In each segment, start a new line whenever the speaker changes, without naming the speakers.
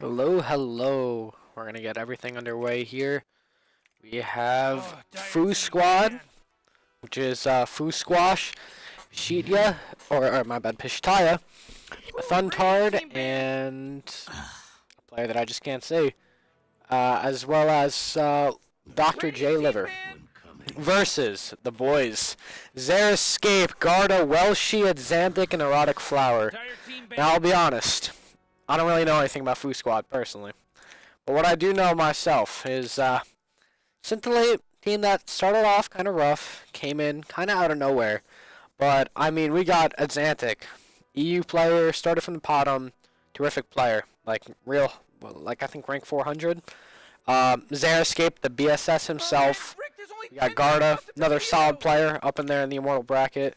Hello, hello. We're gonna get everything underway here. We have Foosquad, which is Foosquash, Sheetya, or my bad, Pishtaya, Thuntard, and a player that I just can't say, as well as Dr. J Liver. Versus the boys, Xeriscape, Garda, Welshiad, Xanthic, and Erotic Flower. Now I'll be honest, I don't really know anything about Foosquad personally. But what I do know myself is Scintillate, team that started off kind of rough, came in kind of out of nowhere. But, I mean, we got a Xanthic, EU player, started from the bottom, terrific player. Like, I think rank 400. Xeriscape, the BSS himself. We got Garda, another solid player up in there in the Immortal bracket.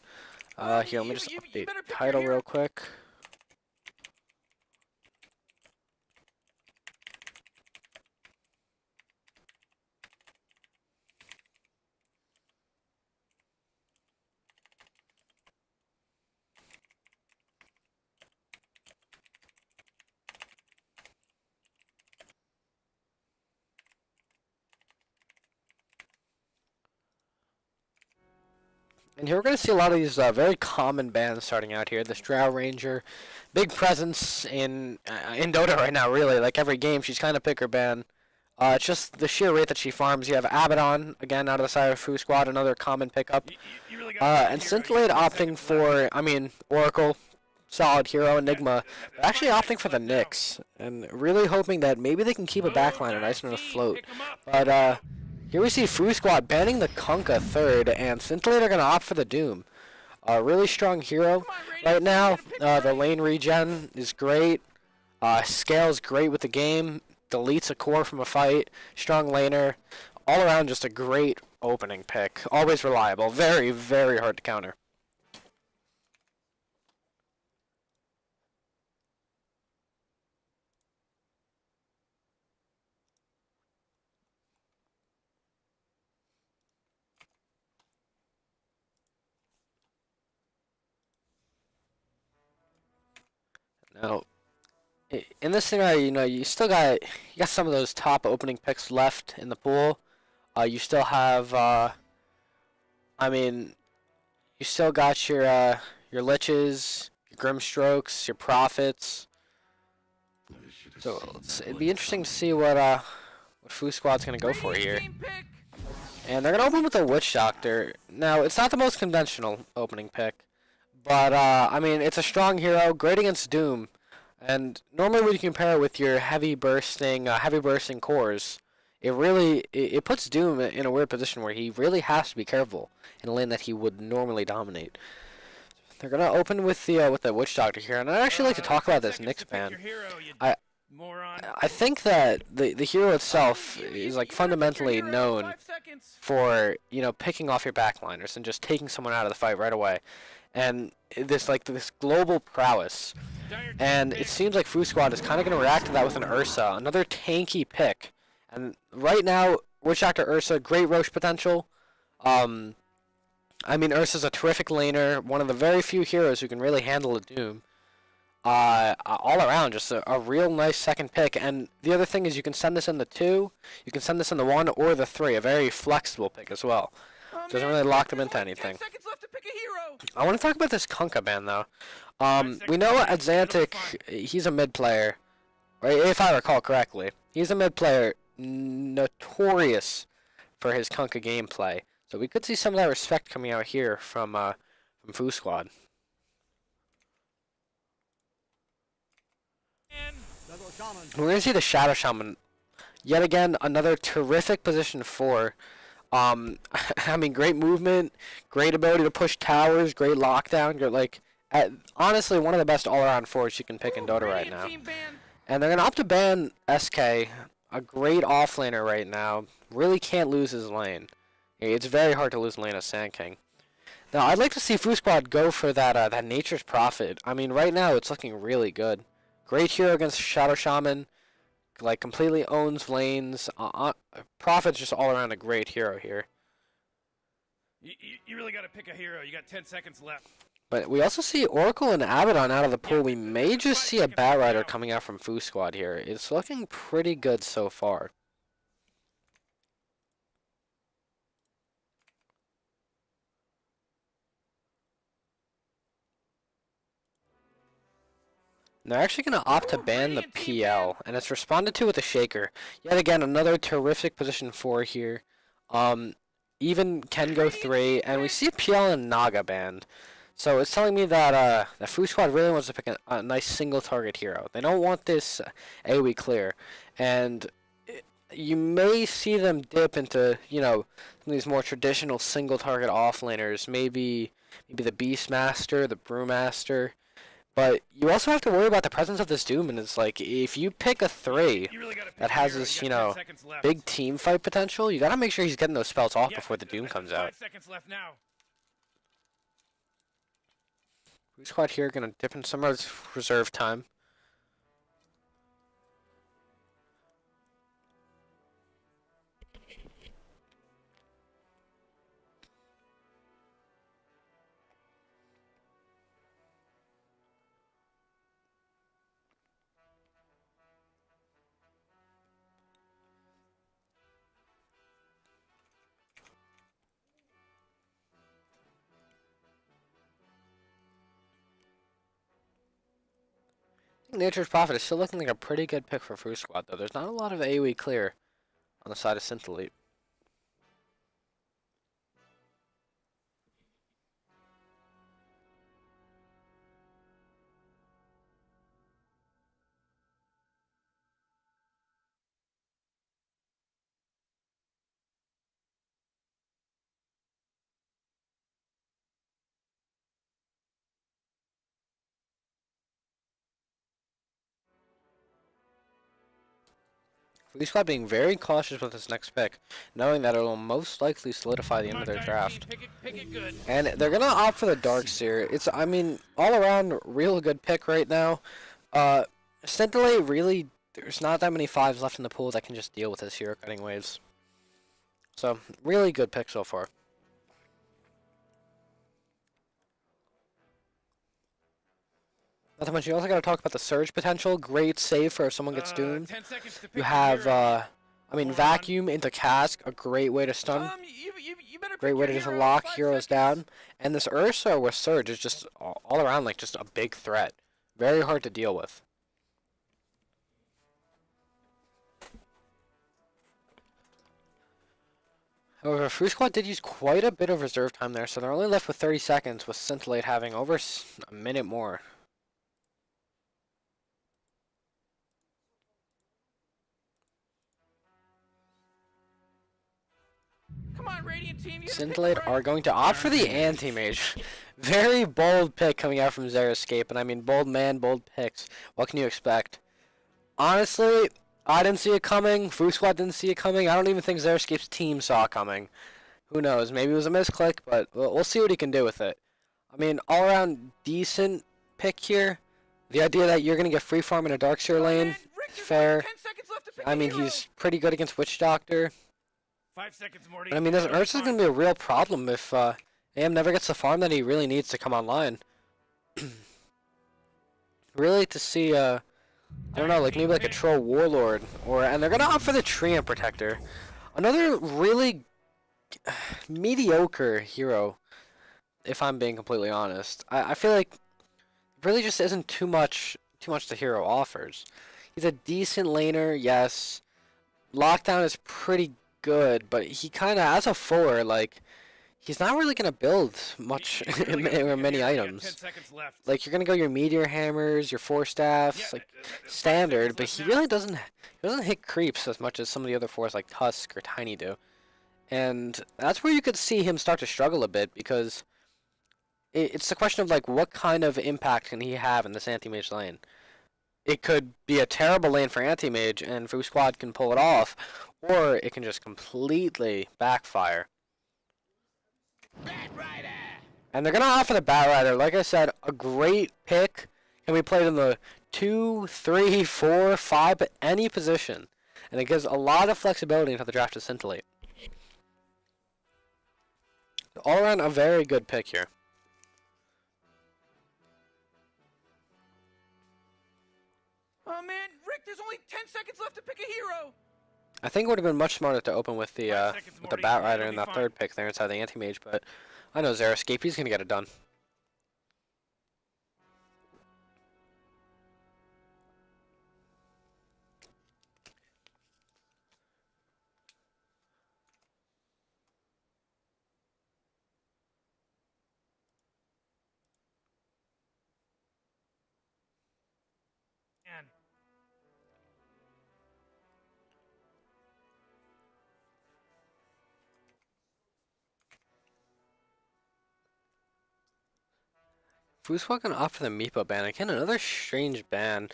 Here, let me just update title real quick. And here we're going to see a lot of these very common bans starting out here. This Drow Ranger, big presence in Dota right now, really. Like every game, she's kind of pick her ban. It's just the sheer rate that she farms. You have Abaddon, again, out of the side of Foosquad, another common pickup. And Scintillate opting for, I mean, Oracle, solid hero, Enigma. They're actually opting for the Nyx, and really hoping that maybe they can keep a backliner nice and afloat. But, here we see Foosquad banning the Kunkka third, and Scintillate are going to opt for the Doom. A really strong hero right now. The lane regen is great. Scales great with the game. Deletes a core from a fight. Strong laner. All around just a great opening pick. Always reliable. Very, very hard to counter. Now, in this scenario, you still got some of those top opening picks left in the pool. You still have, I mean, you still got your Liches, your Grimstrokes, your Prophets. So it'd be interesting to see what Foosquad's gonna go for here. And they're gonna open with the Witch Doctor. Now, it's not the most conventional opening pick, but I mean, it's a strong hero, great against Doom. And normally when you compare it with your heavy bursting cores, it puts Doom in a weird position where he really has to be careful in a lane that he would normally dominate. They're gonna open with the Witch Doctor here, and I'd actually like to talk about this Nyx ban. I think that the hero itself is like fundamentally known for picking off your backliners and just taking someone out of the fight right away, and this global prowess. And it seems like Foosquad is kind of going to react to that with an Ursa, another tanky pick. And right now, Witch Doctor Ursa, great Roche potential. I mean, Ursa's a terrific laner, one of the very few heroes who can really handle a Doom. All around, just a real nice second pick. And the other thing is you can send this in the 2, you can send this in the 1 or the 3, a very flexible pick as well. Doesn't really lock them into anything. I want to talk about this Kunkka ban, though. We know at Xanthic, he's a mid player, right? If I recall correctly. He's a mid player, notorious for his Kunkka gameplay. So we could see some of that respect coming out here from Foosquad. We're going to see the Shadow Shaman. Yet again, another terrific position for. I mean, great movement, great ability to push towers, great lockdown. Honestly, one of the best all-around forwards you can pick in Dota right now. And they're going to opt to ban SK, a great offlaner right now. Really can't lose his lane. It's very hard to lose lane of Sand King. Now, I'd like to see Foosquad go for that Nature's Prophet. I mean, right now, it's looking really good. Great hero against Shadow Shaman. Like, completely owns lanes. Prophet's just all around a great hero here.
You really got to pick a hero. You got 10 seconds left.
But we also see Oracle and Abaddon out of the pool. We may just see a Batrider coming out from Foosquad here. It's looking pretty good so far. And they're actually going to opt to ban the PL, and it's responded to with a Shaker. Yet again, another terrific position 4 here. Even can go 3, and we see a PL and Naga banned. So it's telling me that that Foosquad really wants to pick a nice single target hero. They don't want this AoE clear, and you may see them dip into, you know, some of these more traditional single target offlaners. Maybe the Beastmaster, the Brewmaster. But you also have to worry about the presence of this Doom, and it's like, if you pick a 3 that has this, you know, big team fight potential, you gotta make sure he's getting those spells off before the Doom comes out. Foosquad here gonna dip in some of his reserve time. Nature's Prophet is still looking like a pretty good pick for Foosquad, though. There's not a lot of AoE clear on the side of Scintillate. Foosquad being very cautious with his next pick, knowing that it will most likely solidify the end of their draft. And they're going to opt for the Darkseer. It's, I mean, all around, real good pick right now. Scintillate, really, there's not that many 5s left in the pool that can just deal with this hero cutting waves. So, really good pick so far. Not to mention, you also got to talk about the surge potential. Great save for if someone gets doomed. You have, I mean, Vacuum into Cask, a great way to stun. Great way to just lock heroes down. And this Ursa with Surge is just all around, like, just a big threat. Very hard to deal with. However, Foosquad did use quite a bit of reserve time there, so they're only left with 30 seconds, with Scintillate having over a minute more.
Come on, Radiant Team.
Scintillate are going to opt for the Anti-Mage. Very bold pick coming out from Xeriscape, and I mean, bold man, bold picks. What can you expect? Honestly, I didn't see it coming. Foosquad didn't see it coming. I don't even think Xeriscape's team saw it coming. Who knows? Maybe it was a misclick, but we'll see what he can do with it. I mean, all around decent pick here. The idea that you're going to get free farm in a Darkseer lane, fair. I mean, he's pretty good against Witch Doctor.
5 seconds, Morty.
I mean, this Ursa's going to be a real problem if AM never gets the farm that he really needs to come online. Really to see, I don't know, like maybe like a Troll Warlord, and they're going to opt for the Treant Protector. Another really mediocre hero, if I'm being completely honest. I feel like really just isn't too much the hero offers. He's a decent laner, yes. Lockdown is pretty good, but he kind of, as a 4, like, he's not really going to build much or many items. Like, you're going to go your Meteor Hammers, your 4 Staffs, like, standard, but he really doesn't hit creeps as much as some of the other 4s like Tusk or Tiny do. And that's where you could see him start to struggle a bit, because it's the question of, like, what kind of impact can he have in this Anti-Mage lane? It could be a terrible lane for Anti-Mage, and Foosquad can pull it off, or it can just completely backfire. And they're going to offer the Batrider. Like I said, a great pick. Can be played in the 2, 3, 4, 5, any position. And it gives a lot of flexibility until the draft of Scintillate. All around, a very good pick here.
Oh man, Rick, there's only 10 seconds left to pick a hero.
I think it would have been much smarter to open with the
5 seconds,
with the
Morty.
Bat Rider
It'll
in
be
that
fine.
third pick there inside the Anti-Mage, but I know Xeriscape, he's gonna get it done.
Man.
Foosquad gonna opt for the Meepo ban. Again, another strange ban.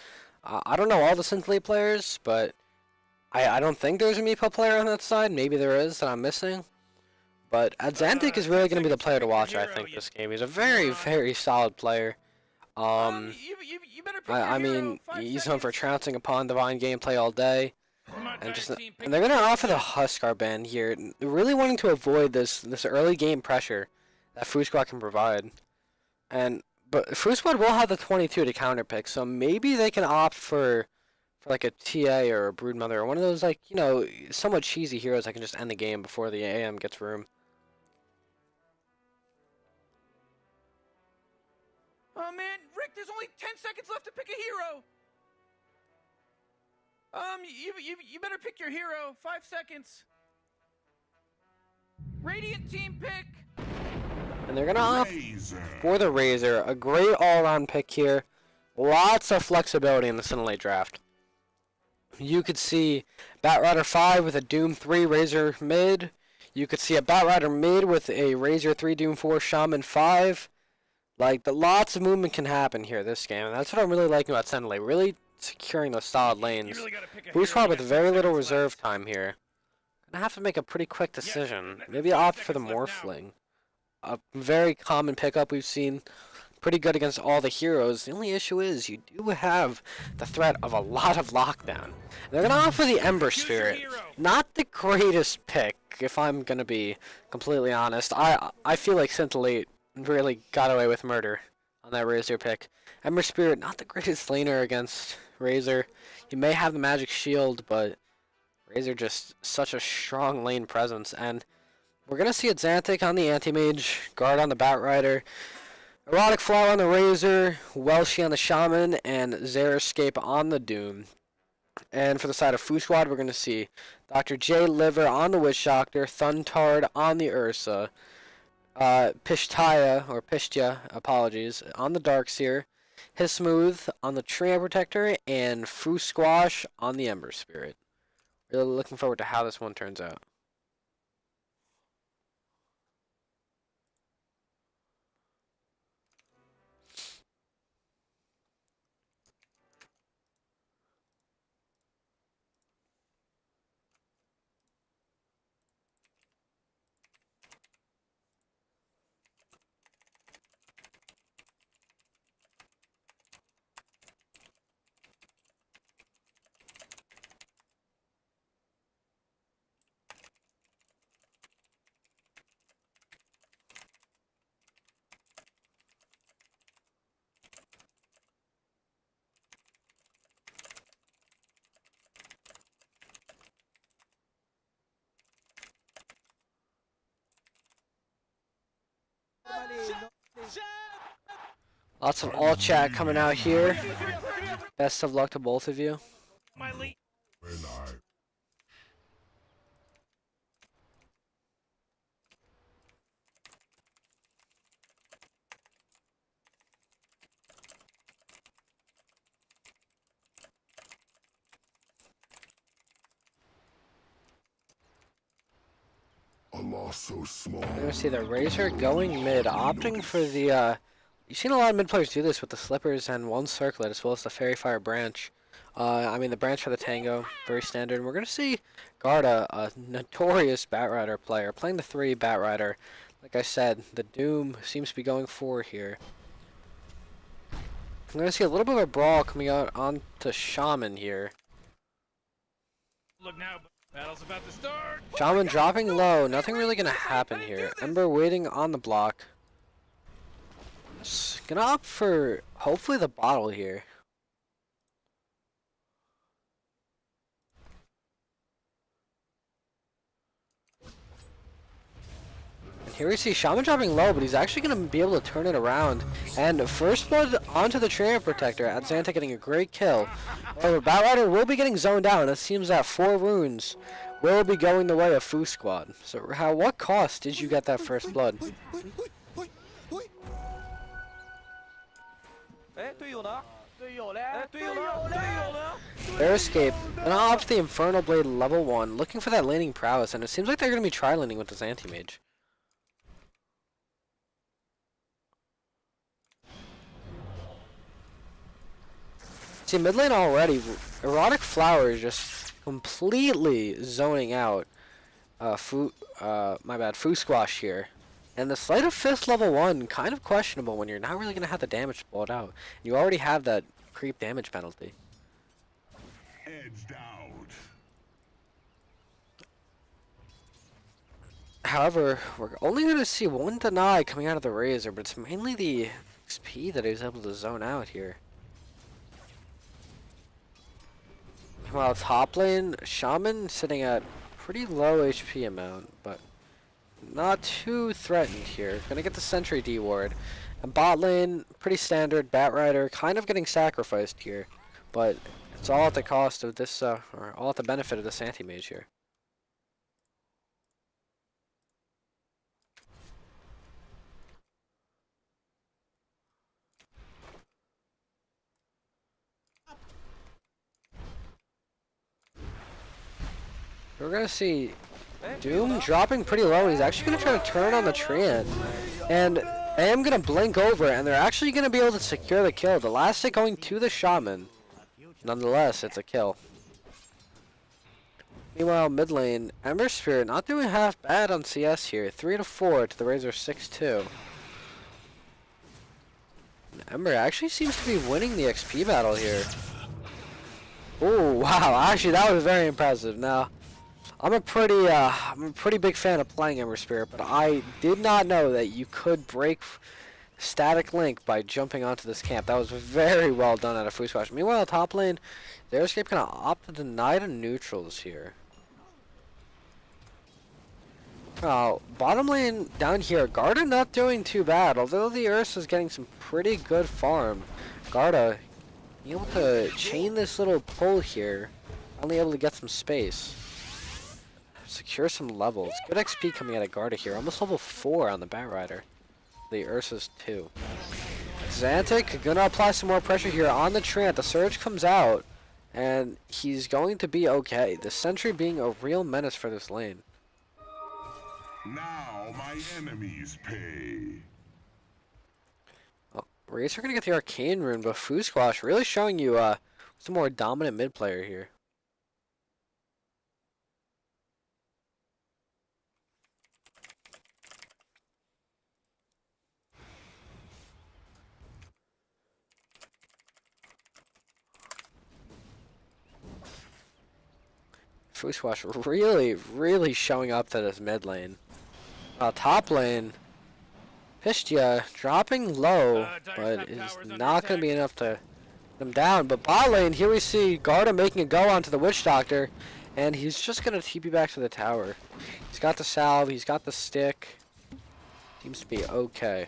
I don't know all the Scintillate players, but I don't think there's a Meepo player on that side. Maybe there is that I'm missing. But Adzantic is really
10
going to be the
seconds to
player to
pick your
watch, I
hero,
think,
you
this game. He's a very,
moron.
very solid player.
You better pick your
I
hero.
mean,
5
he's known for
seconds.
trouncing upon divine gameplay all day.
Come on,
And just
Giant team, pick
and they're gonna
your
offer the
hero.
Huskar ban here, really wanting to avoid this early game pressure that Foosquad can provide. But Foosquad will have the 22 to counter pick, so maybe they can opt for like a TA or a Broodmother or one of those, like, you know, somewhat cheesy heroes that can just end the game before the AM gets room.
Oh man, Rick, there's only 10 seconds left to pick a hero. You better pick your hero. 5 seconds. Radiant team pick.
And they're gonna opt for the Razor, a great all-around pick here. Lots of flexibility in the Scintillate draft. You could see Batrider 5 with a Doom 3 Razor mid. You could see a Batrider mid with a Razor 3 Doom 4 Shaman 5. Like, lots of movement can happen here this game, and that's what I'm really liking about Scintillate. Really securing those solid lanes.
You really gotta pick a
Foosquad
hero.
with
You got
very
6
little
seconds
reserve
left.
time here. Gonna have to make a pretty quick decision.
Yeah,
Maybe
5
opt for the
seconds left now.
Morphling. A very common pickup we've seen. Pretty good against all the heroes. The only issue is you do have the threat of a lot of lockdown. They're gonna offer the Ember
Choose your
Spirit.
hero.
Not the greatest pick, if I'm gonna be completely honest. I feel like Scintillate really got away with murder on that Razor pick. Ember Spirit, not the greatest laner against Razor. He may have the magic shield, but Razor just such a strong lane presence. And we're gonna see Adzantic on the Anti-Mage, Guard on the Batrider, Erotic Flower on the Razor, Welshi on the Shaman, and Xeriscape on the Doom. And for the side of Foosquad, we're going to see Dr. J. Liver on the Witch Doctor, Thuntard on the Ursa, Pishtya, apologies, on the Darkseer, Hismooth on the Trio Protector, and Foosquash on the Ember Spirit. Really looking forward to how this one turns out. Lots of all chat coming out here. Best of luck to both of you.
My lead.
A loss so small.
We're gonna see the Razor going mid, opting for the, you've seen a lot of mid players do this with the Slippers and one Circlet, as well as the Fairy Fire branch. I mean, the branch for the Tango, very standard. And we're gonna see Garda, a notorious Batrider player, playing the 3 Batrider. Like I said, the Doom seems to be going 4 here. I'm gonna see a little bit of a brawl coming out onto Shaman here.
Look now, battle's about to start.
Shaman dropping low, nothing really gonna happen here. Ember waiting on the block. Gonna opt for hopefully the bottle here. Here we see Shaman dropping low, but he's actually going to be able to turn it around. And first blood onto the Trio Protector. Adzanta getting a great kill. However, Batrider will be getting zoned out. It seems that 4 runes will be going the way of Foosquad. So, what cost did you get that first blood?
哎，队友呢？队友嘞？哎，队友呢？队友呢？
Air Escape. Gonna opt the Infernal Blade level 1, looking for that laning prowess, and it seems like they're going to be tri-laning with this Anti-Mage. See, mid lane already, Erotic Flower is just completely zoning out Foosquash here. And the Sleight of Fist level 1, kind of questionable when you're not really going to have the damage pulled out. You already have that creep damage penalty.
Edged out.
However, we're only going to see one deny coming out of the Razor, but it's mainly the XP that he's able to zone out here. While top lane, Shaman sitting at pretty low HP amount, but not too threatened here. Gonna get the Sentry D ward. And bot lane, pretty standard, Batrider kind of getting sacrificed here, but it's all at the cost of this, or all at the benefit of this Anti-Mage here. We're gonna see Doom dropping pretty low. He's actually gonna try to turn on the Treant, and I am gonna blink over, and they're actually gonna be able to secure the kill. The last hit going to the Shaman. Nonetheless, it's a kill. Meanwhile, mid lane, Ember Spirit not doing half bad on CS here. 3-4 to the Razor 6-2. Ember actually seems to be winning the XP battle here. Oh wow! Actually, that was very impressive. Now, I'm a pretty big fan of playing Ember Spirit, but I did not know that you could break static link by jumping onto this camp. That was very well done out of Foosquash. Meanwhile, top lane, their escape kind of opt to deny the neutrals here. Bottom lane down here, Garda not doing too bad, although the Ursa's getting some pretty good farm. Garda being able to chain this little pull here, only able to get some space. Secure some levels. Good XP coming out of Garda here, almost level 4 on the Batrider. The Ursa's 2. Xantic gonna apply some more pressure here on the Treant. The Surge comes out, and he's going to be okay. The Sentry being a real menace for this lane.
Now my enemies pay.
Well, Razor gonna get the Arcane Rune, but Foosquash really showing you some more dominant mid player here. Foosquash really showing up to this mid lane. Top lane, Pistia dropping low, but is not going to be enough to get him down. But bot lane, here we see Garda making a go onto the Witch Doctor, and he's just going to TP back to the tower. He's got the salve, he's got the stick. Seems to be okay.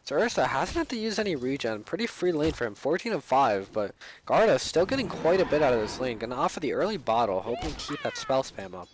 So Ursa hasn't had to use any regen. Pretty free lane for him. 14-5, but Garda still getting quite a bit out of this lane. Gonna offer the early bottle, hoping to keep that spell spam up.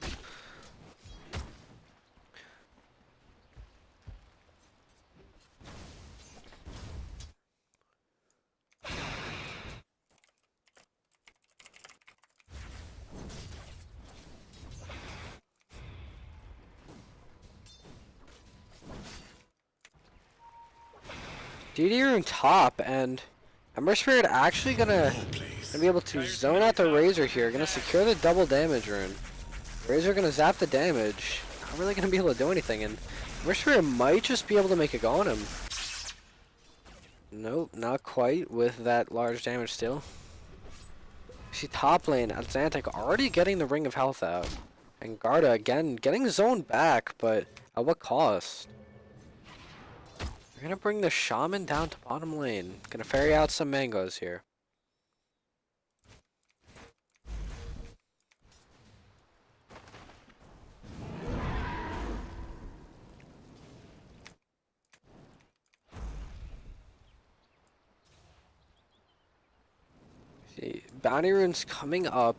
DD room top, and Ember Spirit actually gonna be able to zone out the Razor here. Gonna secure the double damage rune. Razor gonna zap the damage. Not really gonna be able to do anything, and Ember Spirit might just be able to make a go on him. Nope, not quite with that large damage still. See top lane, Atlantic already getting the Ring of Health out. And Garda again getting zoned back, but at what cost? We're gonna bring the Shaman down to bottom lane. Gonna ferry out some mangoes here. See, bounty runes coming up.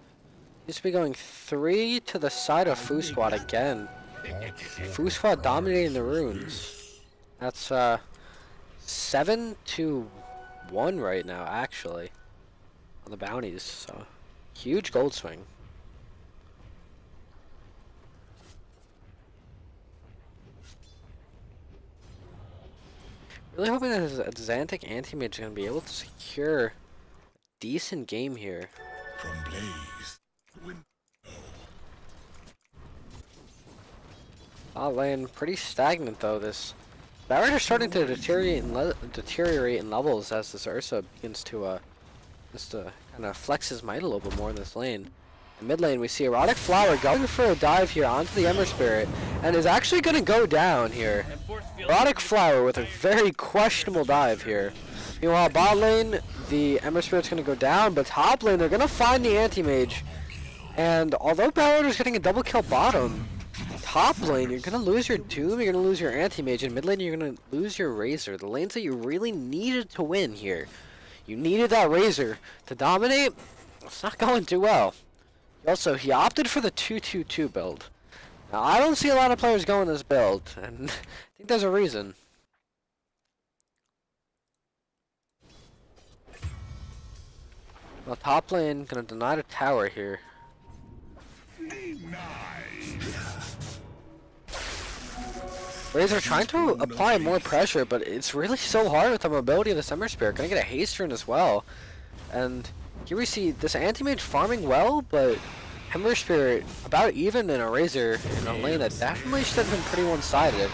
Seems to be going 3 to the side of Foosquad again. Foosquad dominating the runes. That's 7 to 1 right now, actually, on the bounties. So huge gold swing. Really hoping that his Xantic Anti-Mage is going to be able to secure a decent game here.
From blaze.
Lane pretty stagnant though. This Barrett starting to deteriorate in levels as this Ursa begins to kind of flex his might a little bit more in this lane. In mid lane, we see Erotic Flower going for a dive here onto the Ember Spirit, and is actually going to go down here. Erotic Flower with a very questionable dive here. Meanwhile, bot lane, the Ember Spirit's going to go down, but top lane, they're going to find the Anti-Mage. And although Barrett is getting a double kill bottom, top lane, you're going to lose your Doom, you're going to lose your Anti-Mage, and mid lane, you're going to lose your Razor. The lanes that you really needed to win here. You needed that Razor to dominate. It's not going too well. Also, he opted for the 2-2-2 build. Now, I don't see a lot of players going this build, and I think there's a reason. Well, top lane gonna deny the tower here. Razor trying to apply more pressure, but it's really so hard with the mobility of the Ember Spirit. Gonna get a haste rune as well. And here we see this Anti-Mage farming well, but Ember Spirit about even in a Razor in a lane that definitely should have been pretty one-sided.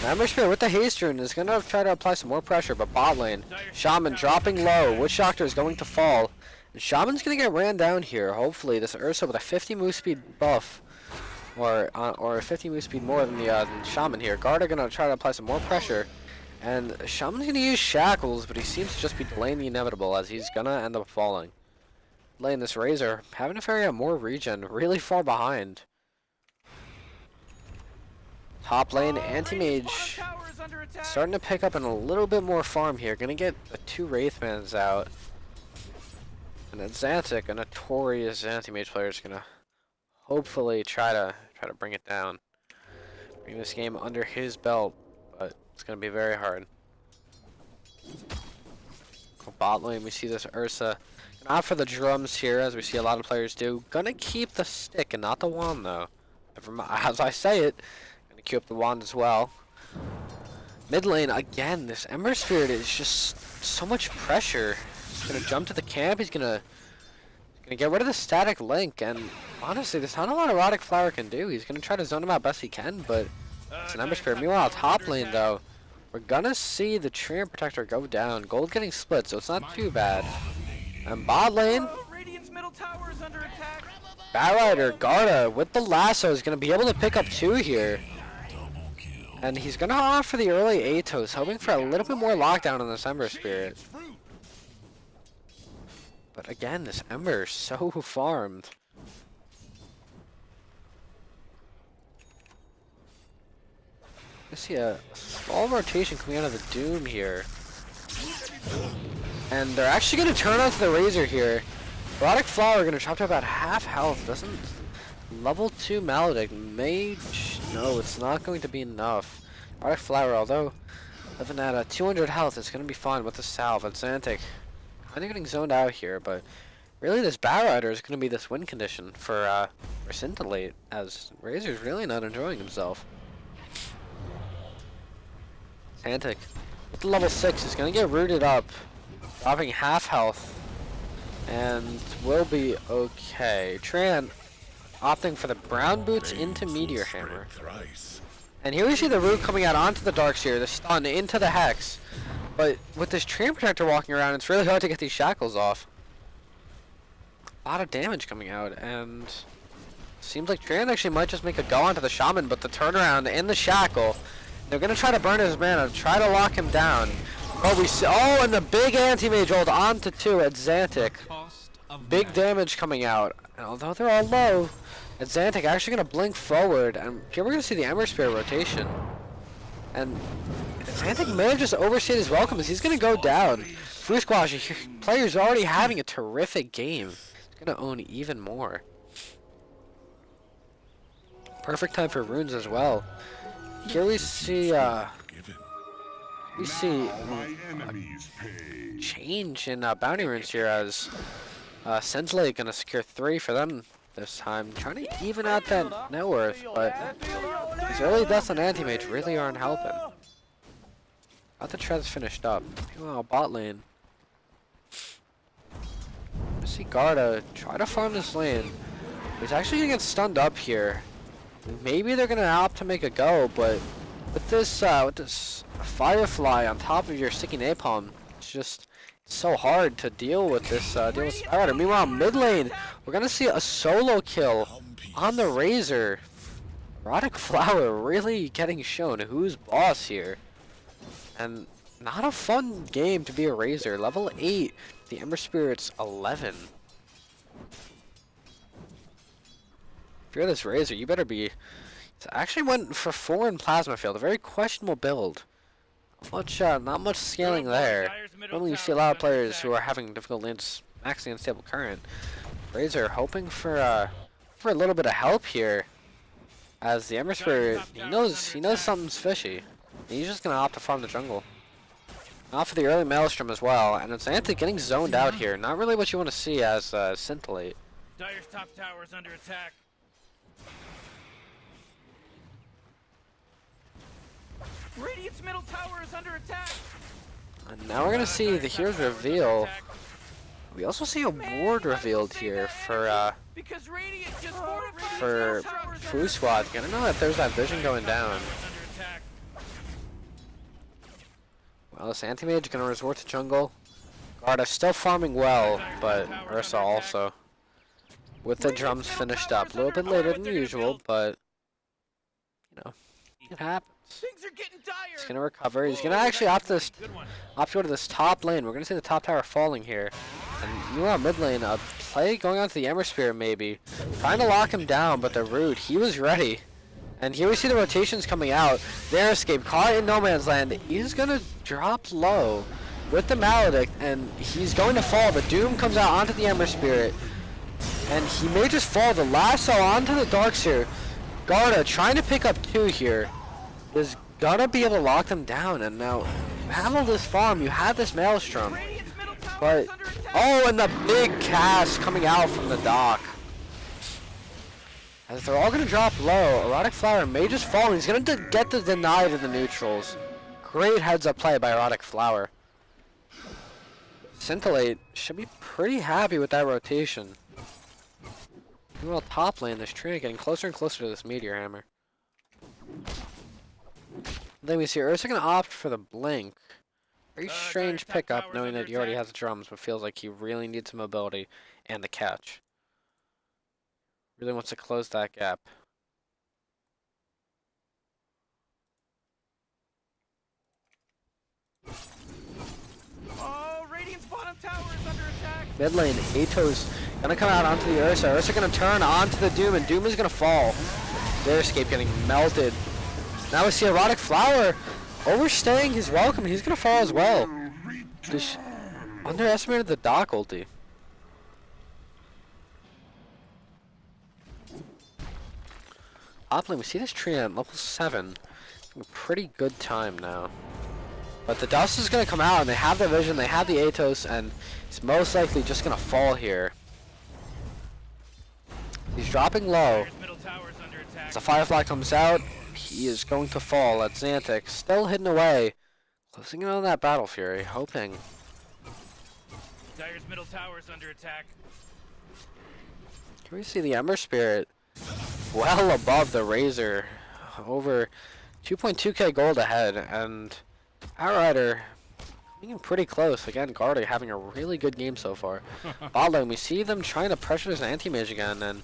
Ember Spirit with the haste rune is gonna try to apply some more pressure, but bot lane, Shaman dropping low, Witch Doctor is going to fall. And Shaman's gonna get ran down here. Hopefully this Ursa with a 50 move speed buff, or a 50 move speed more than the Shaman here. Guard are gonna try to apply some more pressure. And Shaman's gonna use Shackles, but he seems to just be delaying the inevitable as he's gonna end up falling. Laying this Razor, having to ferry out more regen, really far behind. Top lane, Anti-Mage starting to pick up in a little bit more farm here. Gonna get the 2 Wraithmans out. And then Xantic, a notorious Anti-Mage player, is gonna hopefully try to bring it down. Bring this game under his belt, but it's gonna be very hard. Bot lane, we see this Ursa. Gonna opt for the drums here, as we see a lot of players do. Gonna keep the stick and not the wand, though. As I say it, gonna keep up the wand as well. Mid lane, again, this Ember Spirit is just so much pressure. He's gonna jump to the camp, he's gonna get rid of the static link, and honestly, there's not a lot Erotic Flower can do. He's gonna try to zone him out best he can, but it's an Ember Spirit. Meanwhile, top lane, though, we're gonna see the Treant Protector go down. Gold getting split, so it's not too bad. And bot lane, Batrider, Garda with the lasso is going to be able to pick up 2 here. And he's going to opt for the early Atos, hoping for a little bit more lockdown on this Ember Spirit. But again, this Ember is so farmed. I see a small rotation coming out of the Doom here. And they're actually going to turn onto the Razor here. Erotic Flower going to drop to about half health. Doesn't level 2 Maledict. Mage, no, it's not going to be enough. Erotic Flower, although living at 200 health, it's going to be fine with the salve. And Xantic kind of getting zoned out here, but really this Batrider is going to be this win condition for Scintillate, as Razor's really not enjoying himself. Xantic with the level 6 is going to get rooted up, dropping half health, and will be okay. Treant opting for the brown boots into Meteor Hammer. And here we see the root coming out onto the Darkseer, the stun into the Hex. But with this Treant Protector walking around, it's really hard to get these shackles off. A lot of damage coming out, and seems like Treant actually might just make a go onto the Shaman, but the turnaround in the shackle, they're going to try to burn his mana, try to lock him down. Oh, we see, oh, and the big Anti-Mage ult onto 2 at Xantic. Big damage coming out. And although they're all low, at Xantic actually going to blink forward. And here we're going to see the Ember Spirit rotation. And Xantic may have just overstayed his welcome as he's going to go down. Foosquad, your player's already having a terrific game. He's gonna own even more. Perfect time for runes as well. Here we see change in bounty runes here as Scintillate gonna secure 3 for them this time, trying to even out that net worth, but these early deaths on anti-mage really aren't helping. Got the treads finished up. Meanwhile, bot lane. I see Garda try to farm this lane. He's actually gonna get stunned up here. Maybe they're gonna opt to make a go, but with this Firefly on top of your sticky napalm, it's just so hard to deal with this Spider. Meanwhile, mid lane, we're gonna see a solo kill on the Razor. Erotic Flower really getting shown who's boss here. And not a fun game to be a Razor. Level 8, the Ember Spirit's 11. If you're this Razor, you better be... Actually went for 4 in Plasma Field, a very questionable build. Not much scaling there. Normally you see a lot of players who are having difficult lanes maxing unstable current. Razor hoping for a little bit of help here, as the Ember Spirit, he knows something's fishy. He's just gonna opt to farm the jungle. Off for the early Maelstrom as well, and it's Anthony getting zoned out here. Not really what you want to see as Scintillate.
Dire's top tower is under attack. Radiant's middle tower is under attack.
And now we're gonna see the hero's reveal. We also see a ward revealed here for Foosquad. Gonna know that there's that vision going down. Well, this anti-mage gonna resort to jungle. Garda still farming well, but Ursa also. With the drums finished up. A little bit later than usual, but you know, it happens. He's gonna recover. He's gonna actually opt to go to this top lane. We're gonna see the top tower falling here. And meanwhile, mid lane, a play going on to the Ember Spear maybe. Trying to lock him down, but the root, he was ready. And here we see the rotations coming out. Their escape, caught in no man's land. He's gonna drop low with the Maledict, and he's going to fall. The Doom comes out onto the Ember Spirit, and he may just fall. The lasso onto the Darkseer. Garda trying to pick up 2 here. Is gonna be able to lock them down, and now you have all this farm, you have this Maelstrom, but oh, and the big cast coming out from the dock. As they're all gonna drop low, Erotic Flower may just fall, and he's gonna get the deny to the neutrals. Great heads up play by Erotic Flower. Scintillate should be pretty happy with that rotation. Meanwhile, top lane, this Trina getting closer and closer to this Meteor Hammer. Then we see Ursa gonna opt for the blink. Very strange pickup, knowing that he already has the drums, but feels like he really needs some mobility and the catch. Really wants to close that gap.
Oh, Radiant's bottom tower is under attack.
Mid lane, Ato's gonna come out onto the Ursa. Ursa gonna turn onto the Doom, and Doom is gonna fall. Their escape getting melted. Now we see Erotic Flower overstaying his welcome. He's gonna fall as well. Just underestimated the dock ulti. Top lane, we see this tree at level 7. A pretty good time now. But the dust is gonna come out, and they have the vision, they have the Atos, and he's most likely just gonna fall here. He's dropping low. As the Firefly comes out, he is going to fall at Xanthic, still hidden away. Closing in on that Battle Fury, hoping.
Dire's middle tower is under attack.
Here we see the Ember Spirit well above the Razor, over 2.2k gold ahead, and Outrider being pretty close. Again, Garda having a really good game so far. Bot lane, we see them trying to pressure this anti-mage again, and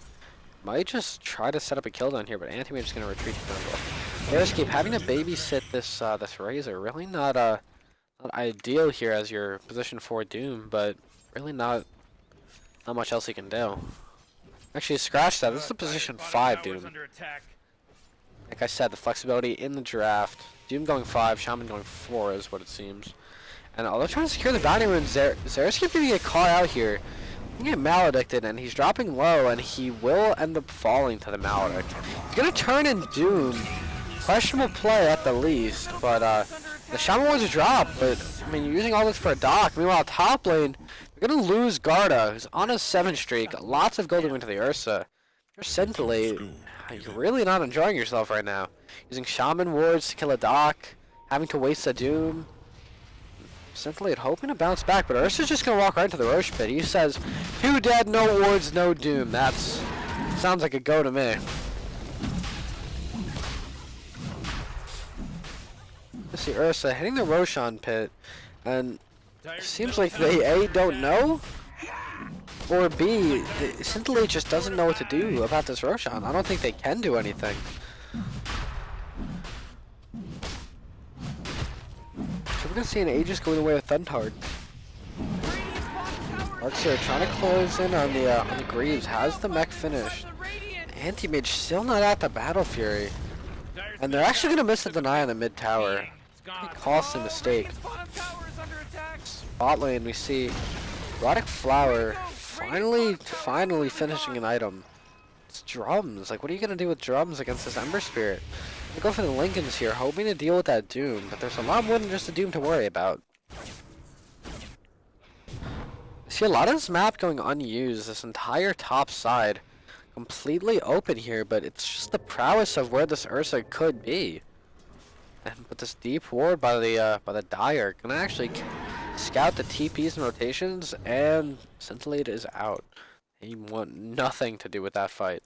might just try to set up a kill down here, but anti-mage is going to retreat to jungle. Their escape, having to babysit this this Razor, really not ideal here as your position 4 Doom, but really not much else he can do. Actually, scratch that. This is the position 5 Doom. Like I said, the flexibility in the draft. Doom going 5, Shaman going 4 is what it seems. And although trying to secure the bounty rune, Xera's gonna get caught out here. He can get maledicted, and he's dropping low, and he will end up falling to the maledict. He's gonna turn in Doom. Questionable play at the least, but the Shaman Ward's a drop, but I mean, you're using all this for a dock. Meanwhile, top lane, they're gonna lose Garda, who's on a 7 streak. Lots of gold going to the Ursa. You're Scintillate. You're really not enjoying yourself right now. Using Shaman Wards to kill a dock, having to waste a Doom. Scintillate hoping to bounce back, but Ursa's just gonna walk right into the Roche pit. He says, 2 dead, no wards, no Doom. Sounds like a go to me. Let's see Ursa hitting the Roshan pit, and it seems like they A, don't know, or B, Scintillate just doesn't know what to do about this Roshan. I don't think they can do anything. So we're gonna see an Aegis going away with Thuntard. Arxer trying to close in on the Greaves, has the mech finished. Anti-Mage still not at the Battle Fury. And they're actually gonna miss the deny on the mid tower. Pretty costly mistake. Bot lane we see Erotic Flower finally finishing an item. It's drums. Like, what are you gonna do with drums against this Ember Spirit? They go for the Lincolns here, hoping to deal with that Doom, but there's a lot more than just a Doom to worry about. I see a lot of this map going unused. This entire top side completely open here, but it's just the prowess of where this Ursa could be. And with this deep ward by the Dire, gonna actually scout the TPs and rotations, and Scintillate is out. He want nothing to do with that fight.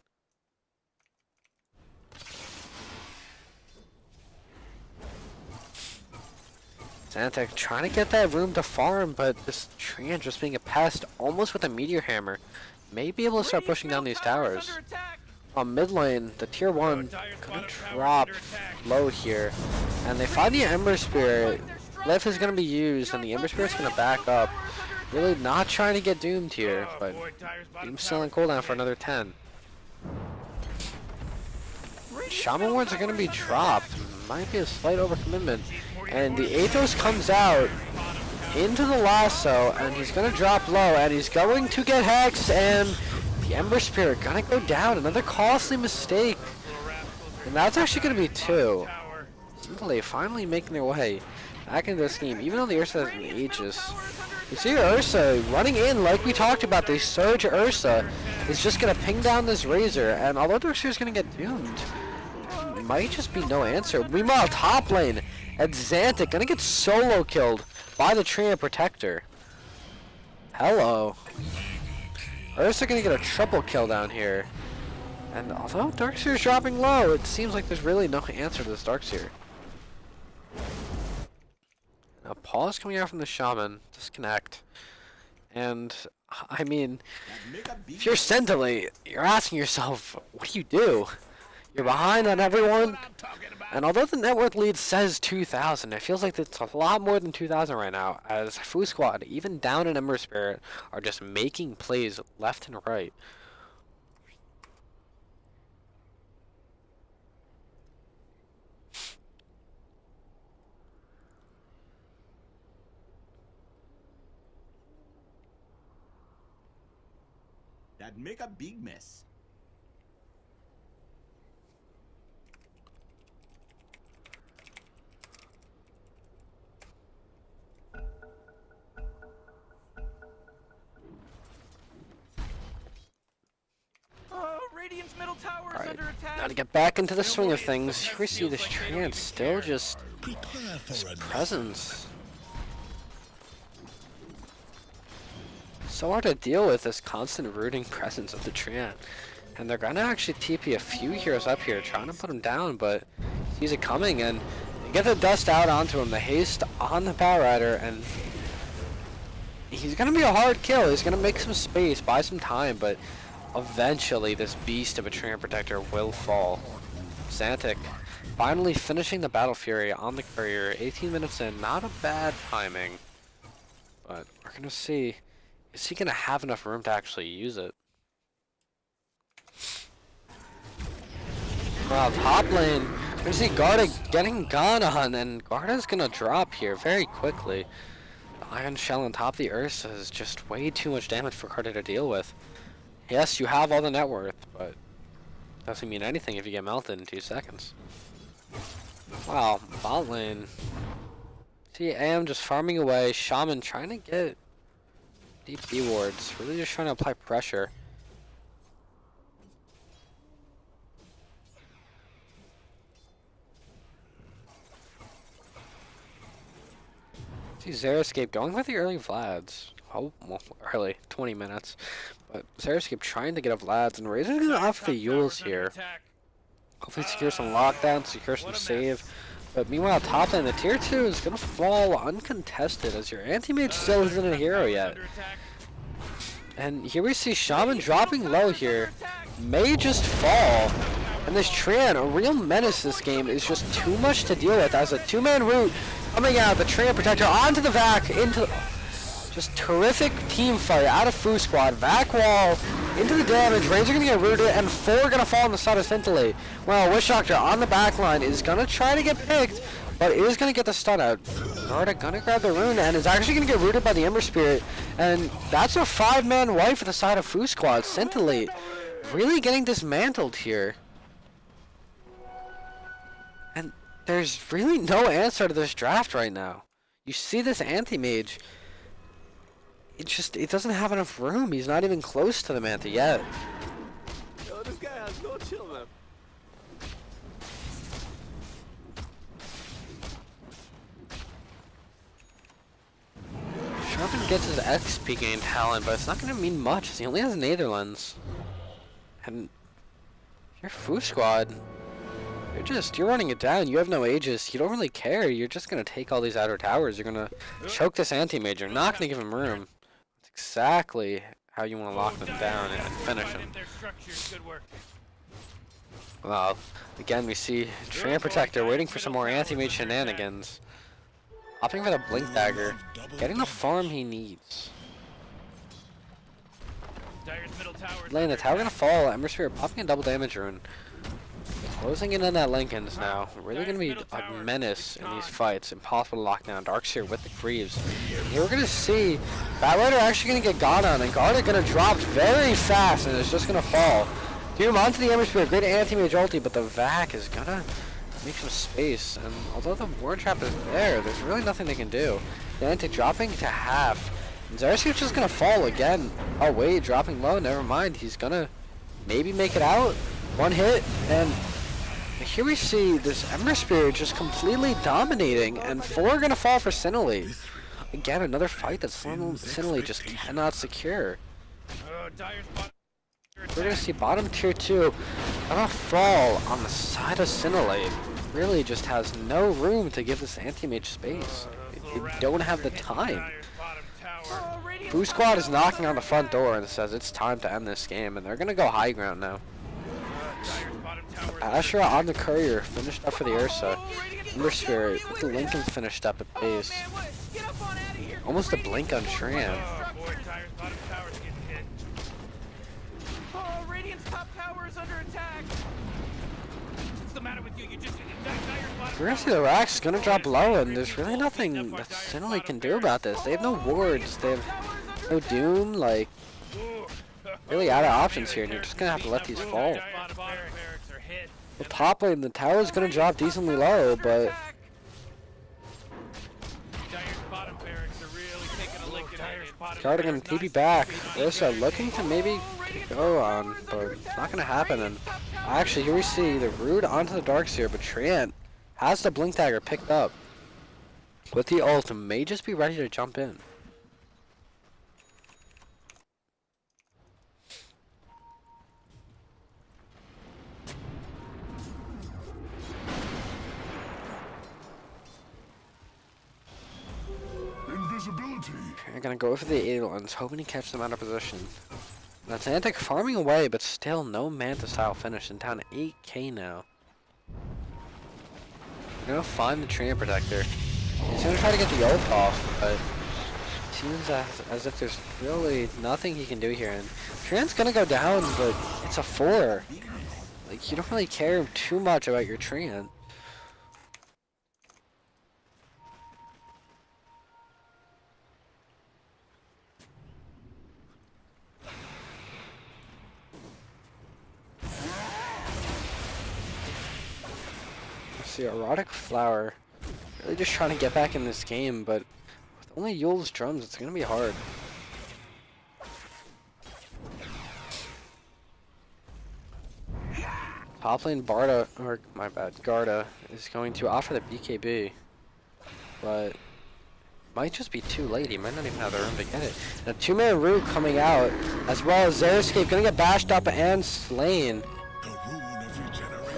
Xantec trying to get that room to farm, but this Treant just being a pest, almost with a Meteor Hammer, may be able to start pushing down these towers. On mid lane, the tier 1 gonna drop low here, and they find the Ember Spirit. Lift is gonna be used, and the Ember Spirit's gonna back up. Really not trying to get doomed here, but Doom's still on cooldown for another 10. Shaman Wards are gonna be dropped. Might be a slight overcommitment. And the Athos comes out into the lasso, and he's gonna drop low, and he's going to get Hex, and the Ember Spirit gonna go down. Another costly mistake. And that's actually gonna be 2. Scintillate finally making their way back into this game, even though the Ursa has an Aegis. You see Ursa running in like we talked about. The Surge Ursa is just gonna ping down this Razor, and although Darkseer's gonna get doomed, there might just be no answer. Meanwhile, top lane, and Xantec gonna get solo killed by the Treant Protector. Hello. Ursa gonna get a triple kill down here. And although Darkseer's dropping low, it seems like there's really no answer to this Darkseer. Now Paul is coming out from the Shaman, disconnect. And I mean, if you're Scintillate, you're asking yourself, what do you do? You're behind on everyone. And although the net worth lead says 2,000, it feels like it's a lot more than 2,000 right now, as Foosquad, even down in Ember Spirit, are just making plays left and right.
That'd make a big mess.
Radiant's middle tower is under attack.
Now to get back into the swing of things, here we see this Treant still just his presence. So hard to deal with this constant rooting presence of the Treant. And they're gonna actually TP a few heroes up here, trying to put him down, but he sees it coming, and they get the dust out onto him, the haste on the Power Rider, and he's gonna be a hard kill. He's gonna make some space, buy some time, but eventually this beast of a Treant Protector will fall. Xantec finally finishing the Battle Fury on the Courier, 18 minutes in, not a bad timing, but we're gonna see, is he gonna have enough room to actually use it? Well, top lane, we're gonna see Garda getting gone on, and Garda's gonna drop here very quickly. The Ion Shell on top of the Ursa is just way too much damage for Carter to deal with. Yes, you have all the net worth, but doesn't mean anything if you get melted in 2 seconds. Wow, bot lane. See, AM just farming away. Shaman trying to get deep B wards. Really just trying to apply pressure. See, Xeriscape going with the early Vlads. Oh, well, early, 20 minutes. But Xeriscape trying to get a Vlads, and Razor's gonna off the Yules here. Hopefully secure some lockdown, secure some save. But meanwhile, top lane, the tier 2 is gonna fall uncontested as your anti-mage still isn't a hero yet. And here we see Shaman dropping low here. May just fall. And this Tran, a real menace this game, is just too much to deal with as a 2-man root coming out, the Tran Protector onto the Vac, into just terrific team fight out of Foosquad. Vac wall into the damage, Razor gonna get rooted, and 4 gonna fall on the side of Scintillate. Well, Witch Doctor on the back line is gonna try to get picked, but is gonna get the stun out. Garda gonna grab the rune and is actually gonna get rooted by the Ember Spirit, and that's a 5-man wipe at the side of Foosquad. Scintillate really getting dismantled here. And there's really no answer to this draft right now. You see this anti-mage, it doesn't have enough room. He's not even close to the Manta yet.
Yo, this guy has no chill, man.
Sharpen gets his XP gain talent, but it's not going to mean much as he only has Netherlands. And if you're Foosquad, you're running it down. You have no Aegis. You don't really care. You're just going to take all these outer towers. You're going to choke this anti-mage. You're not going to give him room. That's exactly how you want to lock them down and finish them. Well, again, we see Tran Protector waiting for some more anti-mage shenanigans. Opting for the Blink Dagger, getting the farm he needs. Lane, the tower gonna fall. Ember Spirit popping a double damage rune. Closing in on that Linken's now. Really gonna be a menace in these fights. Impossible to lock down. Darkseer with the Greaves. Here we're gonna see Batrider actually gonna get got on, and Garda gonna drop very fast, and it's just gonna fall. Doom onto the Ember Spirit. Great anti-mage ulti, but the Vac is gonna make some space, and although the ward trap is there, there's really nothing they can do. The anti dropping to half. And Xeriscape's just gonna fall again. Oh wait, dropping low, never mind. He's gonna maybe make it out. One hit, and here we see this Ember Spirit just completely dominating, and 4 are gonna fall for Scintillate. Again, another fight that Scintillate just cannot secure. We're gonna see bottom tier 2 gonna fall on the side of Scintillate. Really just has no room to give this anti-mage space. They don't have the time. Foosquad is knocking on the front door and says it's time to end this game, and they're gonna go high ground now. Asherah on the courier, finished up for the Ursa. Ember Spirit with the Lincoln finished up at base. Almost a blink on Tran. We're gonna see the Rax gonna drop low, and there's really nothing that Scintillate can do about this. They have no wards, they have no Doom, like, really out of options here, and you're just gonna have to let these fall. The top lane, the tower's gonna drop decently low, but Garda gonna TP back. Ursa looking to maybe go on, but it's not gonna happen. And actually, here we see the Root onto the Darkseer, but Tran has the Blink Dagger picked up with the ult and may just be ready to jump in.
Invisibility.
They're gonna go for the Eidolons, hoping to catch them out of position. That's Antic farming away, but still no Manta style finish, and down to 8k now. We're gonna find the Tran Protector. He's gonna try to get the ult off, but it seems as if there's really nothing he can do here. And Tran's gonna go down, but it's a 4. Like, you don't really care too much about your Tran. See, Erotic Flower. Really just trying to get back in this game, but with only Yule's drums, it's gonna be hard. Top lane Barda, or my bad, Garda, is going to offer the BKB, but might just be too late. He might not even have the room to get it. And a 2-man Root coming out, as well as Xeriscape gonna get bashed up and slain.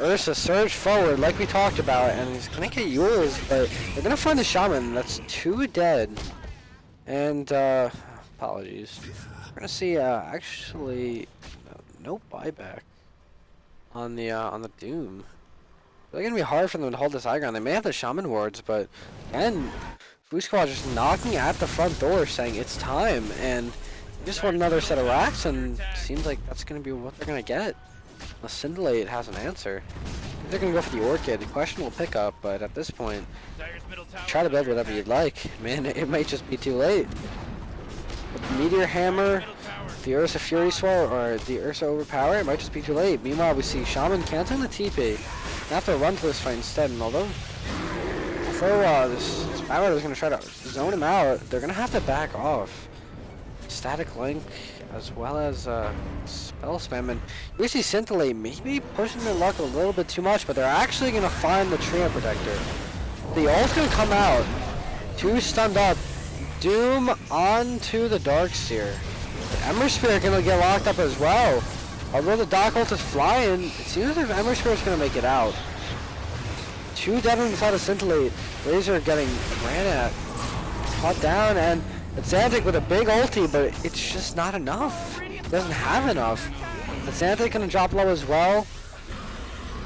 Ursa surged forward like we talked about, and he's gonna get Yule's, but they're gonna find the Shaman. That's 2 dead. And apologies. We're gonna see actually no buyback on the Doom. It's gonna be hard for them to hold this high ground. They may have the Shaman wards, but again, Foosquad just knocking at the front door, saying it's time, and they just want another set of racks, and seems like that's gonna be what they're gonna get. The Scintillate has an answer. They're gonna go for the Orchid. Questionable pickup, but at this point, try to build whatever you'd like. Man, it might just be too late. With the Meteor Hammer, the Ursa Fury Swell, or the Ursa Overpower, it might just be too late. Meanwhile, we see Shaman canceling the TP. They have to run to this fight instead, and although this Power is gonna try to zone him out, they're gonna have to back off. Static Link, as well as Spell Spam, and we see Scintillate maybe pushing their luck a little bit too much, but they're actually gonna find the Trio Protector. The ult's gonna come out. 2 stunned up. Doom onto the Darkseer. The Ember Spirit gonna get locked up as well. Although the Doc ult is flying, it seems as if Ember Spirit's gonna make it out. 2 dead inside of Scintillate. Razor getting ran at. Caught down, and it's Xantic with a big ulti, but it's just not enough. It doesn't have enough. But Xantic gonna drop low as well.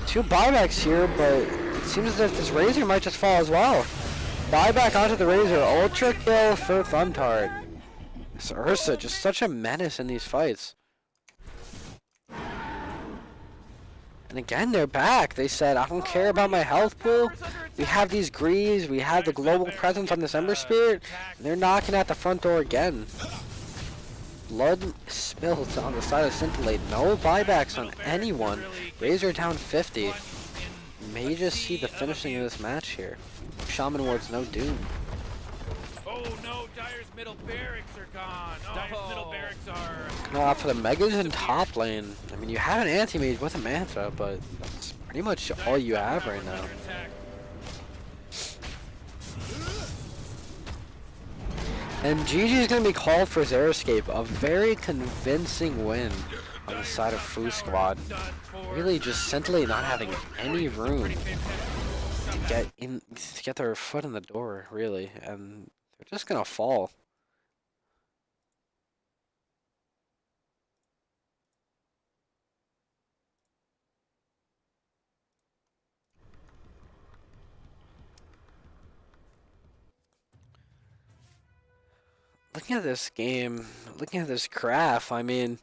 2 buybacks here, but it seems as if this Razor might just fall as well. Buyback onto the Razor. Ultra kill for Thuntard. This Ursa, just such a menace in these fights. And again, they're back. They said, I don't care about my health pool. We have these Greaves. We have the global presence on this Ember Spirit. And they're knocking at the front door again. Blood spills on the side of Scintillate. No buybacks on anyone. Razor down 50. May just see the finishing of this match here. Shaman wards, no Doom.
Oh no, Dire's middle barracks are gone. Dire's middle barracks are...
Go out for the Megas in top lane. I mean, you have an anti-mage with a Manta, but that's pretty much all you have right now. And GG is going to be called for Xeriscape. A very convincing win on the side of Foosquad. Really just Scintillate not having any room to get their foot in the door, really. And they're just going to fall. Looking at this game, looking at this graph, I mean,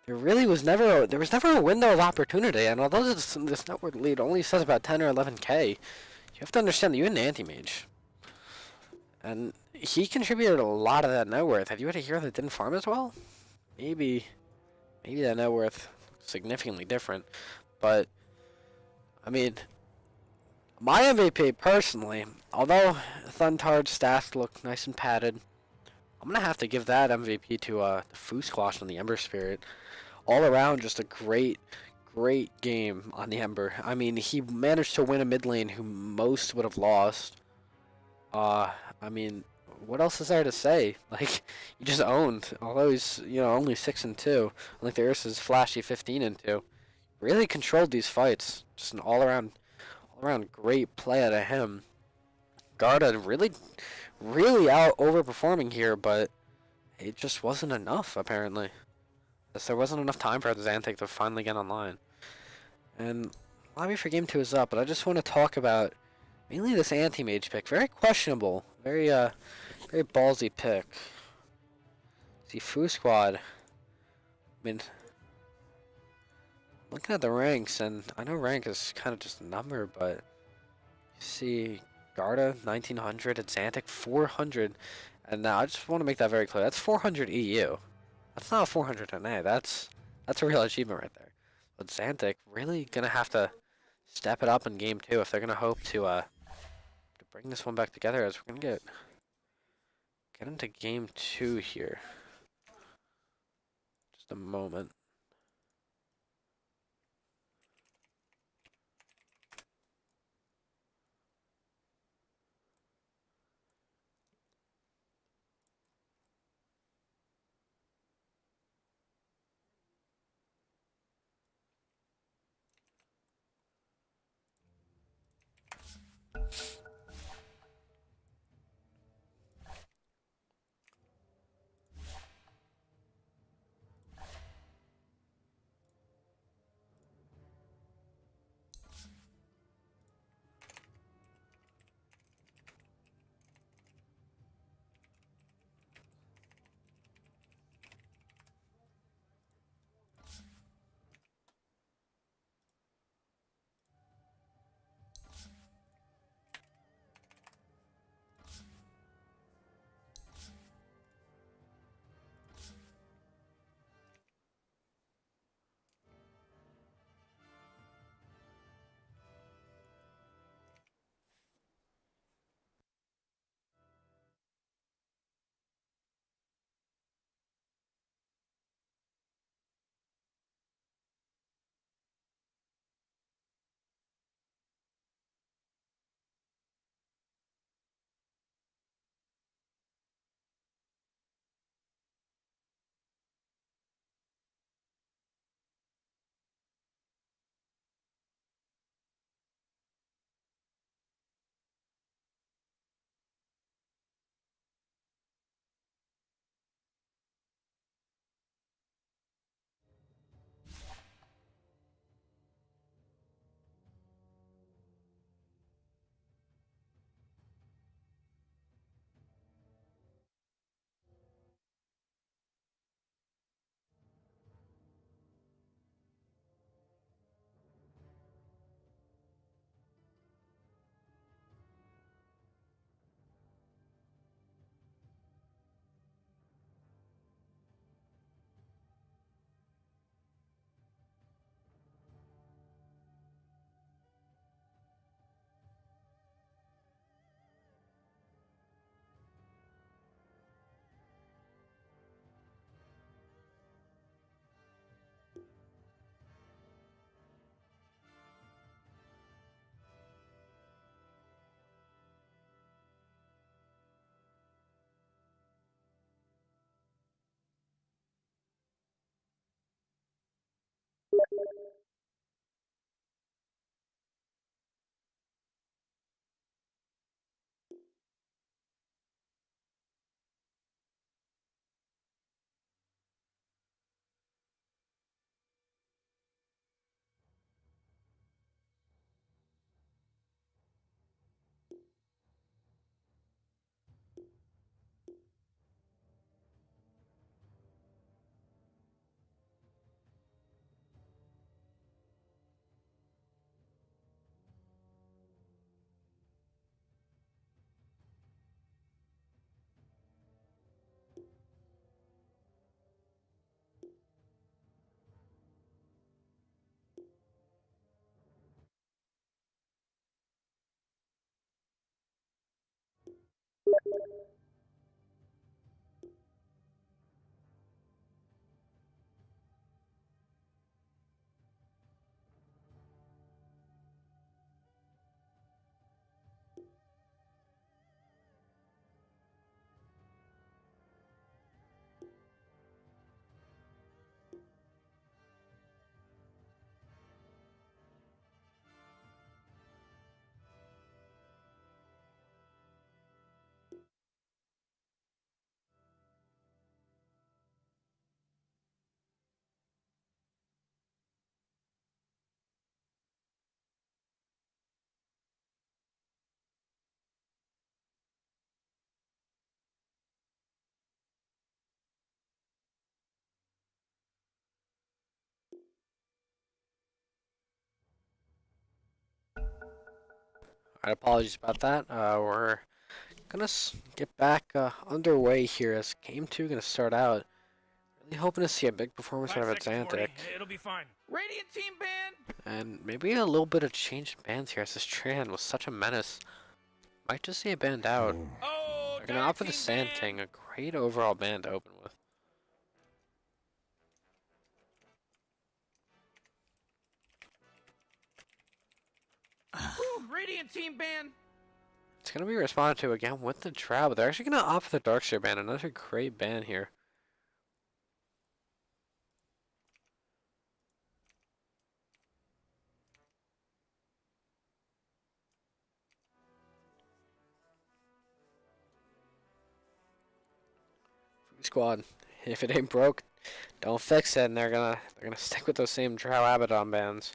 there was never a window of opportunity, and although this network lead only says about 10 or 11k, you have to understand that you had an anti-mage. And he contributed a lot of that net worth. Have you had a hero that didn't farm as well? Maybe that net worth looks significantly different. But, I mean, my MVP personally, although Thuntard's stats look nice and padded, I'm going to have to give that MVP to the Foosquad on the Ember Spirit. All around, just a great game on the Ember. I mean, he managed to win a mid lane who most would have lost. I mean, what else is there to say? Like, he just owned. Although he's, only 6-2. I think the Ursa's flashy 15-2. Really controlled these fights. Just an all around great play out of him. Garda really out overperforming here, but it just wasn't enough, apparently. There wasn't enough time for Xantic to finally get online. And lobby for game 2 is up, but I just want to talk about mainly this anti-mage pick. Very questionable. Very ballsy pick. See, Foosquad. I mean, looking at the ranks, and I know rank is kind of just a number, but you see Garda 1900 and Xantic 400, and now I just want to make that very clear. That's 400 EU. That's not 400 NA. That's a real achievement right there. But Xantic really gonna have to step it up in game 2 if they're gonna hope to bring this one back together. As we're gonna get into game 2 here. Just a moment. Alright, apologies about that. We're gonna get back underway here as game 2 gonna start out. Really hoping to see a big performance out
5
of
seconds, Morty.
Atlantic.
It'll be fine. Radiant team band.
And maybe a little bit of change in bans here as this Tran was such a menace. Might just see it banned out.
Oh,
They're gonna
Dire
opt for the
Team
Sand
ban.
King, a great overall ban to open with.
Ooh, Radiant Team ban.
It's gonna be responded to again with the Drow, but they're actually gonna opt for the Darkseer ban, another great ban here. Squad, if it ain't broke, don't fix it, and they're gonna stick with those same Drow Abaddon bans.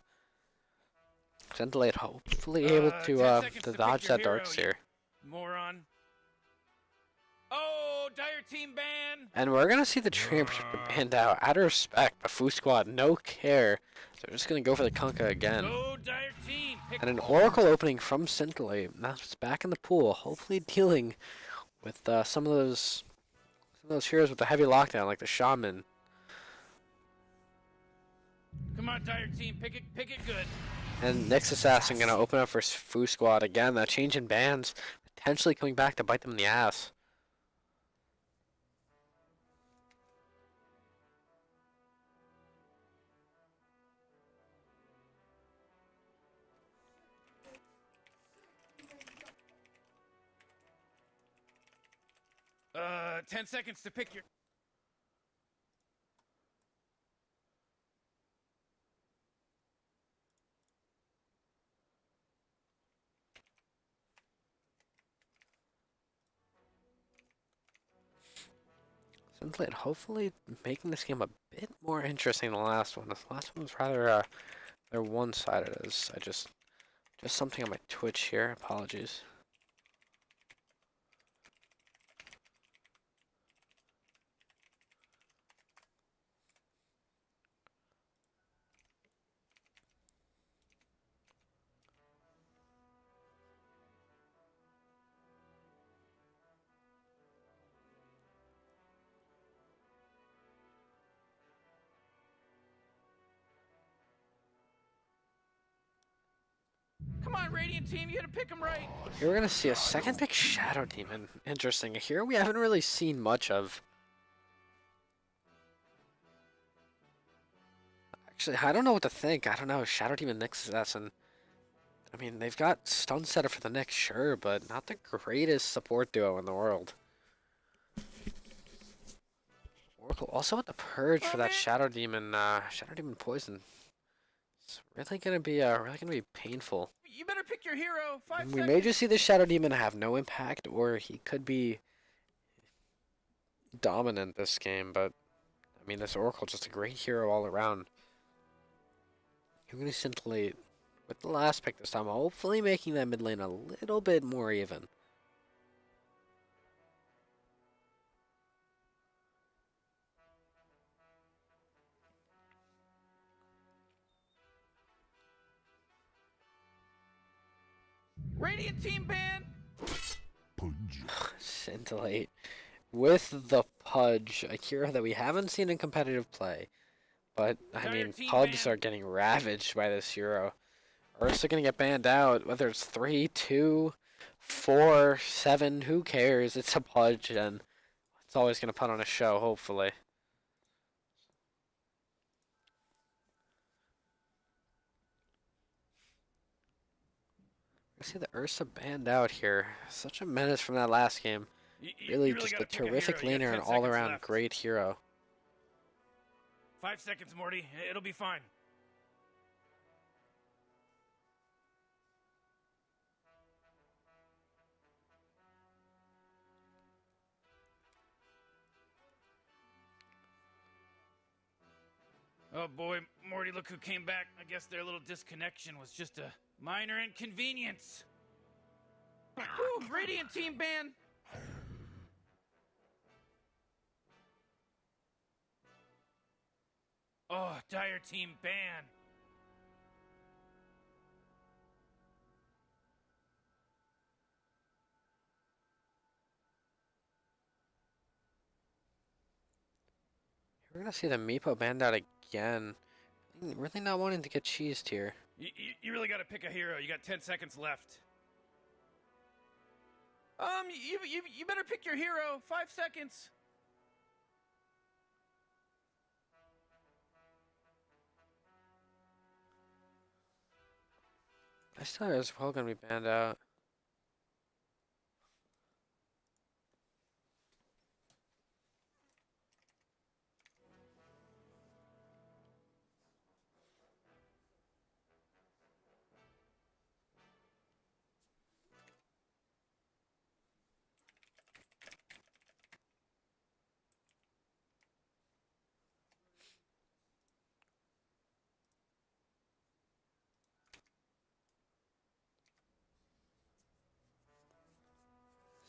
Scintillate hopefully able
10
to
seconds to pick
dodge
your
that
hero,
Darkseer.
you moron. Oh, Dire Team ban.
And we're gonna see the championship banned out. Out of respect, the Foosquad, no care. So they're just gonna go for the Kunkka again.
Go Dire Team. Pick
And an Oracle opening from Scintillate. Now it's back in the pool, hopefully dealing with some of those heroes with the heavy lockdown, like the Shaman.
Come on, Dire Team. Pick it good.
And Nyx Assassin gonna open up for Foosquad again. That change in bans potentially coming back to bite them in the ass.
Uh, 10 seconds to pick your.
Scintillate hopefully making this game a bit more interesting than the last one. The last one was rather they're one-sided. As I just something on my Twitch here. Apologies.
Come on, Radiant Team. You gotta pick them right.
Here we're gonna see a second pick Shadow Demon. Interesting. A hero we haven't really seen much of. Actually, I don't know what to think. I don't know. Shadow Demon Nyx Assassin. I mean, they've got Stun Setter for the Nyx, sure, but not the greatest support duo in the world. Oracle also with the Purge for that Shadow Demon Poison. It's really gonna be painful.
You better pick your hero. 5
We
seconds.
may just see the Shadow Demon have no impact, or he could be dominant this game, but I mean, this Oracle just a great hero all around. You're gonna Scintillate with the last pick this time, hopefully making that mid lane a little bit more even.
Radiant Team ban.
Scintillate with the Pudge, a hero that we haven't seen in competitive play. But, I mean, Pudges are getting ravaged by this hero. Ursa gonna get banned out, whether it's 3, 2, 4, 7, who cares? It's a Pudge, and it's always gonna put on a show, hopefully. I see the Ursa banned out here. Such a menace from that last game. Really, just a terrific laner and all-around great hero.
5 seconds, Morty. It'll be fine. Oh boy, Morty, look who came back. I guess their little disconnection was just a minor inconvenience. Woo, Radiant Team ban. Oh, Dire Team ban.
We're gonna see the Meepo banned out again. Really not wanting to get cheesed here.
You really got to pick a hero. You got 10 seconds left. You better pick your hero. 5 seconds.
I still as well gonna be banned out.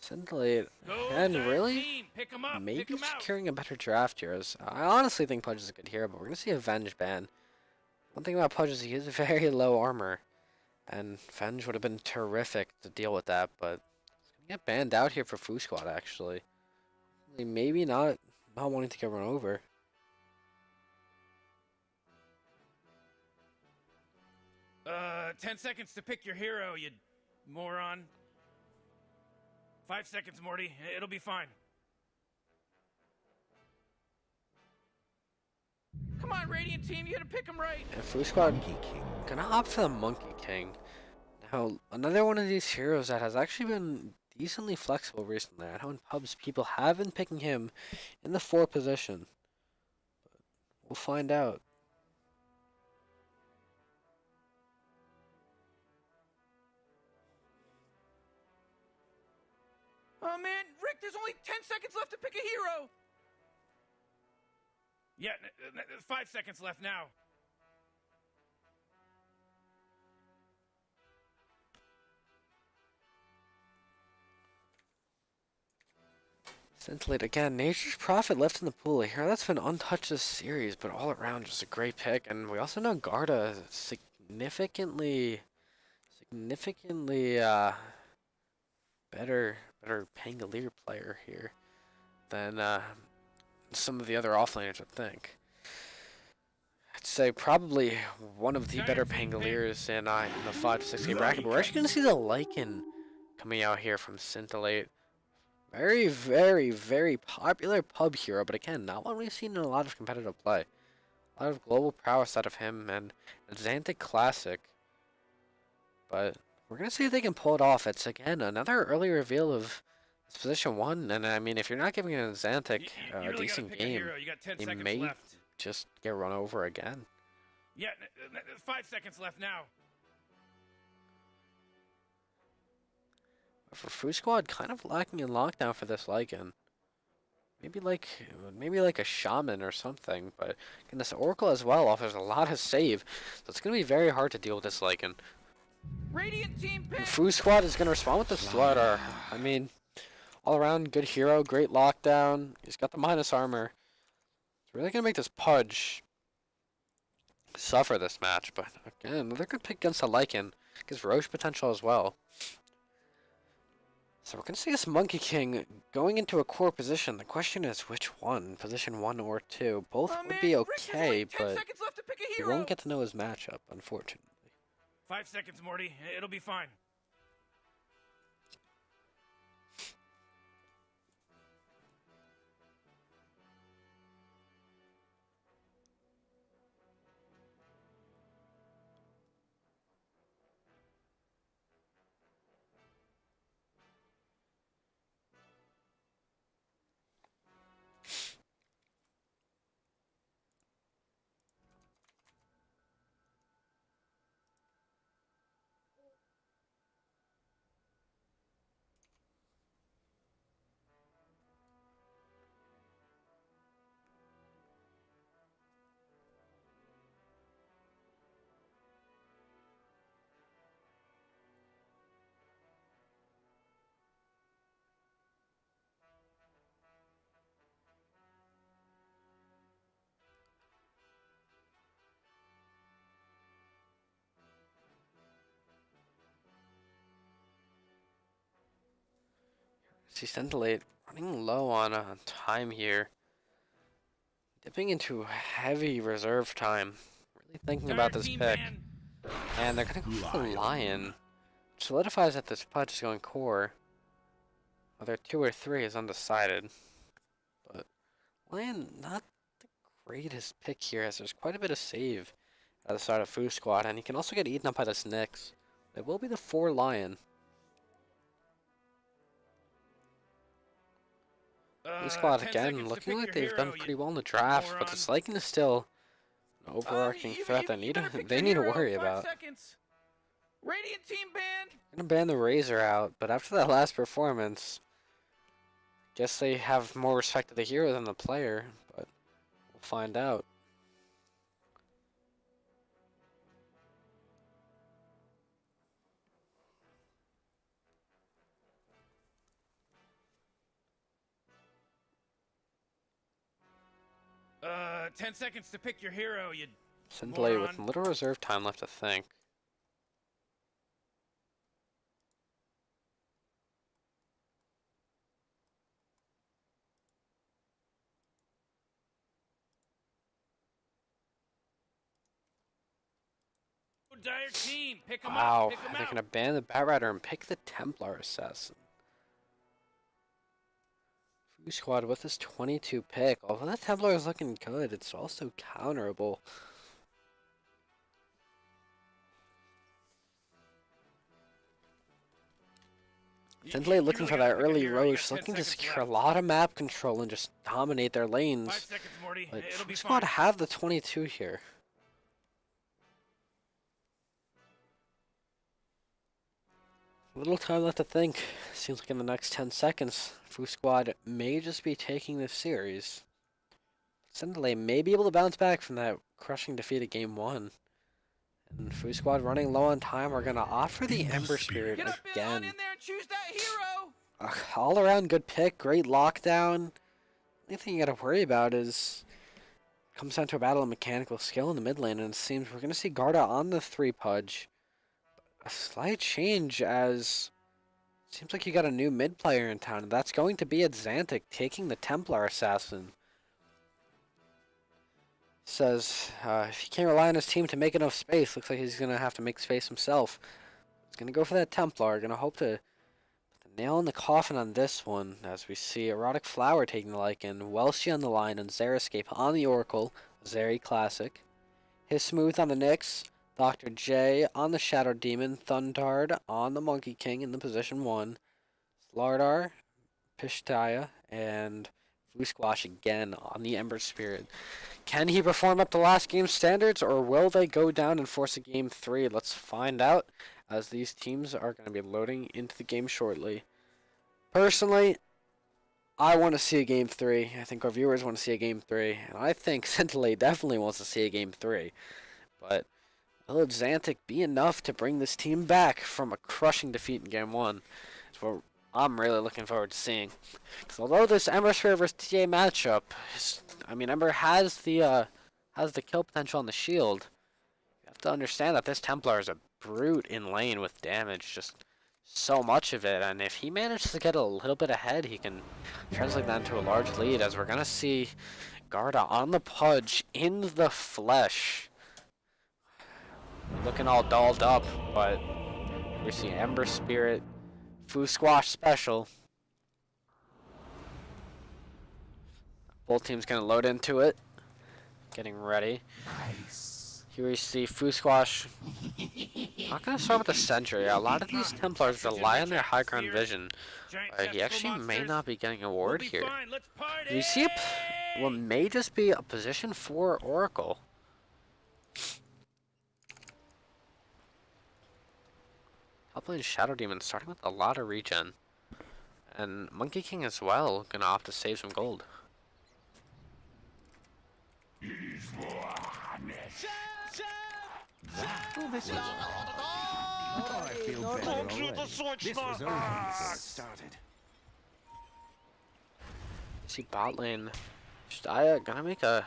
Scintillate,
Go
and
Giant
really?
Team. Pick 'em up.
Maybe
Pick 'em out.
securing a better draft here. I honestly think Pudge is a good hero, but we're gonna see a Venge ban. One thing about Pudge is he has very low armor, and Venge would have been terrific to deal with that, but he's gonna get banned out here for Foosquad actually. Maybe not wanting to get run over.
10 seconds to pick your hero, you moron. 5 seconds, Morty. It'll be fine. Come on, Radiant Team. You gotta pick him right.
And Foosquad gonna opt for the Monkey King. Now, another one of these heroes that has actually been decently flexible recently. I know in pubs people have been picking him in the 4 position. But we'll find out.
Oh man, Rick, there's only 10 seconds left to pick a hero. Yeah, 5 seconds left now.
Scintillate again. Nature's Prophet left in the pool. A hero that's been untouched this series, but all around just a great pick. And we also know Garda significantly better Pangolier player here than some of the other offlaners would think. I'd say probably one of the better Pangoliers in the 5 to 6K bracket, but we're actually going to see the Lycan coming out here from Scintillate. Very, very, very popular pub hero, but again, not one we've seen in a lot of competitive play. A lot of global prowess out of him and Xanthic Classic. But we're going to see if they can pull it off. It's, again, another early reveal of this position 1, and I mean, if you're not giving an Xanthic
You
a
really
decent
gotta pick a
game,
hero. You got 10
he
seconds
may
left.
just get run over again.
Yeah, 5 seconds left now.
For Foosquad, kind of lacking in lockdown for this Lycan. Maybe like a shaman or something, but again, this Oracle as well offers a lot of save, so it's gonna be very hard to deal with this Lycan.
Radiant Team pick.
Foosquad is gonna respond with the Slaughter. I mean, all around good hero, great lockdown. He's got the minus armor. It's really gonna make this Pudge suffer this match, but again, another good pick against the Lycan. Gives Roche potential as well. So we're going to see this Monkey King going into a core position. The question is which one? Position 1 or 2. Both would be okay, but we won't get to know his matchup, unfortunately.
5 seconds, Morty. It'll be fine.
See Scintillate running low on time here. Dipping into heavy reserve time. Really thinking
Dire
about this
team
pick.
ban.
And they're gonna go for the lion. Which solidifies that this pudge is going core. Whether 2 or 3 is undecided. But lion, not the greatest pick here, as there's quite a bit of save at the start of Foosquad, and he can also get eaten up by this Nyx. It will be the 4 lion. Foosquad
10
again,
seconds to
looking
pick
like
your
they've done
hero,
pretty
you
well in the draft, but
moron.
the Sliking is still an overarching threat that
you better pick
they
your
need to
hero.
worry
5
about.
seconds. Radiant team ban.
Gonna ban the Razor out, but after that last performance, guess they have more respect to the hero than the player, but we'll find out.
Uh, 10 seconds to pick your hero, you
Scintillate with
moron.
little reserve time left to think.
Dire team, pick him
Wow,
up, pick him
they're
out.
gonna ban the Bat Rider and pick the Templar Assassin. Foosquad with his 22 pick. Although the Templar is looking good, it's also counterable. Scintillate looking for that early roach, looking to secure a lot of map control and just dominate their
5
lanes.
seconds, Morty.
But
It'll be
Foosquad
fine.
have the 22 here. Little time left to think. Seems like in the next 10 seconds, Foosquad may just be taking this series. Scintillate may be able to bounce back from that crushing defeat at Game 1. And Foosquad running low on time are going to opt for the Ember Spirit
Get up
again.
on in there and choose that hero.
All around good pick, great lockdown. The only thing you got to worry about is comes down to a battle of mechanical skill in the mid lane, and it seems we're going to see Garda on the 3 pudge. A slight change as seems like you got a new mid player in town, and that's going to be Xantic taking the Templar Assassin. Says if he can't rely on his team to make enough space, looks like he's going to have to make space himself. He's going to go for that Templar, going to hope to put the nail in the coffin on this one, as we see Erotic Flower taking the Lycan, Welshi on the line, and Xeriscape on the Oracle, Zeri Classic. His Smooth on the Nyx, Dr. J on the Shadow Demon, Thundard on the Monkey King in the position 1, Slardar, Pishtaya, and Foosquash again on the Ember Spirit. Can he perform up to last game's standards, or will they go down and force a game 3? Let's find out, as these teams are going to be loading into the game shortly. Personally, I want to see a game 3. I think our viewers want to see a game 3, and I think Scintillate definitely wants to see a game 3. But will Xantic be enough to bring this team back from a crushing defeat in game 1? That's what I'm really looking forward to seeing. Because although this Ember Spirit versus TA matchup, Ember has the kill potential on the shield. You have to understand that this Templar is a brute in lane with damage, just so much of it. And if he manages to get a little bit ahead, he can translate that into a large lead, as we're going to see Garda on the pudge in the flesh. Looking all dolled up, but we see Ember Spirit, Foosquash special. Both teams gonna load into it. Getting ready.
Nice.
Here we see Foosquash. Not gonna start with the Sentry. A lot of these Templars rely on their high ground vision. He actually may not be getting a ward here. We see what may just be a position for Oracle. Top lane Shadow Demon starting with a lot of regen. And Monkey King as well, gonna opt to save some gold.
I feel better already. This was only before it started.
See bot lane. Aya gonna make a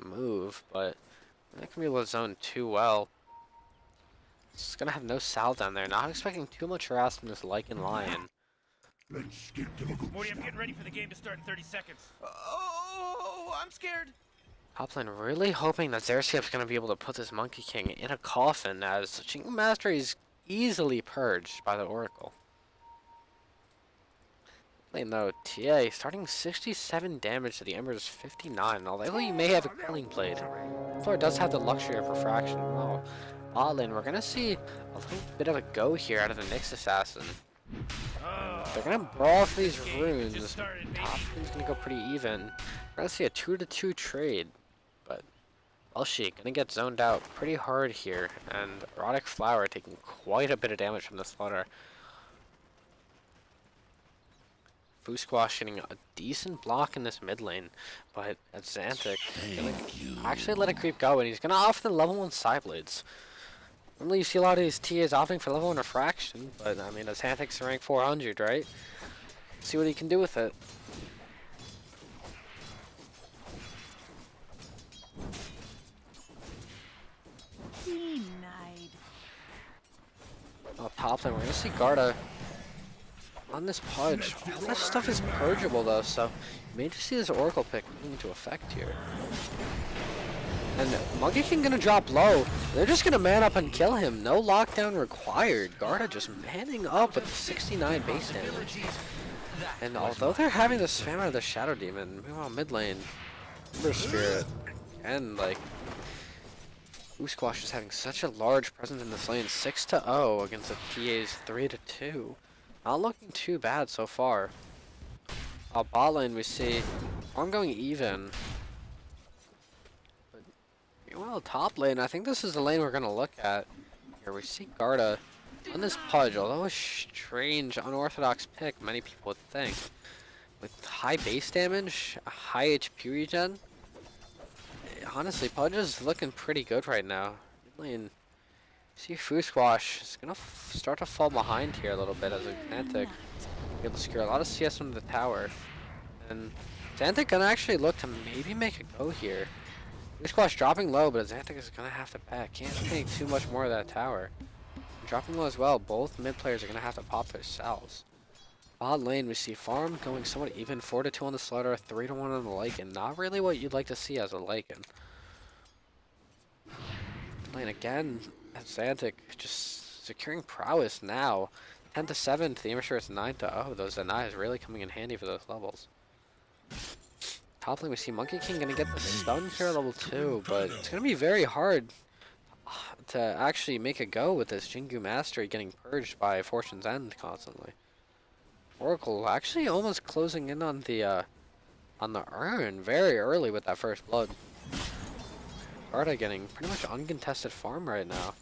move, but they're not gonna be able to zone too well. It's gonna have no Sal down there. Not expecting too much harass from this Lycan Lion.
Let's get to the good
Morty, I'm
stuff.
getting ready for the game to start in 30 seconds. Oh, I'm scared.
Top lane really hoping that Xerxes going to be able to put this Monkey King in a coffin, as Chingu Master is easily purged by the Oracle. Lane though, TA starting 67 damage to the Ember's 59, although he may have a Killing Blade. Floor does have the luxury of refraction. Wow. Bot lane, we're going to see a little bit of a go here out of the Nyx Assassin. And they're going to brawl for these runes. Top lane's going to go pretty even. We're going to see a 2-2 trade. But Elshi going to get zoned out pretty hard here. And Erotic Flower taking quite a bit of damage from the slaughter. Foosquad getting a decent block in this mid lane, but Xanthic gonna actually let it creep go, and he's gonna offer the level 1 side blades. Normally you see a lot of these TAs opting for level 1 refraction, but I mean Xanthic's rank 400, right? See what he can do with it. Oh, top lane, we're gonna see Garda on this Pudge. All this stuff is purgeable though, so you may just see this Oracle pick coming into effect here. And Monkey King gonna drop low. They're just gonna man up and kill him. No lockdown required. Garda just manning up with 69 base damage. And although they're having the spam out of the Shadow Demon, meanwhile mid lane, Ember Spirit, and like Foosquad is having such a large presence in this lane, 6-0 against the TA's 3-2. Not looking too bad so far. Bot lane we see farm going even. But meanwhile top lane, I think this is the lane we're gonna look at. Here we see Garda on this Pudge, although a strange, unorthodox pick, many people would think. With high base damage, a high HP regen. Honestly, Pudge is looking pretty good right now. Mid lane, see Foosquad is gonna start to fall behind here a little bit as Xanthic able to secure a lot of CS from the tower. And Xanthic gonna actually look to maybe make a go here. Foosquad dropping low, but Xanthic is gonna have to back. Can't take too much more of that tower. Dropping low as well, both mid players are gonna have to pop themselves. Bot lane, we see farm going somewhat even, 4-2 on the Slaughter, 3-1 on the Lycan. Not really what you'd like to see as a Lycan. Lane again, Xanthic just securing prowess now. 10-7 to the Immature, it's 9-0. Those Zanai is really coming in handy for those levels. Top lane, we see Monkey King gonna get the stun here at level 2, but it's gonna be very hard to actually make a go with this Jingu Mastery getting purged by Fortune's End constantly. Oracle actually almost closing in on the urn very early with that first blood. Garda getting pretty much uncontested farm right now.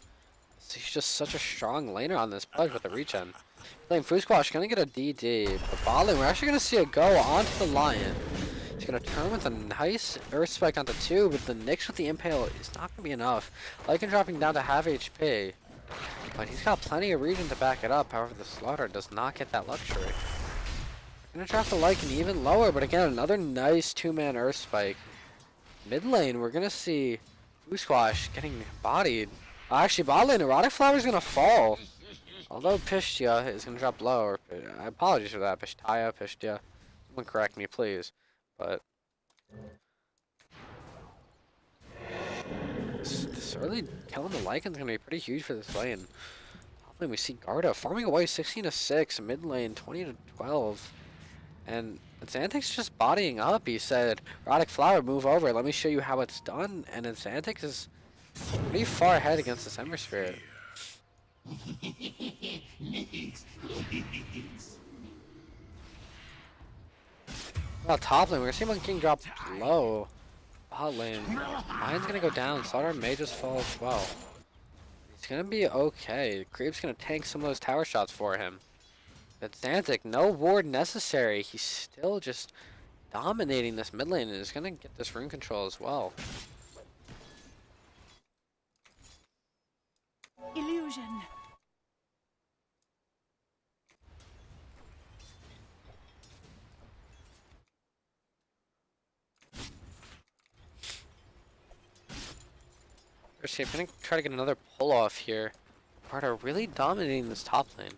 He's just such a strong laner on this Pudge with the regen. Lane Foosquad gonna get a DD, but bot lane, we're actually gonna see a go onto the Lion. He's gonna turn with a nice Earth Spike onto 2, but the Nyx with the Impale is not gonna be enough. Lycan dropping down to half HP. But he's got plenty of regen to back it up, however the Slaughter does not get that luxury. Gonna drop the Lycan even lower, but again, another nice 2-man Earth Spike. Mid lane, we're gonna see Foosquad getting bodied. Actually, bot lane, Erotic Flower is gonna fall. Although Pishtia is gonna drop low, or I apologize for that, Pishtia. Someone correct me, please. But this early killing the Lycan's gonna be pretty huge for this lane. Top lane, we see Garda farming away 16-6, mid lane 20-12, and Xanthic's just bodying up. He said, "Erotic Flower, move over. Let me show you how it's done." And Xanthic is pretty far ahead against this Ember Spirit. Well, top lane, we're gonna see Monkey King drop low. Bot lane, mine's gonna go down. Slaughter may just fall as well. It's gonna be okay. Creep's gonna tank some of those tower shots for him. But Xanthic, no ward necessary. He's still just dominating this mid lane and is gonna get this rune control as well.
Illusion.
I'm gonna try to get another pull off here. Garda really dominating this top lane.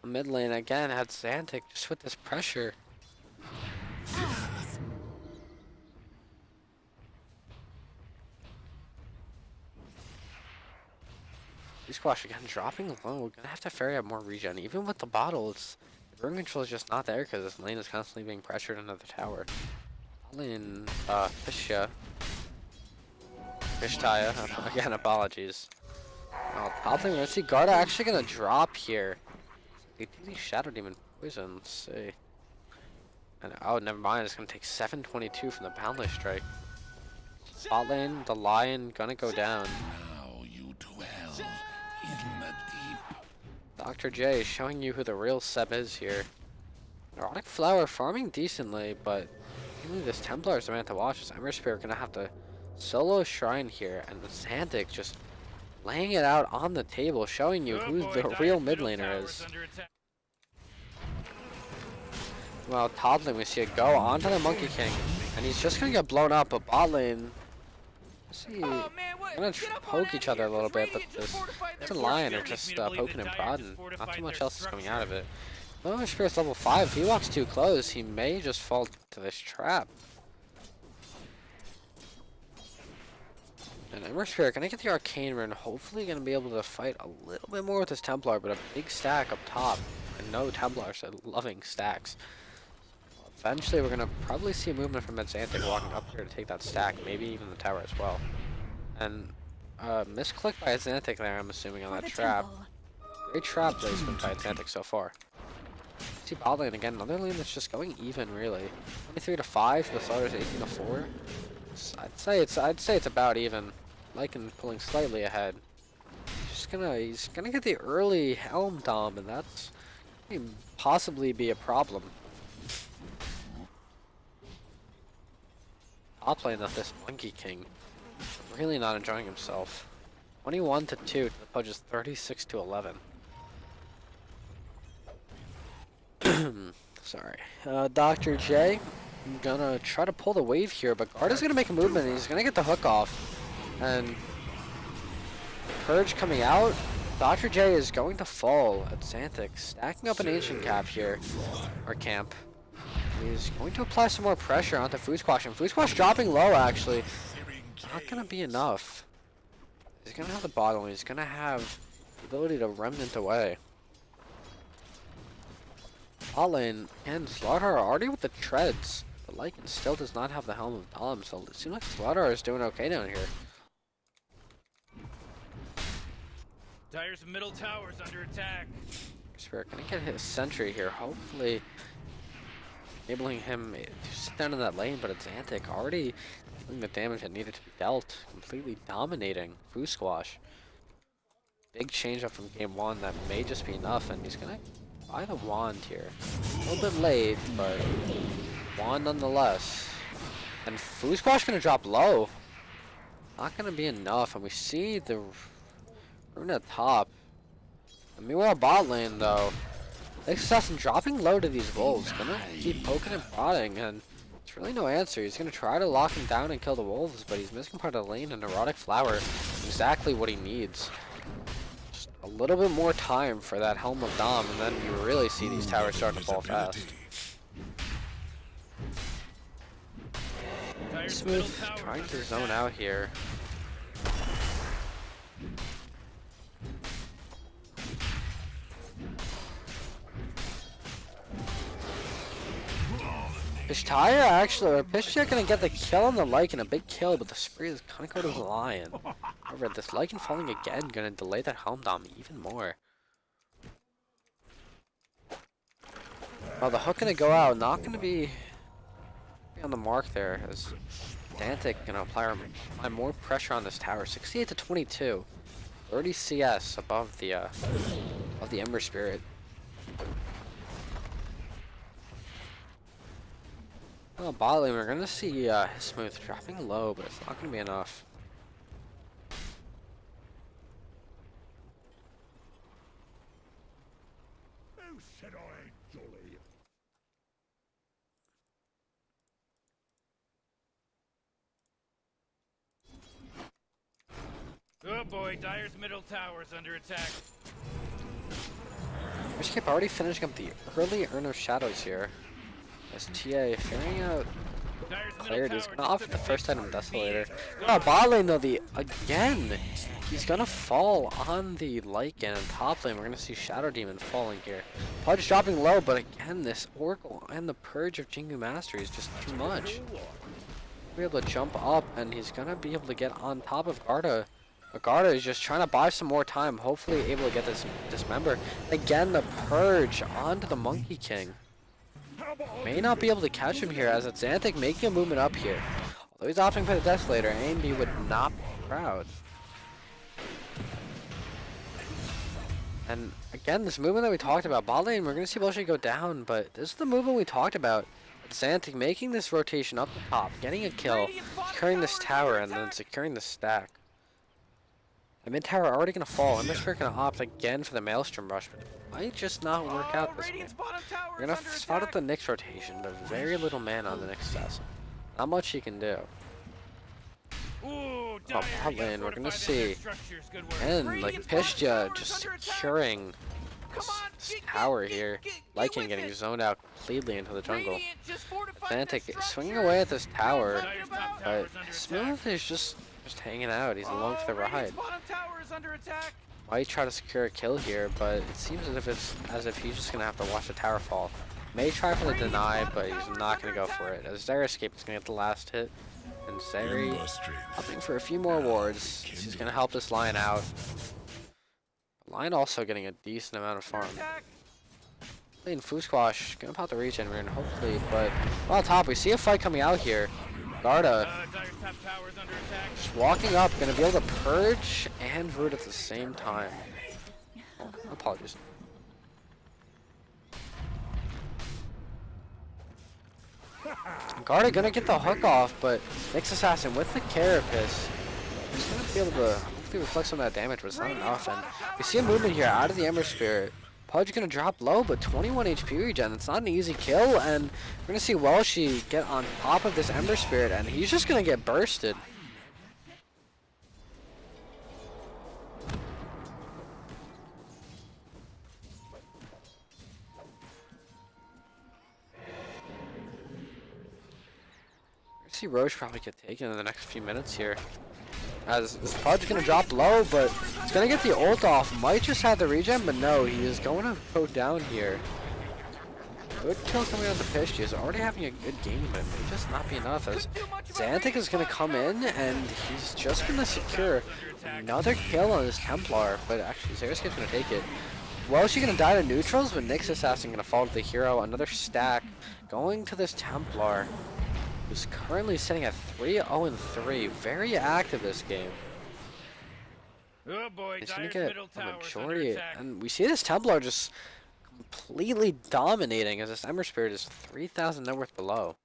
Mid lane again had Xantic just with this pressure. Squash again dropping low. We're gonna have to ferry out more regen. Even with the bottle, it's the room control is just not there because this lane is constantly being pressured into the tower. Lane, Fishtaya. Again, apologies. Oh, top lane, let's see. Garda actually gonna drop here. They do these Shadow Demon poison. Let's see. And oh, never mind. It's gonna take 722 from the Boundless Strike. Bot lane, the Lion gonna go down.
Now you dwell in the deep.
Dr. J showing you who the real Seb is here. Neurotic Flower farming decently, but really this Templar is the man to watch. This Ember Spirit gonna have to solo Shrine here, and the Xantic just laying it out on the table, showing you who the real mid laner is. Well, top lane we see it go onto the Monkey King, and he's just gonna get blown up, but bot lane, let's see, gonna poke each other a little bit, but this Lion are just poking and prodding. Not too much else is coming out of it. Oh, Spirit's level 5. If he walks too close, he may just fall to this trap. And Ember Spirit gonna get the Arcane Rune, hopefully gonna be able to fight a little bit more with this Templar, but a big stack up top. And no Templars, so loving stacks. Eventually, we're gonna probably see a movement from Xantic walking up here to take that stack, maybe even the tower as well. And misclick by Xantic there, I'm assuming, on that trap. Great trap placement by Xantic so far. See bot lane again, another lane that's just going even, really. 23 to 5, the starter's 18 to 4. I'd say it's about even. Lycan pulling slightly ahead. He's gonna get the early Helm Dom, and that's possibly be a problem. Top lane of this Monkey King, really not enjoying himself. 21 to 2 to the Pudge's 36 to 11. Sorry. Dr. J, I'm gonna try to pull the wave here, but Garda's gonna make a movement and he's gonna get the hook off. And Purge coming out, Dr. J is going to fall at Xantic, stacking up an Ancient Cap here, or Camp. He's going to apply some more pressure onto Foosquad, and Foosquad dropping low actually. Not gonna be enough. He's gonna have the bottle, he's gonna have the ability to remnant away. Bot lane and Slaughter are already with the treads, but Lycan still does not have the Helm of Dom, so it seems like Slaughter is doing okay down here.
Dire's middle tower's under attack.
Spirit gonna get his sentry here, hopefully enabling him to sit down in that lane, but it's Xantic already doing the damage that needed to be dealt, completely dominating Foosquad. Big change up from game 1 that may just be enough, and he's gonna buy the wand here. A little bit late, but wand nonetheless. And Foosquad gonna drop low. Not gonna be enough, and we see the rune at top. And meanwhile, bot lane though, Assassin dropping low to these wolves, gonna keep poking and prodding, and it's really no answer. He's gonna try to lock him down and kill the wolves, but he's missing part of the lane, and Neurotic Flower, exactly what he needs. Just a little bit more time for that Helm of Dom, and then you really see these towers start to fall fast. Smooth trying to zone out here. Fishtaya actually, or Fishtaya gonna get the kill on the Lycan, a big kill, but the spree is gonna go to the Lion. However, this Lycan falling again, gonna delay that Helm Dom even more. Well, the hook gonna go out, not gonna be on the mark there, as Xantic gonna apply more pressure on this tower. 68 to 22, 30 CS above the Ember Spirit. Well, bot lane, we're gonna see Smooth dropping low, but it's not gonna be enough.
Who said I ain't jolly?
Oh boy, Dire's middle tower's under attack.
Escape already finishing up the early Urn of Shadows here. As TA figuring out clarity is gonna offer the first item Desolator. Bot lane though, again, he's gonna fall on the Lycan and top lane. We're gonna see Shadow Demon falling here. Pudge dropping low, but again, this Oracle and the Purge of Jingu Mastery is just too much. Be able to jump up, and he's gonna be able to get on top of Garda. Garda is just trying to buy some more time, hopefully able to get this dismember. Again, the Purge onto the Monkey King. May not be able to catch him here as it's Xanthic making a movement up here. Although he's opting for the Desolator, A&B would not be proud. And again, this movement that we talked about, bot lane, we're going to see Bullshit go down, but this is the movement we talked about. Xanthic making this rotation up the top, getting a kill, securing this tower, and then securing the stack. The mid tower already going to fall. Emberspirit going to opt again for the Maelstrom Rush, but it might just not work out this game. We're going to spot up the Nyx rotation, but very little mana on the Nyx assassin. Not much he can do.
Ooh,
Bot lane, we're going to see. And like Pishja just securing this tower here. Lycan getting zoned out completely into the jungle. Xanthic swinging away at this tower, but Smooth is just hanging out. He's along for the ride. Might try to secure a kill here, but it seems as if he's just gonna have to watch the tower fall. May try for the deny, but he's not gonna go for it. As Xeriscape is gonna get the last hit, and Zeri opting for a few more wards. He's gonna help this Lion out. Lion also getting a decent amount of farm. Playing Foosquad, gonna pop the regen rune hopefully, but on top we see a fight coming out here. Garda just walking up, gonna be able to purge and root at the same time. Oh, apologies. Garda gonna get the hook off, but Nyx Assassin with the Carapace is gonna be able to hopefully reflect some of that damage, but it's not enough. And we see a movement here out of the Ember Spirit. Pudge gonna drop low, but 21 HP regen. It's not an easy kill, and we're gonna see Welshi get on top of this Ember Spirit, and he's just gonna get bursted. I see Roche probably get taken in the next few minutes here. As this Pudge gonna drop low, but he's gonna get the ult off. Might just have the regen, but no, he is going to go down here. Good kill coming out of the Pish. He is already having a good game, but it may just not be enough. As Xanthic is gonna come in, and he's just gonna secure another kill on his Templar, but actually Xeriscape's gonna take it. Well, she's gonna die to neutrals, but Nyx Assassin gonna fall to the hero. Another stack going to this Templar, who's currently sitting at 3-0-3. Very active this game.
Oh boy,
He's gonna
Dire's
get
middle
a
tower is under
majority,
attack.
and we see this Templar just completely dominating as this Ember Spirit is 3,000 net worth below.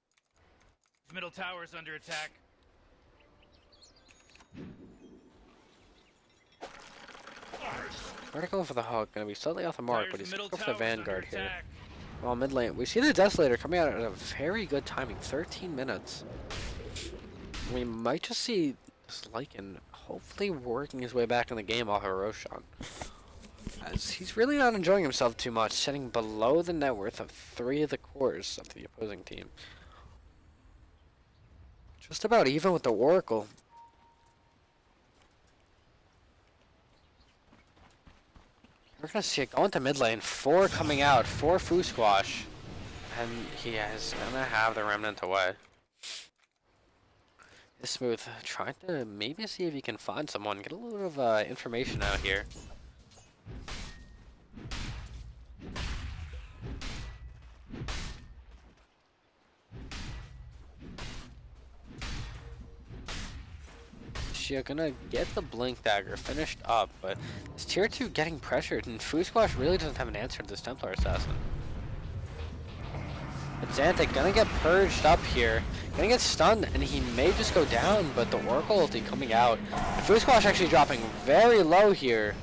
Middle tower is under attack.
Vertical for the hook, gonna be slightly off the mark, but he's gonna go for the
tower is under
Vanguard here.
attack.
Well, mid lane, we see the Desolator coming out at a very good timing, 13 minutes. We might just see this Lycan hopefully working his way back in the game off of Roshan. As he's really not enjoying himself too much, sitting below the net worth of 3 of the cores of the opposing team. Just about even with the Oracle. We're gonna see it going to mid lane, 4 coming out, 4 Foosquad, and he is gonna have the Remnant away. This Smooth trying to maybe see if he can find someone, get a little bit of information out here. She's gonna get the Blink Dagger finished up, but it's tier 2 getting pressured, and Foosquad really doesn't have an answer to this Templar Assassin. But Xanthic gonna get purged up here, gonna get stunned, and he may just go down, but the Oracle ulti coming out. Foosquad actually dropping very low here.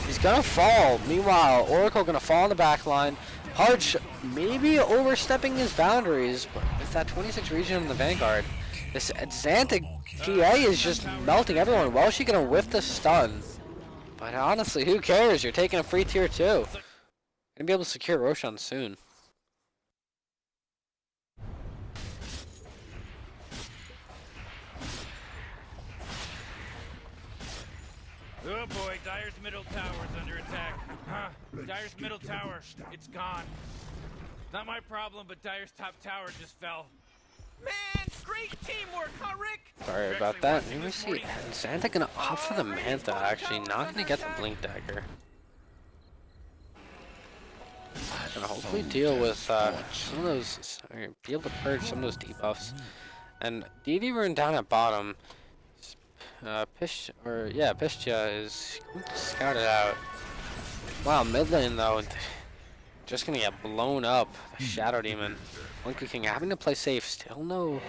He's gonna fall. Meanwhile, Oracle gonna fall on the back line. Pudge maybe overstepping his boundaries, but with that 26 regen in the Vanguard, this Xanthic TA is just melting everyone. Well, she gonna whiff the stun. But honestly, who cares? You're taking a free tier 2. Gonna be able to secure Roshan soon.
Oh boy, Dyer's middle tower is under attack. Huh, Dyer's middle tower, it's gone. Not my problem, but Dyer's top tower just fell. Man, great teamwork, huh, Rick?
Sorry about that. Let me see. Xanthic gonna opt for the Manta, actually. Not gonna get the Blink Dagger. Gonna hopefully deal with some of those, or be able to purge some of those debuffs. And DD Rune down at bottom. Pistia is going to scout it out. Wow, mid lane though, just gonna get blown up. The Shadow Demon. Monkey King having to play safe, still no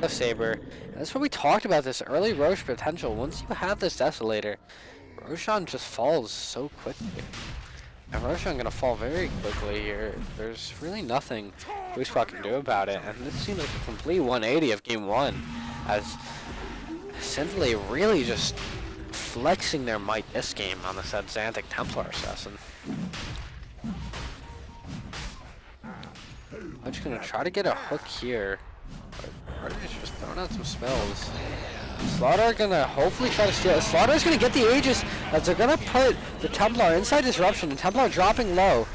Saber. And that's what we talked about, this early Roche potential. Once you have this Desolator, Roshan just falls so quickly. And Roshan gonna fall very quickly here. There's really nothing Foosquad can do about it. And this seems like a complete 180 of game 1. As Scintillate really just flexing their might this game on the said Xanthic Templar Assassin. I'm just gonna try to get a hook here. But Archer's just throwing out some spells. Slaughter gonna hopefully try to steal. Slaughter's gonna get the Aegis as they're gonna put the Templar inside Disruption. The Templar dropping low.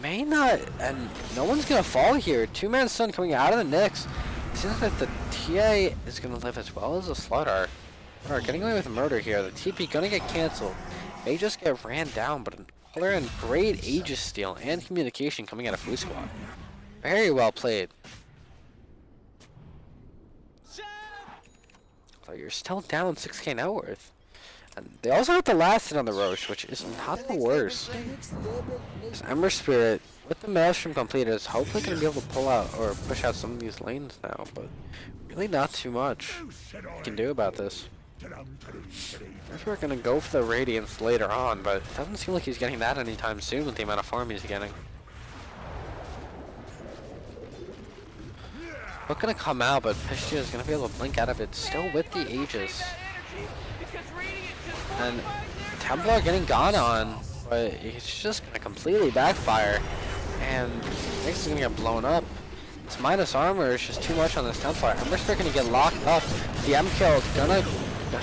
May not, and no one's gonna fall here. Two-man stun coming out of the Nyx. It seems like the TA is gonna live as well as the Slaughter. Alright, getting away with murder here. The TP gonna get cancelled. They just get ran down, but Color and great Aegis steal and communication coming out of Foosquad. Very well played. So you're still down 6k net worth. And they also have the last hit on the Roche, which is not the worst. This Ember Spirit, with the Maelstrom completed, is hopefully going to be able to pull out or push out some of these lanes now, but really not too much you can do about this. If we're going to go for the Radiance later on, but it doesn't seem like he's getting that anytime soon with the amount of farm he's getting. Not gonna come out, but Pistia is gonna be able to blink out of it, still with the Aegis. And Templar getting gone on, but it's just gonna completely backfire. And Nyx is gonna get blown up. This minus armor is just too much on this Templar. Ember Spirit gonna get locked up. The M kill is gonna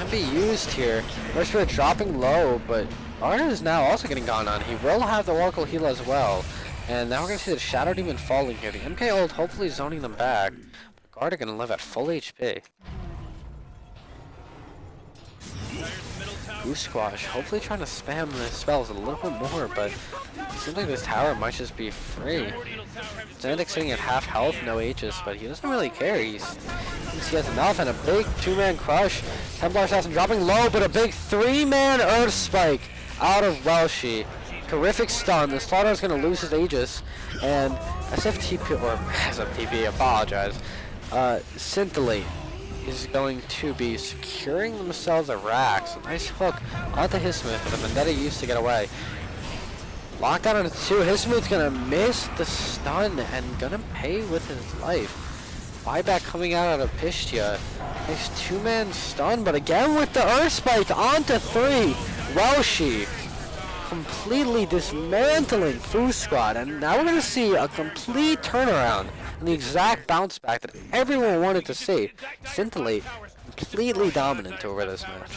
be used here. Ember Spirit dropping low, but Arna is now also getting gone on. He will have the Oracle heal as well. And now we're going to see the Shadow Demon falling here. The MK ult hopefully zoning them back. But Guard are going to live at full HP. Foosquad hopefully trying to spam the spells a little bit more, but it seems like this tower might just be free. Xanthic sitting at half health, no Aegis, but he doesn't really care. He has enough and a big two-man crush. Templar Assassin dropping low, but a big three-man Earth Spike out of Welshi. Terrific stun. The Slaughter is going to lose his Aegis, and SFTP, apologize. Scintillate is going to be securing themselves a Rax. A nice hook onto Hismith, but the Vendetta used to get away. Lockdown on 2. Hismith's going to miss the stun and going to pay with his life. Buyback coming out of Pistia. Nice two-man stun, but again with the Earth Spike onto 3. Welshi completely dismantling Foosquad, and now we're going to see a complete turnaround and the exact bounce back that everyone wanted to see. Scintillate completely dominant over this match.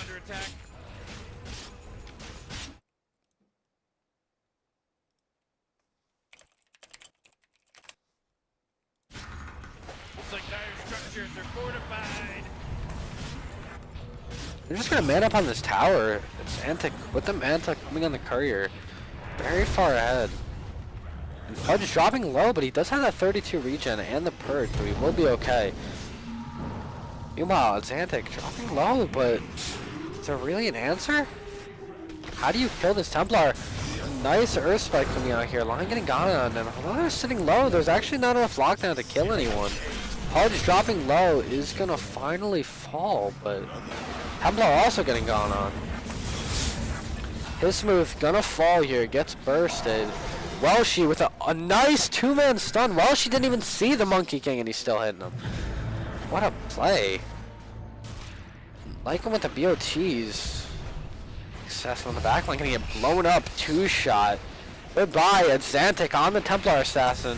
Looks like dire structures are fortified.
They're just going to man up on this tower. It's Xanthic with the Manta coming on the courier. Very far ahead. And Fudge dropping low, but he does have that 32 regen and the purge, so he will be okay. Meanwhile, Xanthic dropping low, but is there really an answer? How do you kill this Templar? Nice Earth Spike coming out here. Line getting gone on, and although they're sitting low, there's actually not enough lockdown to kill anyone. Pudge dropping low is going to finally fall, but Templar also getting gone on. Hismith gonna fall here, gets bursted. Welshi with a nice two-man stun. Welshi didn't even see the Monkey King and he's still hitting him. What a play. Like him with the BOTs. Assassin on the back line gonna get blown up. 2-shot. Goodbye, Xantic on the Templar Assassin.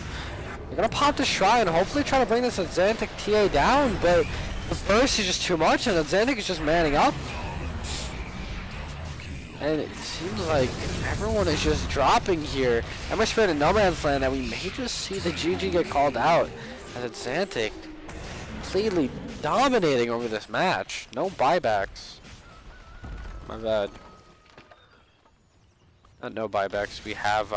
They're gonna pop the Shrine, hopefully try to bring this Xantic TA down, but the burst is just too much and Xantic is just manning up. And it seems like everyone is just dropping here. Ember Spirit in no man's land, and we may just see the GG get called out as Xantic completely dominating over this match. No buybacks. My bad. Not no buybacks. We have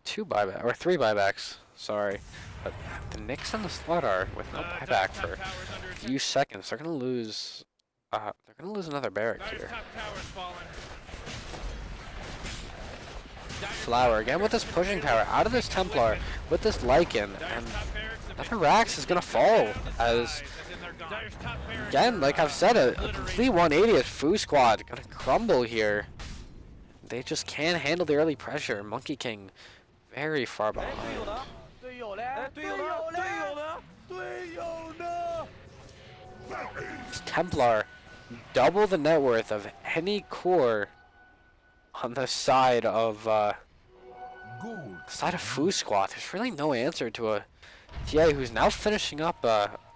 2 buybacks or 3 buybacks. Sorry, but the Knicks and the Slut are with no buyback for a few seconds. They're gonna lose. They're gonna lose another barrack here. Flower again with this pushing power out of this Templar with this Lycan, and another Rax is gonna fall as again, like I've said, a complete 180 as Foosquad gonna crumble here. They just can't handle the early pressure. Monkey King very far behind. This Templar double the net worth of any core on the side of Foosquad. There's really no answer to a TA who's now finishing up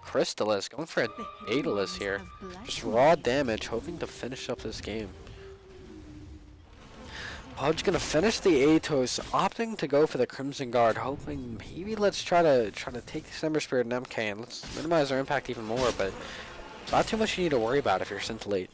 Crystallis, going for a Daedalus here. Just raw damage, hoping to finish up this game. Pudge gonna finish the Atos, opting to go for the Crimson Guard, hoping maybe let's try to take the Ember Spirit and MK and let's minimize our impact even more, but it's not too much you need to worry about if you're Scintillate.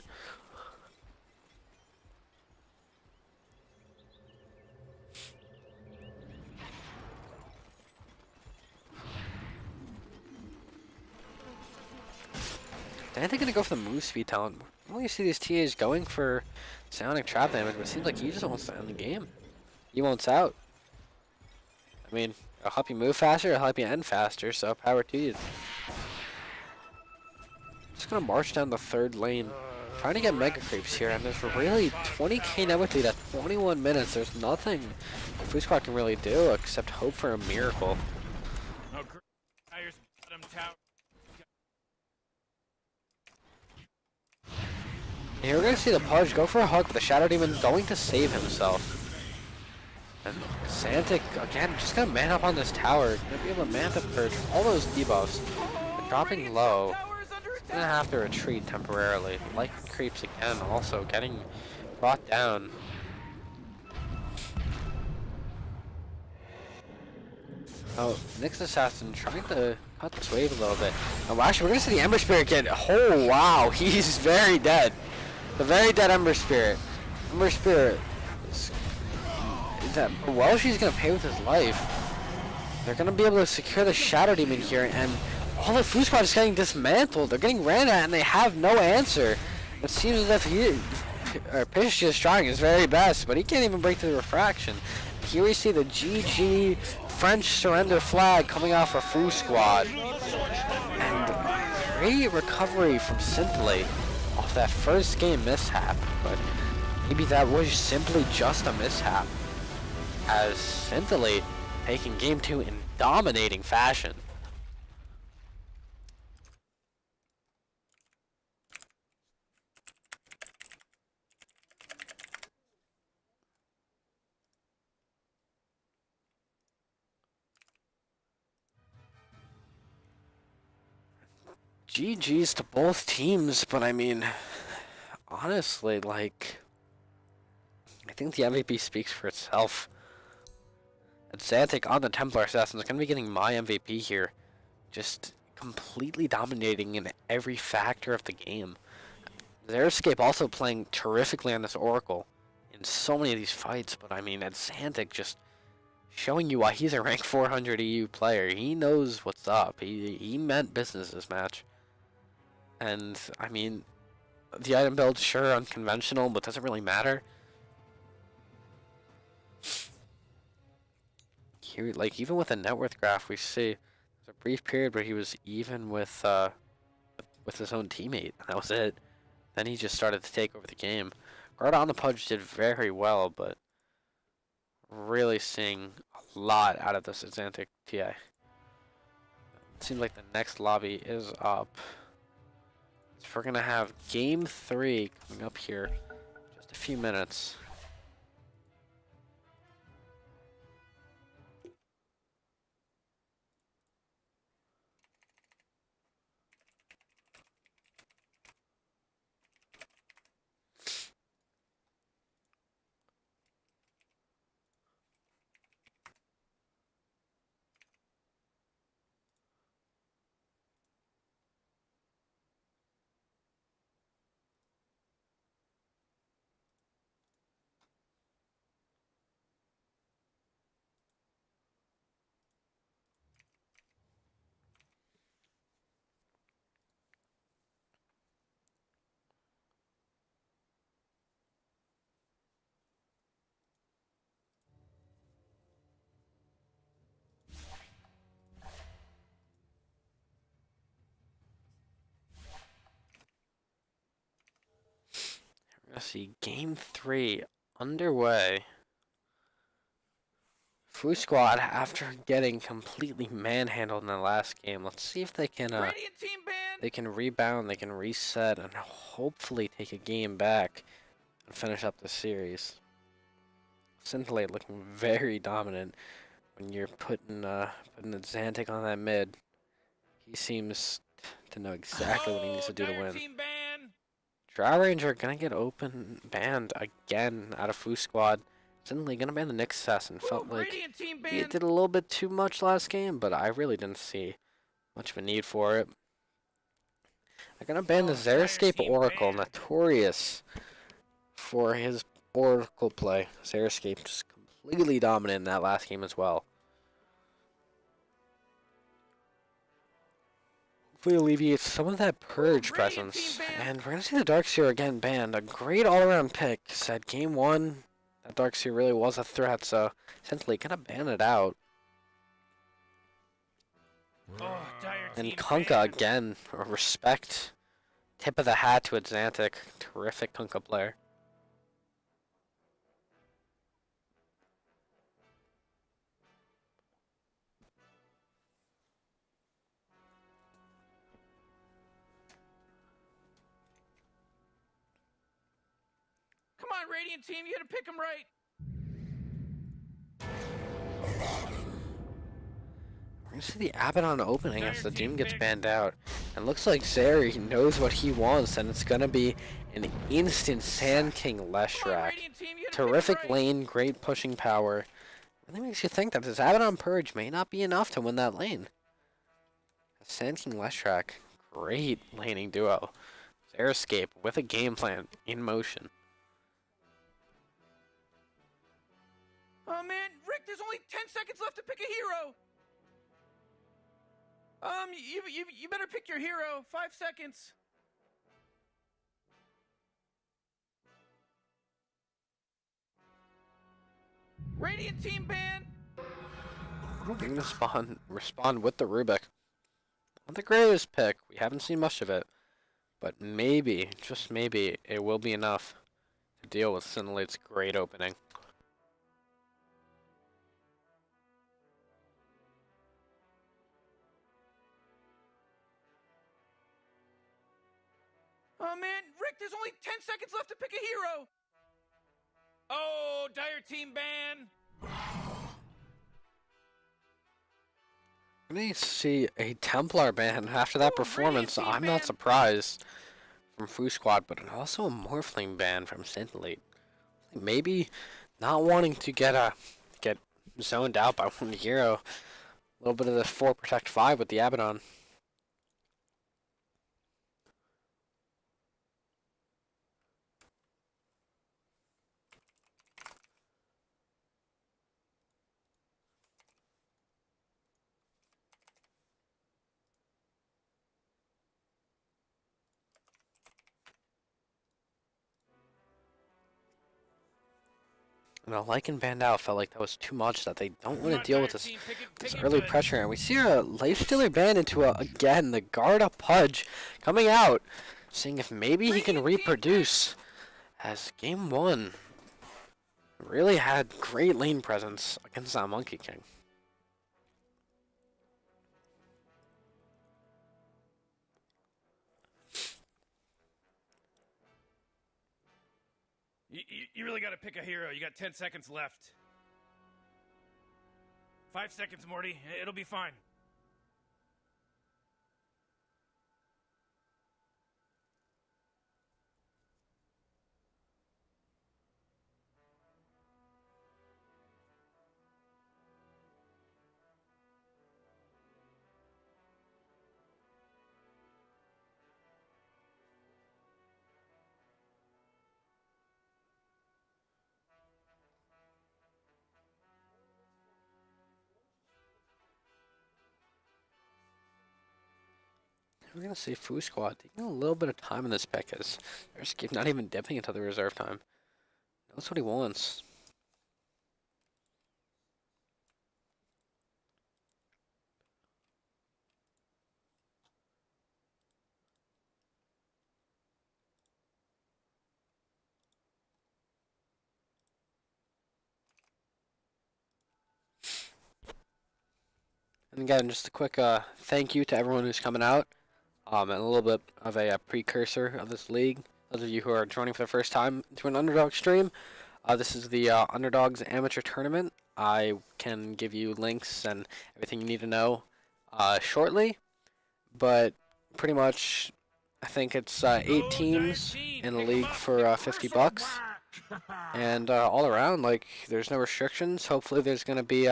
I think they're gonna go for the move speed talent. Normally you see these TAs going for psionic trap damage, but it seems like he just wants to end the game. He wants out. I mean, it'll help you move faster, it'll help you end faster, so power to you. Just gonna march down the 3rd lane, trying to get mega creeps here, and there's really 20k net worth lead at 21 minutes. There's nothing Foosquad can really do except hope for a miracle. Here we're gonna see the Pudge go for a hook, but the Shadow Demon going to save himself. And Xantic, again, just gonna man up on this tower. Gonna be able to Manta Purge all those debuffs. But dropping low. Gonna have to retreat temporarily. Like creeps again, also getting brought down. Oh, Nyx Assassin trying to cut this wave a little bit. Oh, actually, we're gonna see the Ember Spirit get. Oh wow, he's very dead. The very dead Ember Spirit. Ember Spirit is that well, she's gonna pay with his life. They're gonna be able to secure the Shadow Demon here, and all the Foosquad is getting dismantled. They're getting ran at, and they have no answer. It seems as if Pish is trying his very best, but he can't even break through the refraction. Here we see the GG French surrender flag coming off of Foosquad, and great recovery from Scintillate off that first game mishap, but maybe that was simply just a mishap, as Scintillate taking game 2 in dominating fashion. GG's to both teams, but I mean, honestly, like, I think the MVP speaks for itself. And Xantic on the Templar Assassin is going to be getting my MVP here. Just completely dominating in every factor of the game. Xeriscape also playing terrifically on this Oracle in so many of these fights, but I mean, Xantic just showing you why he's a rank 400 EU player. He knows what's up. He meant business this match. And, I mean, the item build, sure, unconventional, but doesn't really matter. Here, like, even with the net worth graph, we see there's a brief period where he was even with his own teammate, and that was it. Then he just started to take over the game. Guard on the Pudge did very well, but really seeing a lot out of this Xantic TA. It seems like the next lobby is up. So we're gonna have game 3 coming up here in just a few minutes. We're gonna see game 3 underway. Foosquad, after getting completely manhandled in the last game, let's see if they can
Radiant team banned.
they can rebound, they can reset, and hopefully take a game back and finish up the series. Scintillate looking very dominant when you're putting the Xantic on that mid. He seems to know exactly what he needs to do to
Dire
win.
team ban.
Drow Ranger gonna get open banned again out of Foosquad. Scintillate gonna ban the Nyx Assassin. Felt like
Radiant team
he
ban.
did a little bit too much last game, but I really didn't see much of a need for it. They're gonna ban the Xeriscape Oracle, notorious for his Oracle play. Xeriscape just completely dominant in that last game as well. Hopefully alleviates some of that Purge presence. And we're gonna see the Darkseer again banned. A great all-around pick. Said game 1, that Darkseer really was a threat, so essentially gonna ban it out. And Kunkka again, respect. Tip of the hat to Xantic. Terrific Kunkka player.
Come on, Radiant team, you gotta pick them right.
We're gonna see the Abaddon opening as the Doom gets banned out. And looks like Zeri knows what he wants, and it's gonna be an instant Sand King Leshrac. Terrific lane, great pushing power. Really makes you think that this Abaddon Purge may not be enough to win that lane. Sand King Leshrac, great laning duo. Xeriscape with a game plan in motion.
Oh man, Rick, there's only 10 seconds left to pick a hero. You better pick your hero. 5 seconds. Radiant team ban.
Bring the respond with the Rubik. Not the greatest pick. We haven't seen much of it. But maybe, just maybe, it will be enough to deal with Scintillate's great opening.
Oh man, Rick, there's only 10 seconds left to pick a hero. Oh, Dire team ban.
We're going to see a Templar ban after that performance. I'm not surprised from Foosquad, but also a Morphling ban from Scintillate. Maybe not wanting to get zoned out by one hero. A little bit of the 4 protect 5 with the Abaddon. And a Lycan banned out felt like that was too much, that they don't want to deal with this early pressure. And we see a Lifestealer ban into again, the Garda Pudge coming out, seeing if maybe he can reproduce, as game 1 really had great lane presence against that Monkey King.
You really gotta pick a hero. You got 10 seconds left. 5 seconds, Morty. It'll be fine.
We're gonna see Foosquad taking a little bit of time in this pick as they're not even dipping into the reserve time. Knows what he wants. And again, just a quick thank you to everyone who's coming out. And a little bit of a precursor of this league. Those of you who are joining for the first time to an Underdog stream, this is the Underdogs Amateur Tournament. I can give you links and everything you need to know shortly, but pretty much I think it's 8 teams in a league for 50 bucks, and all around, like, there's no restrictions. Hopefully there's going to be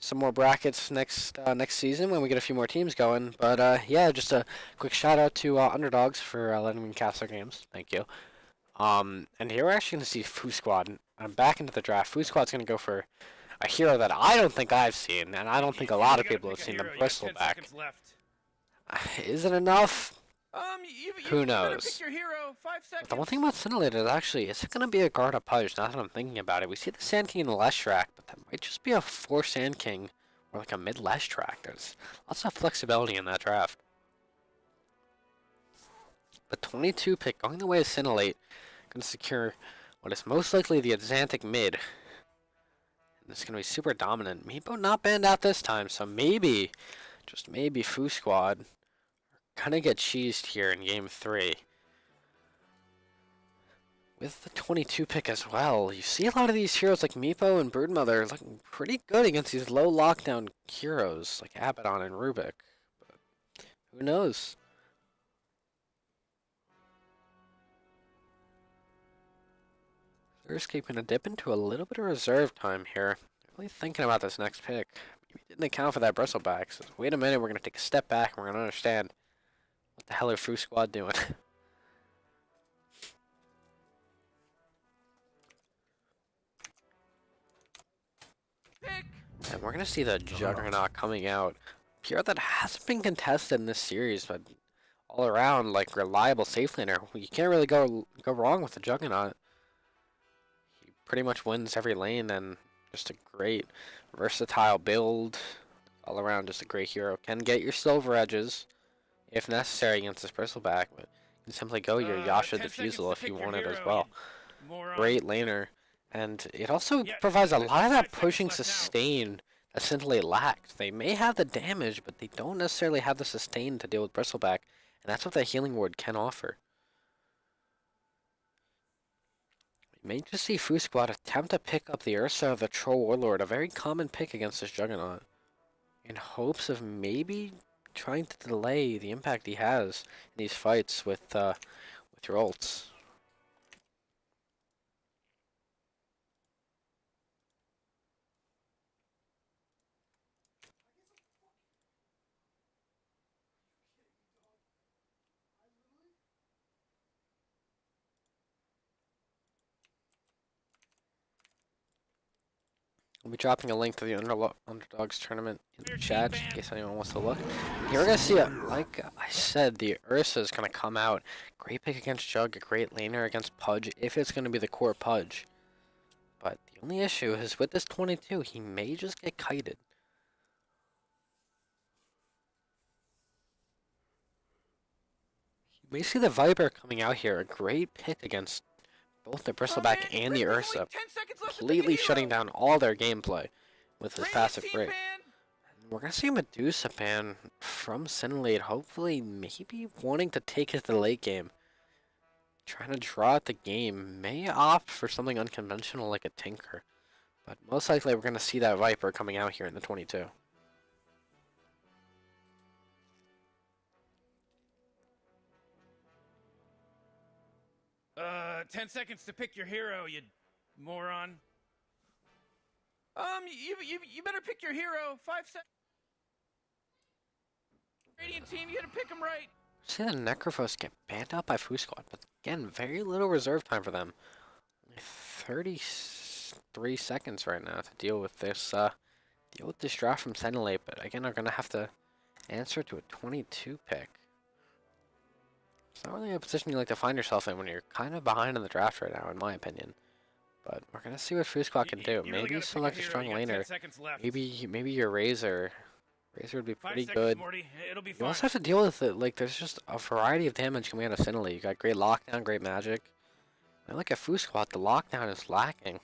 some more brackets next season when we get a few more teams going. But yeah, just a quick shout out to Underdogs for letting me cast their games. Thank you. And here we're actually going to see Foosquad. I'm back into the draft. Foosquad's going to go for a hero that I don't think I've seen, and I don't think a lot of people have seen, the Bristleback. Is it enough? Who knows?
Pick your hero. 5 seconds.
The one thing about Scintillate is actually, is it going to be a guard up Pudge? Now that I'm thinking about it, we see the Sand King in the Leshrac, but that might just be a 4 Sand King or like a mid Leshrac. There's lots of flexibility in that draft. The 22 pick going the way of Scintillate, going to secure what is most likely the Atlantic mid. And it's going to be super dominant. Meepo not banned out this time, so maybe, just maybe, Foosquad kind of get cheesed here in game 3. With the 22 pick as well, you see a lot of these heroes like Meepo and Broodmother looking pretty good against these low lockdown heroes like Abaddon and Rubik. But who knows? Thurscape gonna dip into a little bit of reserve time here. Really thinking about this next pick. Maybe didn't account for that Bristleback. So wait a minute, we're gonna take a step back and we're gonna understand what the hell are Foosquad doing. And we're gonna see the Juggernaut coming out. Hero that hasn't been contested in this series, but all around like reliable safe laner. You can't really go wrong with the Juggernaut. He pretty much wins every lane, and just a great versatile build. All around, just a great hero. Can get your silver edges if necessary against this Bristleback, but you can simply go your Yasha Diffusal if you want it as well. Great laner. And it also provides a lot of that pushing sustain that Scintillate lacked. They may have the damage, but they don't necessarily have the sustain to deal with Bristleback, and that's what that Healing Ward can offer. We may just see Foosquad attempt to pick up the Ursa of the Troll Warlord, a very common pick against this Juggernaut, in hopes of maybe trying to delay the impact he has in these fights with your ults. I'll be dropping a link to the Underdogs tournament in the chat in case anyone wants to look. Here we're going to see it. Like I said, the Ursa is going to come out. Great pick against Jug, a great laner against Pudge, if it's going to be the core Pudge. But the only issue is with this 22, he may just get kited. You may see the Viper coming out here, a great pick against both the Bristleback and the Ursa, completely shutting down all their gameplay with his passive break. And we're going to see a Medusa ban from Scintillate, hopefully maybe wanting to take it to the late game. trying to draw out the game, may opt for something unconventional like a Tinker. But most likely we're going to see that Viper coming out here in the 22.
10 seconds to pick your hero, you moron. You better pick your hero. 5 seconds. Radiant team, you gotta pick him right.
See the Necrophos get banned out by Foosquad, but again, very little reserve time for them. Only 33 seconds right now to deal with this draft from Scintillate, but again, are gonna have to answer to a 22 pick. It's not really a position you like to find yourself in when you're kind of behind in the draft right now, in my opinion. But we're gonna see what Foosquad can do.
You
Maybe
really
select a strong laner. Maybe your Razor. Razor would be pretty good.
Morty. It'll be
You
fine.
also have to deal with it. Like, there's just a variety of damage coming out of Scintillate. You got great lockdown, great magic. I look at Foosquad, the lockdown is lacking.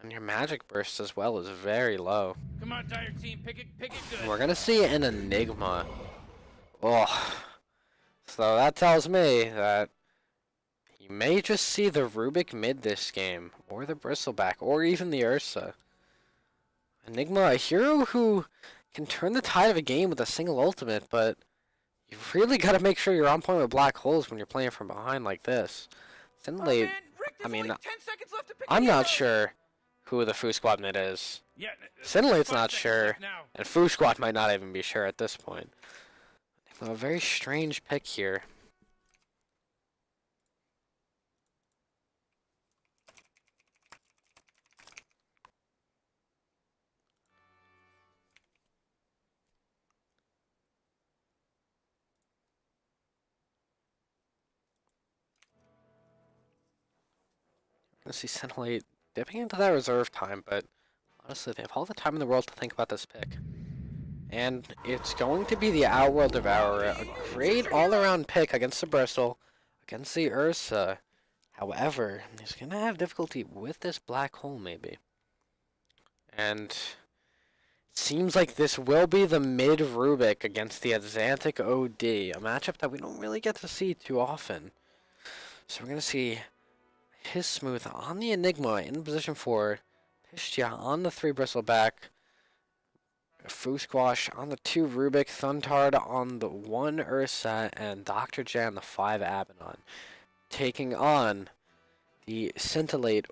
And your magic burst as well is very low.
Come on, Dire team, pick it good.
And we're gonna see an Enigma. Oh. So that tells me that you may just see the Rubik mid this game, or the Bristleback, or even the Ursa. Enigma, a hero who can turn the tide of a game with a single ultimate, but you've really got to make sure you're on point with black holes when you're playing from behind like this. Scintillate, I mean,
like 10 seconds left to pick
I'm
a
not
hero.
sure who the Foosquad mid is.
Yeah,
Scintillate's
5
not
seconds
sure,
left now.
and Foosquad might not even be sure at this point. A very strange pick here. I see Scintillate dipping into that reserve time, but honestly, they have all the time in the world to think about this pick. And it's going to be the Outworld Devourer, a great all-around pick against the Bristol, against the Ursa. However, he's going to have difficulty with this black hole, maybe. And it seems like this will be the mid-Rubik against the Atlantic OD, a matchup that we don't really get to see too often. So we're going to see his Smooth on the Enigma in position 4, Pistia on the 3 Bristleback, Foosquash on the 2 Rubik, Thuntard on the 1 Ursa, and Dr. J on the 5 Abaddon, taking on the Scintillate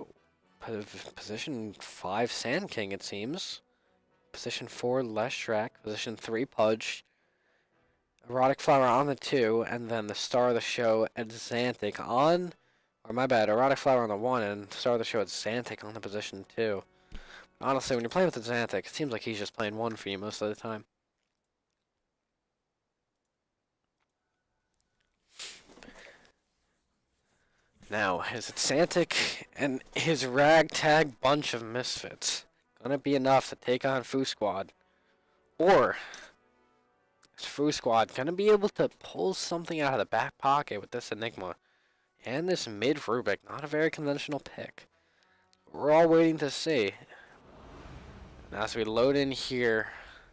position 5 Sand King, it seems, position 4 Leshrac, position 3 Pudge, Erotic Flower on the 2, and then the star of the show, Xanthic on, or my bad, Erotic Flower on the 1, and star of the show, Xanthic on the position 2. Honestly, when you're playing with the Xanthic, it seems like he's just playing 1 for you most of the time. Now, is it Xanthic and his ragtag bunch of misfits gonna be enough to take on Foosquad? Or is Foosquad gonna be able to pull something out of the back pocket with this Enigma? And this mid-Rubik, not a very conventional pick. We're all waiting to see. And as we load in here,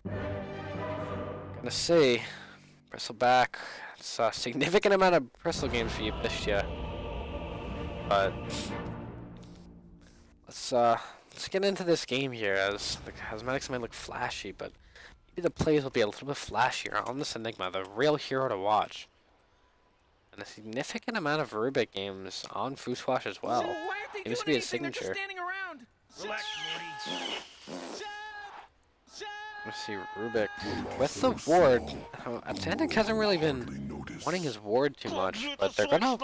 gonna see Bristleback. It's a significant amount of Bristol games for you, Pistia. But let's get into this game here, as the cosmetics may look flashy, but maybe the plays will be a little bit flashier on this Enigma, the real hero to watch. And a significant amount of Rubik games on Foosquash as well.
Why aren't they
It used to
doing
be a
anything? They're just
signature.
standing around. Relax, Morty.
Let's see, Rubik with the ward. Xanthic hasn't really been wanting his ward too much, but they're gonna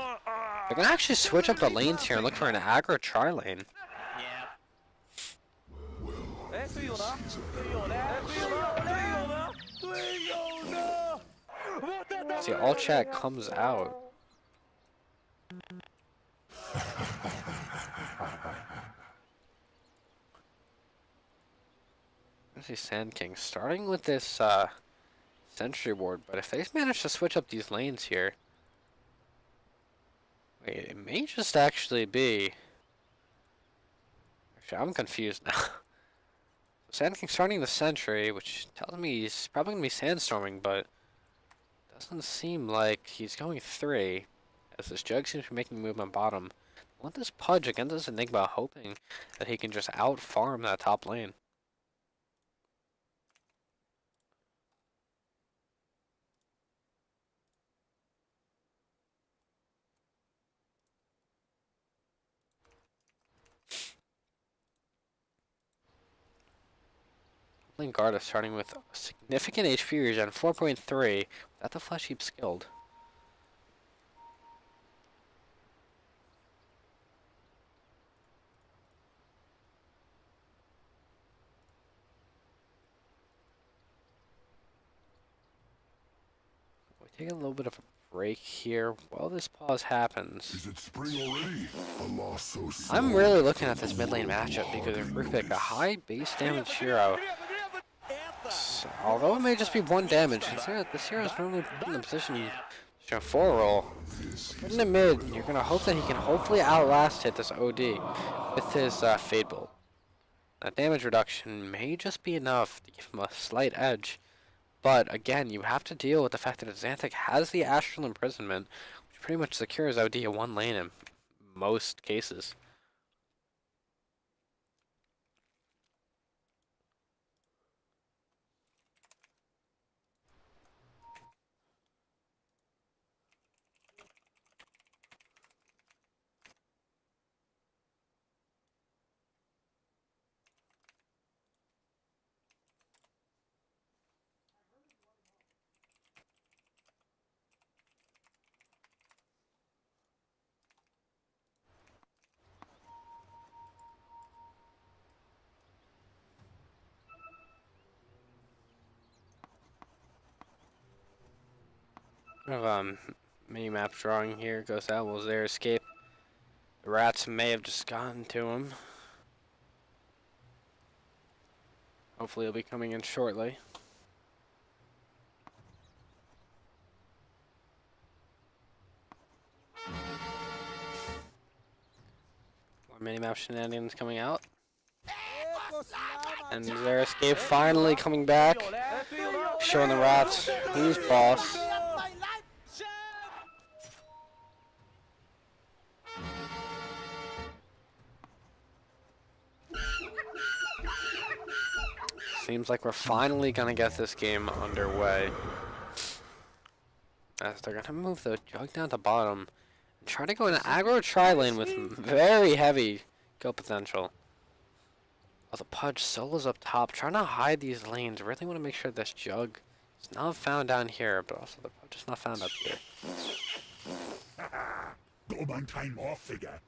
actually switch up the lanes here and look for an aggro tri lane. See, all chat comes out. I see Sand King starting with this Sentry ward, but if they manage to switch up these lanes here, wait, it may just actually be. Actually, I'm confused now. Sand King starting the Sentry, which tells me he's probably gonna be sandstorming, but doesn't seem like he's going 3. as this Jug seems to be making movement bottom. Want this Pudge against this Enigma, hoping that he can just out-farm that top lane. Garda starting with significant HP regen, 4.3, without the Flesh Heap skilled. We take a little bit of a break here while this pause happens.
Is it spring already? A loss so slow.
I'm really looking at this mid lane matchup because of Rupik, a high base damage hero. So, although it may just be 1 damage, consider that this hero is normally put in the position to 4 roll. But in the mid, you're going to hope that he can hopefully outlast hit this OD with his Fade Bolt. That damage reduction may just be enough to give him a slight edge. But again, you have to deal with the fact that Xanthic has the Astral Imprisonment, which pretty much secures OD a 1 lane in most cases. Mini map drawing here. Ghost Owl's there, escape. The rats may have just gotten to him. Hopefully he'll be coming in shortly. More mini map shenanigans coming out. And their escape finally coming back. Showing the rats who's boss. Seems like we're finally gonna get this game underway. As they're gonna move the Jug down to bottom and try to go in an aggro tri-lane with very heavy kill potential. While the Pudge solos up top, trying to hide these lanes. Really want to make sure this Jug is not found down here, but also the Pudge is not found up here.
Go on time off figure.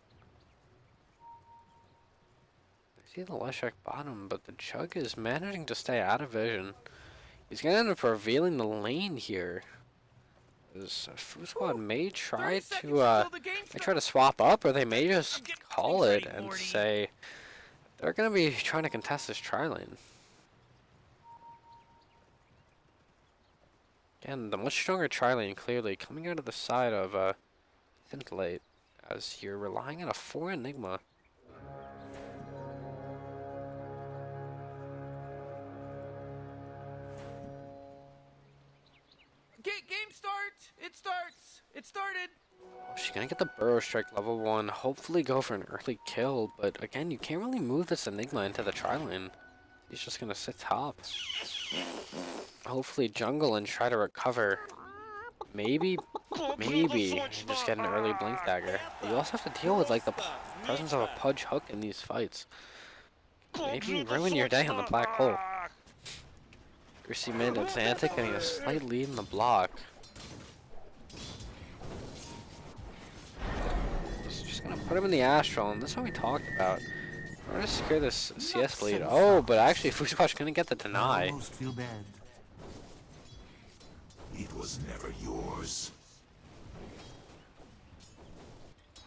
See the Leshek bottom, but the Jug is managing to stay out of vision. He's gonna end up revealing the lane here. This Foosquad may try to swap up, or they may just call it and say they're gonna be trying to contest this tri-lane. Again, the much stronger tri-lane clearly coming out of the side of Scintillate, as you're relying on a 4 Enigma.
Game start! It starts! It started!
She's gonna get the Burrow Strike level 1, hopefully go for an early kill, but again, you can't really move this Enigma into the tri-lane. He's just gonna sit top. Hopefully jungle and try to recover. Maybe just get an early Blink Dagger. But you also have to deal with like the presence of a Pudge Hook in these fights. Maybe ruin your day on the black hole. Greasy mid and Xanthic getting a slight lead in the block. Just gonna put him in the Astral, and this is what we talked about. We're gonna secure this CS lead. Oh, but actually Foosquad's gonna get the deny.
Feel bad.
It was never yours.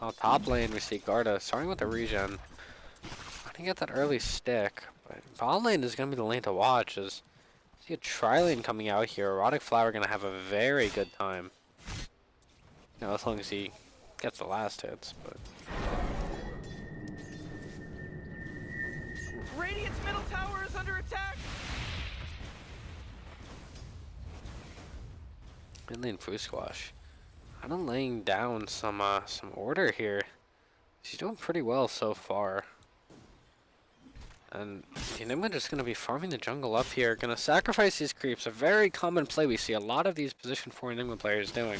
Oh, top lane we see Garda starting with the regen. Trying to get that early stick, but bottom lane is gonna be the lane to watch. As see a tri-lane coming out here. Erotic Flower gonna have a very good time. You know, as long as he gets the last hits, but
Radiant's middle tower is under attack!
mid lane Foosquash. kind of laying down some order here. She's doing pretty well so far. And the Enigma just going to be farming the jungle up here. Going to sacrifice these creeps. A very common play we see a lot of these position 4 Enigma players doing.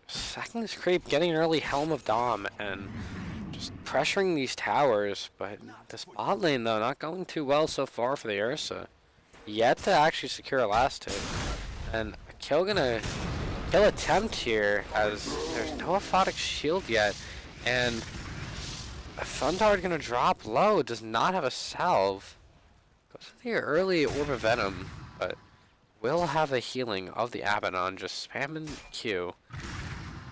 Sacking this creep, getting an early Helm of Dom, and just pressuring these towers. But this bot lane, though, not going too well so far for the Ursa. Yet to actually secure a last hit. And a kill attempt here, as there's no aphotic shield yet. And a Thunder gonna drop low, does not have a salve. Goes to the early Orb of Venom, but will have the healing of the Abaddon, just spamming Q.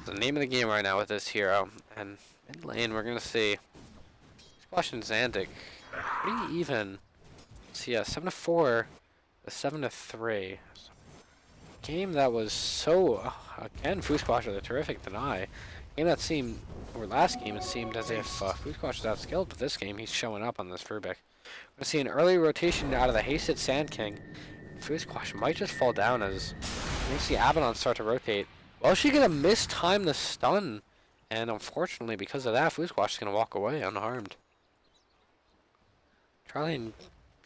The name of the game right now with this hero. And mid lane, we're gonna see Squash and Xantic pretty even. See, 7-4, a 7-3. Game that was so again, Foosquad with a terrific deny. Game that seemed, or last game, it seemed as if Foosquad was outskilled, but this game he's showing up on this Furbeck. We're gonna see an early rotation out of the hasted Sand King. Foosquad might just fall down as we see Abaddon start to rotate. Well, she's gonna mistime the stun, and unfortunately, because of that, Foosquad is gonna walk away unharmed. Charlie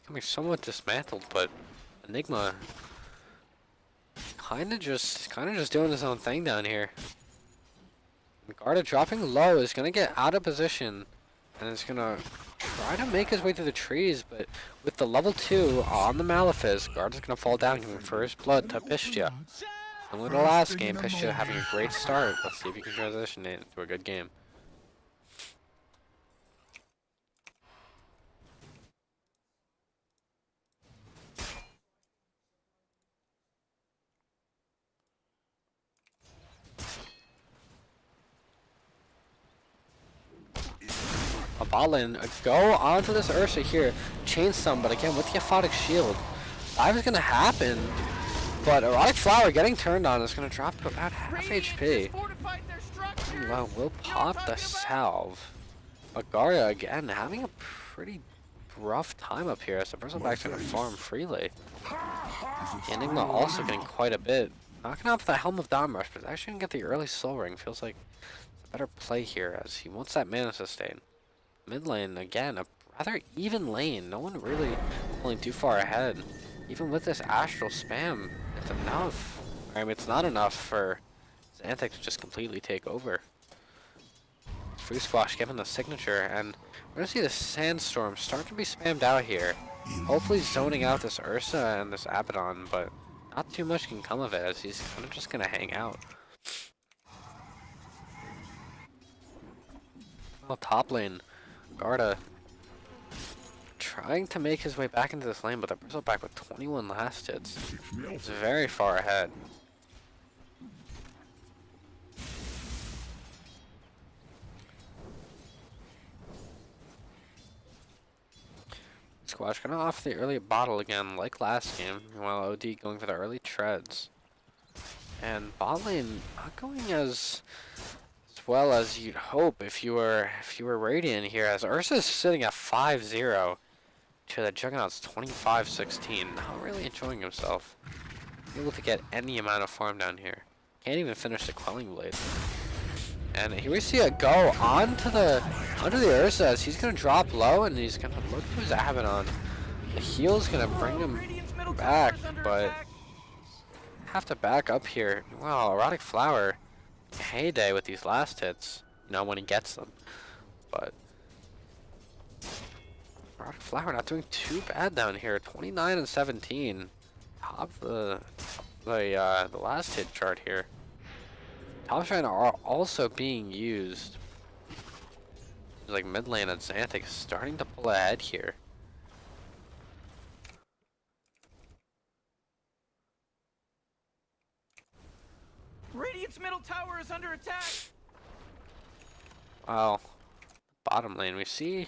becoming somewhat dismantled, but Enigma kind of just doing his own thing down here. Garda dropping low is gonna get out of position, and is gonna try to make his way through the trees, but with the level 2 on the Malefice, Garda's gonna fall down, giving first blood to Pistia. Similar to the last game, Pistia having a great start. Let's see if he can transition it into a good game. A bot lane, go onto this Ursa here, chain some, but again with the aphotic shield. Dive is gonna happen, but Erotic Flower getting turned on is gonna drop to about half HP. Well, we'll pop the salve. Agaria again having a pretty rough time up here as the Bristleback's gonna farm freely. Enigma also getting quite a bit. Knocking off the Helm of Dom Rush, but it's actually gonna get the early Soul Ring. Feels like it's a better play here as he wants that mana sustain. Mid lane, again, a rather even lane. No one really pulling too far ahead. Even with this astral spam, it's enough. I mean, it's not enough for Xantic to just completely take over. Foosquad given the signature, and we're going to see the Sandstorm start to be spammed out here. Hopefully zoning out this Ursa and this Abaddon, but not too much can come of it as he's kind of just going to hang out. Well, top lane. Garda trying to make his way back into this lane, but the Bristleback with 21 last hits is very far ahead. Squash gonna offer the early bottle again, like last game, while OD going for the early treads. And bot lane not going as well as you'd hope if you were Radiant here, as Ursa's sitting at 5-0 to the Juggernaut's 25-16. Not really enjoying himself. Able to get any amount of farm down here. Can't even finish the Quelling Blade. And here we see a go onto the Ursa as he's gonna drop low and he's gonna look to his Abaddon. The heal's gonna bring him back, but have to back up here. Wow, Erotic Flower. Heyday with these last hits, you know, when he gets them. But Erotic Flower not doing too bad down here. 29 and 17, top of the last hit chart here. Top shrine are also being used. Like mid lane at Xantic starting to pull ahead here.
Radiant's middle tower is under attack.
Wow. Bottom lane, we see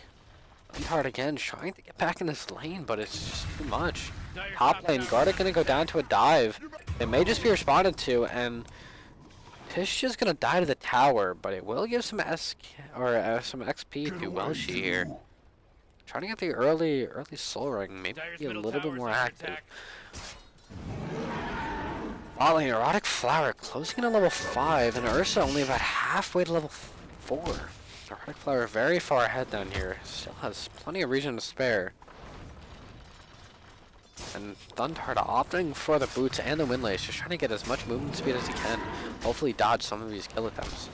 Untard again trying to get back in this lane, but it's just too much. Top lane, Garda gonna go down to a dive. It may just be responded to, and Pistia's gonna die to the tower, but it will give some some XP to Welshi here. Trying to get the early Soul Ring, maybe be a little bit more active. Bot lane, Erotic Flower closing in at level 5, and Ursa only about halfway to level 4. Erotic Flower very far ahead down here. Still has plenty of region to spare. And Thundhard opting for the boots and the Windlace, just trying to get as much movement speed as he can. Hopefully dodge some of these kill attempts.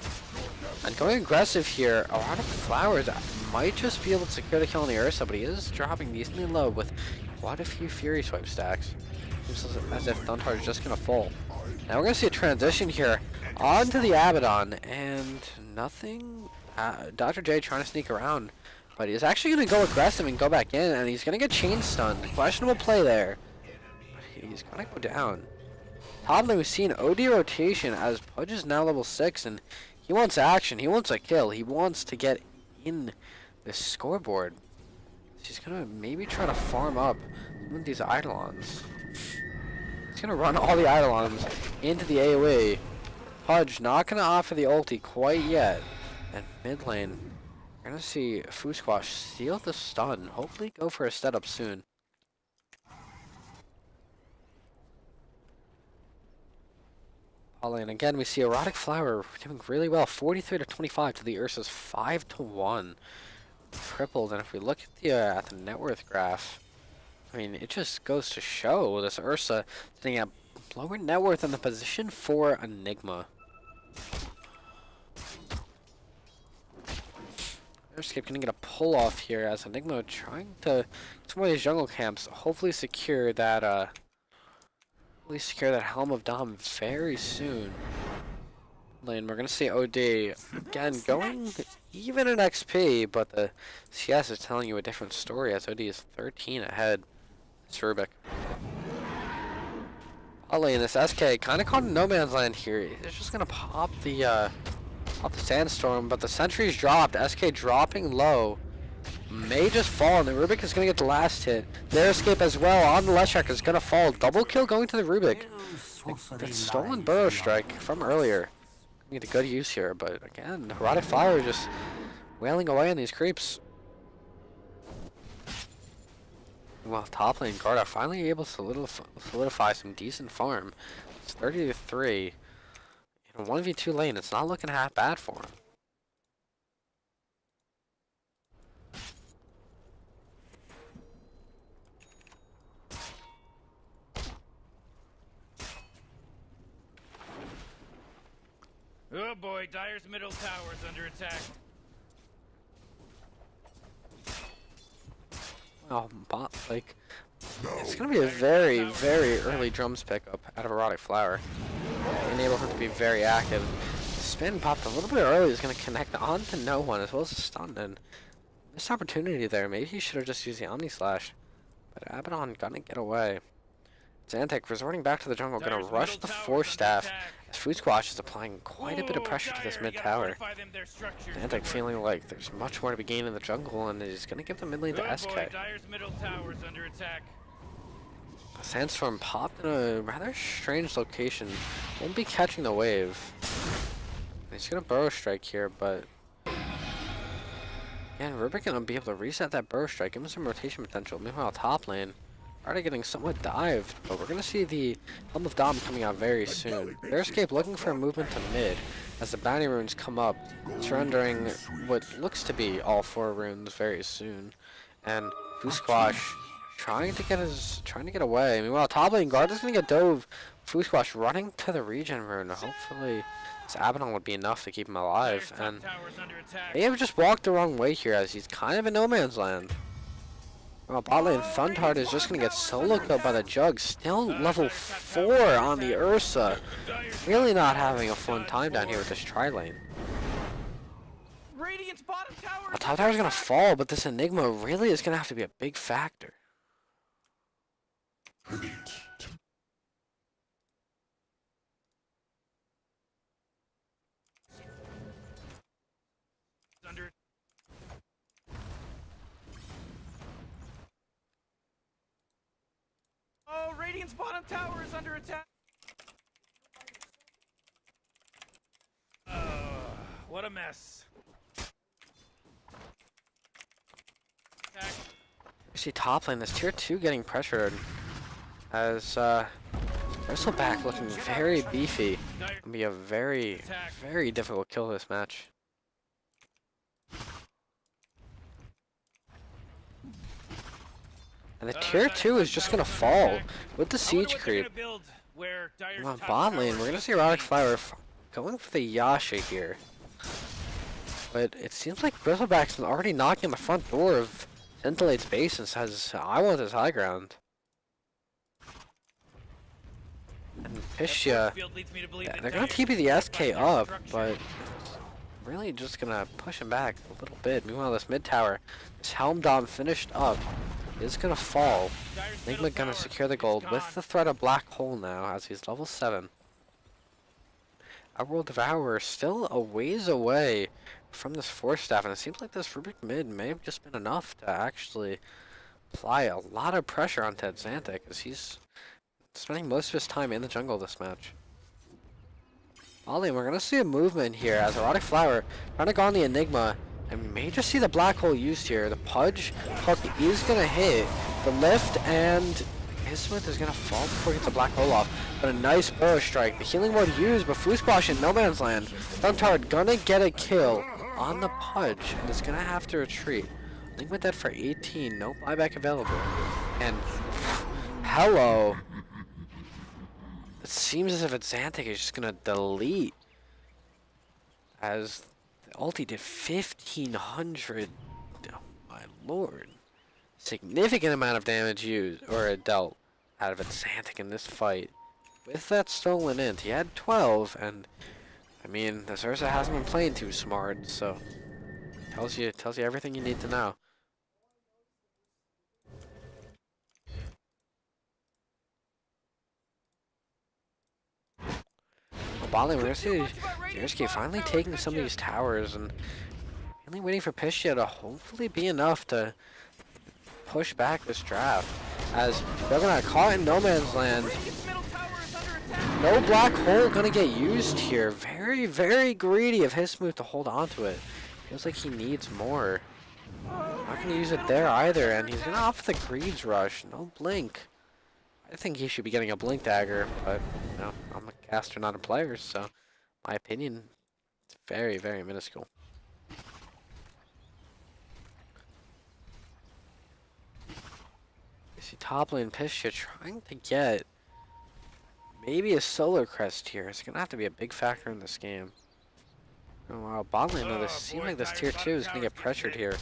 And going aggressive here, Erotic Flowers might just be able to secure the kill on the Ursa, but he is dropping decently low with quite a few Fury Swipe stacks. Seems as if Thundhard is just going to fall. Now we're going to see a transition here onto the Abaddon, and nothing. Dr. J trying to sneak around, but he's actually going to go aggressive and go back in, and he's going to get chain stunned. Questionable play there. But he's going to go down. Top lane, we've seen OD rotation as Pudge is now level 6, and he wants action. He wants a kill. He wants to get in the scoreboard. He's going to maybe try to farm up some of these Eidolons. He's going to run all the Eidolons into the AoE. Pudge not going to offer the ulti quite yet. And mid lane, we're going to see Foosquad steal the stun. Hopefully go for a setup soon. All lane again, we see Erotic Flower doing really well. 43 to 25 to the Ursa's 5 to 1. Tripled, and if we look at the net worth graph, I mean, it just goes to show this Ursa sitting at lower net worth in the position for Enigma. Escape gonna get a pull off here as Enigma trying to some of these jungle camps. Hopefully secure that Helm of Dom very soon. Lane, we're gonna see OD again going even in XP, but the CS is telling you a different story as OD is 13 ahead. It's Rubik. Lane, this SK kind of caught in no man's land here. He's just gonna pop the sandstorm, but the sentry's dropped. SK dropping low. May just fall, and the Rubik is going to get the last hit. Their escape as well on the Leshak is going to fall. Double kill going to the Rubik. The stolen Burrow Strike from earlier. Need a good use here, but again, Erotic Flower just wailing away on these creeps. Well, top lane Garda finally able to solidify some decent farm. It's 30 to 3. In a 1v2 lane, it's not looking half bad for him.
Oh boy, Dire's middle tower is under attack.
Oh, bot, like, it's going to be a very, very early drums pickup out of Erotic Flower. Enable him to be very active. The spin popped a little bit early, is going to connect on to no one as well as a stun, and missed opportunity there. Maybe he should have just used the Omni Slash, but Abaddon gonna get away. Xantec resorting back to the jungle, gonna rush the 4-staff as Foosquad is applying quite a bit of pressure to this mid tower. Xantec feeling like there's much more to be gained in the jungle, and he's gonna give the mid lane to SK.
Dire's middle tower is under attack.
Sandstorm popped in a rather strange location. Won't be catching the wave. He's gonna Burrow Strike here, but again, Rubik gonna be able to reset that Burrow Strike, give him some rotation potential. Meanwhile, top lane already getting somewhat dived, but we're gonna see the Helm of Dom coming out very soon. Their escape looking for a movement to mid as the bounty runes come up, surrendering what looks to be all 4 runes very soon. And Foosquad trying to get away. Meanwhile, top lane guard is gonna get dove. Foosquad running to the regen rune. Hopefully this Abaddon would be enough to keep him alive. And they have just walked the wrong way here as he's kind of in no man's land. Well, bot lane Thundhard is just gonna get solo killed by the Jug. Still level 4 on the Ursa. Really not having a fun time down here with this tri-lane. Top tower's gonna fall, but this Enigma really is gonna have to be a big factor.
Oh, Radiant's bottom tower is under attack. What a mess. Attack.
You see top lane, this tier 2 getting pressured as Bristleback looking very beefy. Gonna be a very,
Attack.
very difficult kill this match. And the tier 2 is just gonna fall with the siege creep. On bot lane, we're gonna see Erotic Flower going for the Yasha here. But it seems like Bristleback's already knocking on the front door of Scintillate's base and says, I want this high ground. And Pistia, they're gonna TP the SK up, but really just gonna push him back a little bit. Meanwhile, this mid tower, this Helm Dom finished up, is gonna fall. Enigma gonna secure the gold with the threat of Black Hole now as he's level 7. Outworld Devourer still a ways away from this Force Staff, and it seems like this Rubik mid may have just been enough to actually apply a lot of pressure on Ted Xanthic, as he's spending most of his time in the jungle this match. Ollie, we're gonna see a movement here as Erotic Flower trying to go on the Enigma, and we may just see the Black Hole used here. The Pudge hook is gonna hit the lift, and Hismith is gonna fall before he gets the Black Hole off. But a nice burrow strike. The healing ward used, but Foosquad in no man's land. Duntard gonna get a kill on the Pudge, and is gonna have to retreat. Enigma dead for 18, no buyback available. And hello. It seems as if Xanthic is just gonna delete, as the ulti did 1500. Oh my lord. Significant amount of damage used, or dealt, out of Xanthic in this fight. With that stolen int, he had 12, and I mean, this Ursa hasn't been playing too smart, so tells you everything you need to know. Bali, we're gonna see Zersky finally taking some of these towers and only waiting for Pistia to hopefully be enough to push back this draft. As they're gonna caught in no man's land. No Black Hole gonna get used here. Very, very greedy of Hismooth to hold on to it. Feels like he needs more. Not gonna use it there either, and he's gonna opt for the Greaves Rush. No blink. I think he should be getting a blink dagger, but you know, I'm a caster, not a player, so my opinion, it's very, very minuscule. You see top lane Pistia trying to get maybe a solo crest here. It's gonna have to be a big factor in this game. Oh wow, bot lane though, this seems like this tier 2 is gonna get pressured here.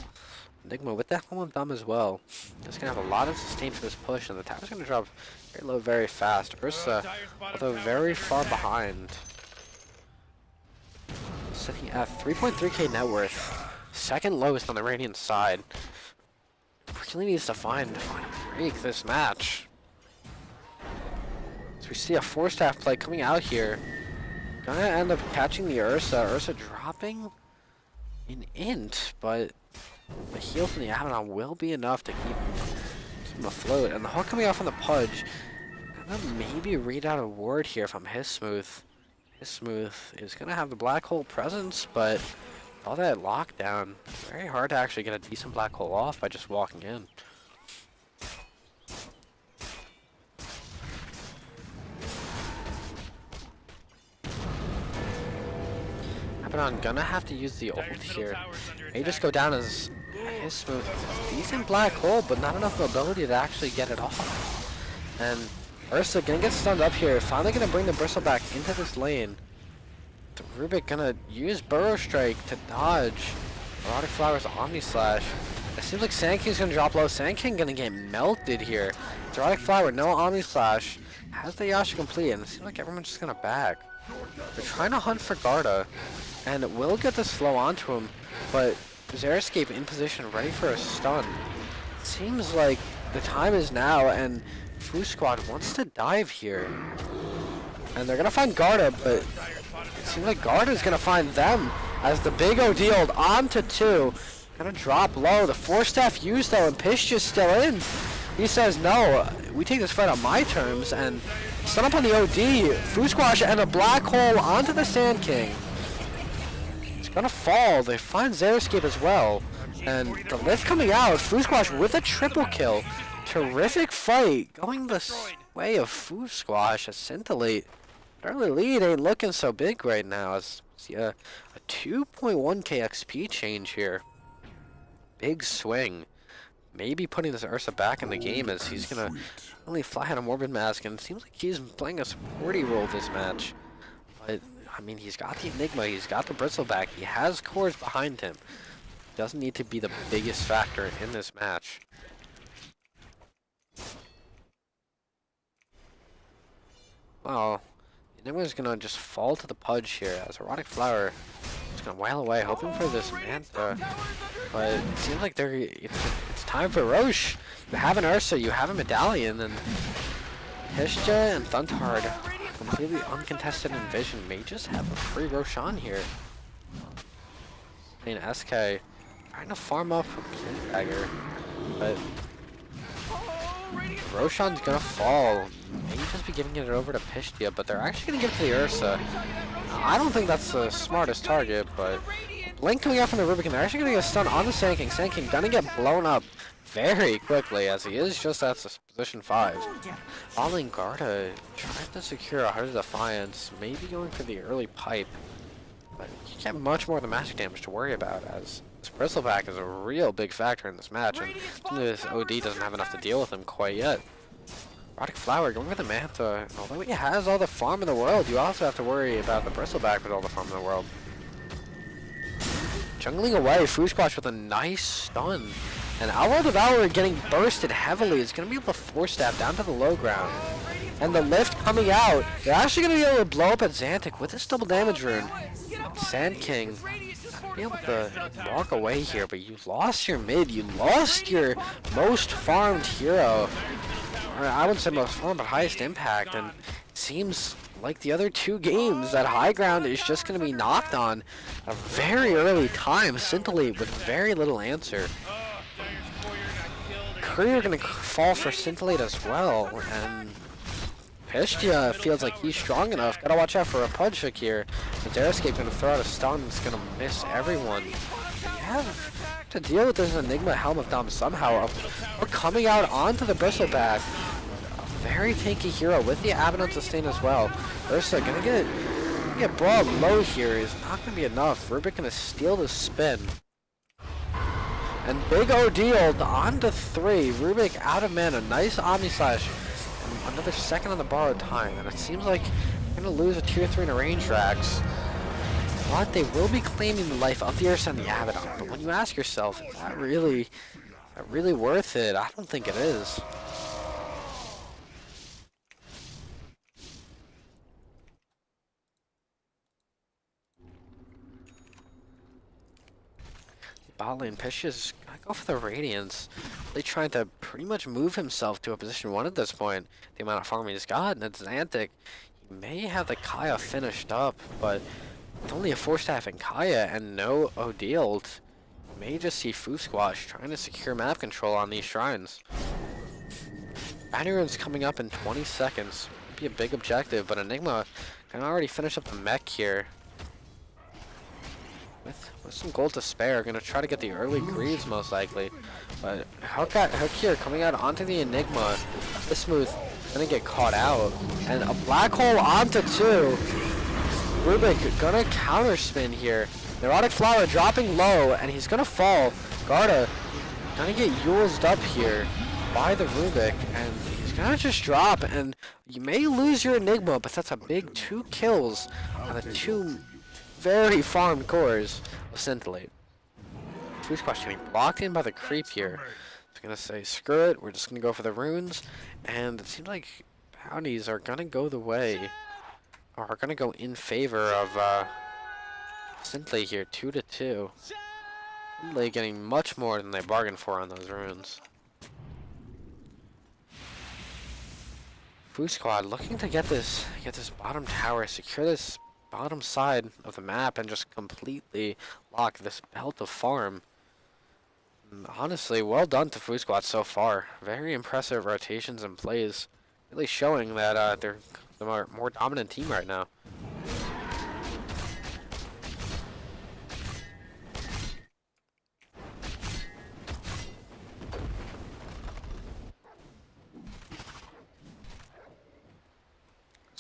Enigma with that Helm of Thumb as well. Just gonna have a lot of sustain for this push, and the tower's gonna drop very low very fast. Ursa, although very far behind, sitting at 3.3k net worth, second lowest on the Radiant side. Really needs to find a break this match. So we see a 4-staff play coming out here. Gonna end up catching the Ursa. Ursa dropping an int, but the heal from the Abaddon will be enough to keep him afloat. And the hook coming out from the Pudge. Gonna maybe read out a ward here from Hismooth. Hismooth is gonna have the Black Hole presence, but all that lockdown, very hard to actually get a decent Black Hole off by just walking in. Abaddon gonna have to use the ult here. May just go down as Hismooth. Decent Black Hole, but not enough mobility to actually get it off. And Ursa gonna get stunned up here. Finally gonna bring the Bristleback into this lane. The Rubik gonna use Burrow Strike to dodge Erotic Flower's Omni Slash. It seems like Sand King's gonna drop low. Sand King gonna get melted here. It's Erotic Flower, no Omni Slash. Has the Yasha complete, and it seems like everyone's just gonna back. They're trying to hunt for Garda, and it will get the slow onto him, but Xeriscape in position, ready for a stun. It seems like the time is now, and Foosquad wants to dive here. And they're gonna find Garda, but it seems like Garda's gonna find them as the big OD onto 2. Gonna drop low. The 4-staff used though, and Pistia's still in. He says, no, we take this fight on my terms, and stun up on the OD. Foosquad and a Black Hole onto the Sand King. It's gonna fall. They find Xeriscape as well. And the lift coming out, Foosquad with a triple kill. Terrific fight. Going the way of Foosquad as Scintillate. Early lead ain't looking so big right now. See a 2.1k XP change here. Big swing. Maybe putting this Ursa back in the game as he's gonna only fly out a Morbid Mask, and it seems like he's playing a supporty role this match. But I mean, he's got the Enigma, he's got the Bristleback, he has cores behind him. Doesn't need to be the biggest factor in this match. Well, Enigma's gonna just fall to the Pudge here as Erotic Flower is gonna wail away, hoping for this Manta. But it seems like it's time for Roche. You have an Ursa, you have a Medallion, and Hishja and Thuntard, completely uncontested in vision, may just have a free Roshan here. I mean, SK trying to farm up a Dagger, but Roshan's gonna fall. Maybe just be giving it over to Pishtia, but they're actually gonna give it to the Ursa. I don't think that's the smartest target, but Blink coming out from the Rubicon, they're actually gonna get a stun on the Sand King. Sand King gonna get blown up very quickly as he is just at position 5. Following Garda, trying to secure a Heart of Defiance, maybe going for the early pipe, but you get much more than magic damage to worry about as this Bristleback is a real big factor in this match, and this OD doesn't have enough to deal with him quite yet. Erotic Flower going for the Manta. Although he has all the farm in the world, you also have to worry about the Bristleback with all the farm in the world. Jungling away, Foosquad with a nice stun. And Outworld Devourer getting bursted heavily is going to be able to force stab down to the low ground. And the lift coming out, they're actually going to be able to blow up at Xantic with this double damage rune. Sand King be able to walk away here, but you lost your mid, you lost your most farmed hero. Or I wouldn't say most farmed, but highest impact, and it seems like the other two games, that high ground is just going to be knocked on a very early time. Scintillate with very little answer. Courier going to fall for Scintillate as well, and Pishtia feels like he's strong enough. Gotta watch out for a Pudge hook here. The Darescape going to throw out a stun, it's going to miss everyone. You have to deal with this Enigma Helm of Dom somehow. We're coming out onto the Bristleback. Very tanky hero with the Abaddon sustain as well. Ursa gonna get brought low here is not gonna be enough. Rubik gonna steal the spin. And Big OD on to 3. Rubik out of mana. Nice Omni Slash. And another second on the borrowed time. And it seems like they're gonna lose a tier 3 in a range Rax. But they will be claiming the life of the Ursa and the Abaddon. But when you ask yourself, is that really worth it? I don't think it is. Bot lane, Pishtia's gonna go for the Radiance. Really trying to pretty much move himself to a position 1 at this point. The amount of farm he's got, and it's Xantic. He may have the Kaya finished up, but with only a 4-staff in Kaya and no OD ult, you may just see Foosquad trying to secure map control on these shrines. Bounty rune's coming up in 20 seconds. Could be a big objective, but Enigma can already finish up the mech here. With some gold to spare, gonna try to get the early greaves most likely. But Hook here coming out onto the Enigma. This Smooth gonna get caught out. And a black hole onto 2. Rubik gonna counter spin here. Neurotic Flower dropping low, and he's gonna fall. Garda gonna get Yules'd up here by the Rubik, and he's gonna just drop, and you may lose your Enigma, but that's a big 2 kills on the 2 very farmed cores of Scintillate. Foosquad getting blocked in by the creep here. I'm gonna say screw it, we're just gonna go for the runes, and it seems like bounties are gonna go the way, or are gonna go in favor of Scintillate here, 2-2. Scintillate getting much more than they bargained for on those runes. Foosquad looking to get this bottom tower, secure this bottom side of the map, and just completely lock this belt of farm. And honestly, well done to Foosquad so far. Very impressive rotations and plays, really showing that they're the more dominant team right now.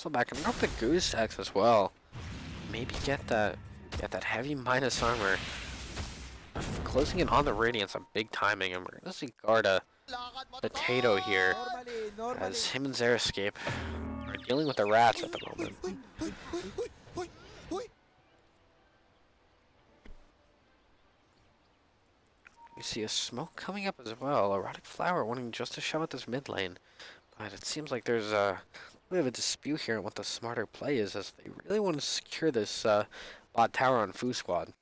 Bristleback, I'm going for the Goose X as well. Maybe get that heavy minus armor. Closing in on the Radiance on big timing, and we're gonna see Garda Potato here as him and Xeriscape are dealing with the rats at the moment. We see a smoke coming up as well. Erotic Flower wanting just to shove at this mid lane, but it seems like there's a bit of a dispute here on what the smarter play is, as they really want to secure this bot tower on Foosquad.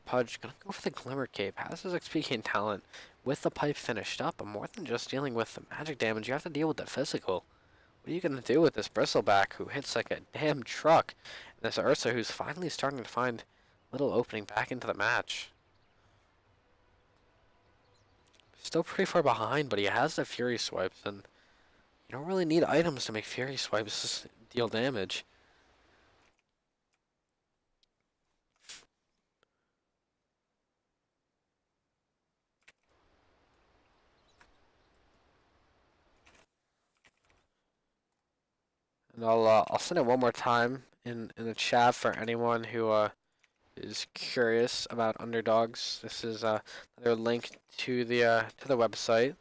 Pudge gonna go for the Glimmer Cape, has his XP gain talent with the pipe finished up, but more than just dealing with the magic damage, you have to deal with the physical. What are you gonna do with this Bristleback who hits like a damn truck, and this Ursa who's finally starting to find a little opening back into the match? Still pretty far behind, but he has the Fury Swipes, and you don't really need items to make Fury Swipes deal damage. And I'll send it one more time in the chat for anyone who is curious about Underdogs. This is another link to the website.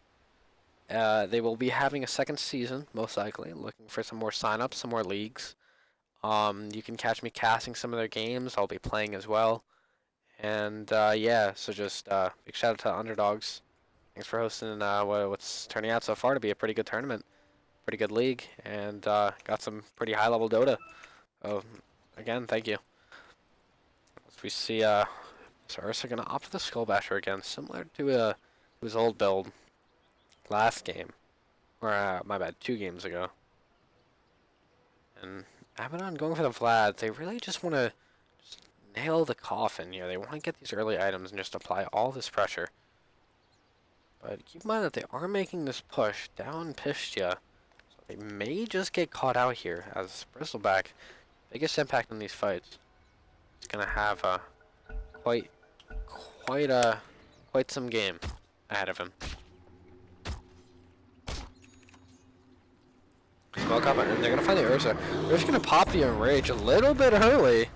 They will be having a second season, most likely. Looking for some more signups, some more leagues. You can catch me casting some of their games. I'll be playing as well. And yeah, so just big shout out to Underdogs. Thanks for hosting what's turning out so far to be a pretty good tournament. Pretty good league, and got some pretty high level Dota. So again, thank you. As we see so Ursa gonna opt for the Skull Basher again, similar to his old build last game. Or my bad, 2 games ago. And Abaddon going for the Vlad, they really just wanna nail the coffin here. They wanna get these early items and just apply all this pressure. But keep in mind that they are making this push down Pistia. They may just get caught out here, as Bristleback, biggest impact in these fights, is gonna have quite some game ahead of him. Smoke up, and they're gonna find the Ursa. They're just gonna pop the Enrage a little bit early,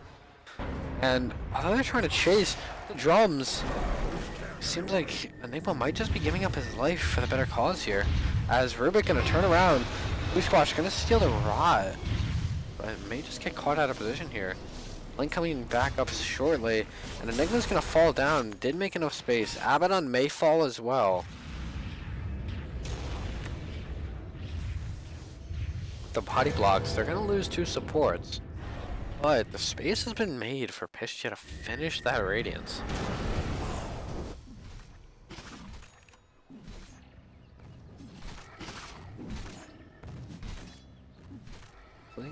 and although they're trying to chase the drums, it seems like Enigma might just be giving up his life for the better cause here, as Rubik gonna turn around. Foosquad gonna steal the Rot, but may just get caught out of position here. Link coming back up shortly, and Enigma's gonna fall down. Did make enough space. Abaddon may fall as well. With the body blocks, they're gonna lose 2 supports, but the space has been made for Pistia to finish that Radiance.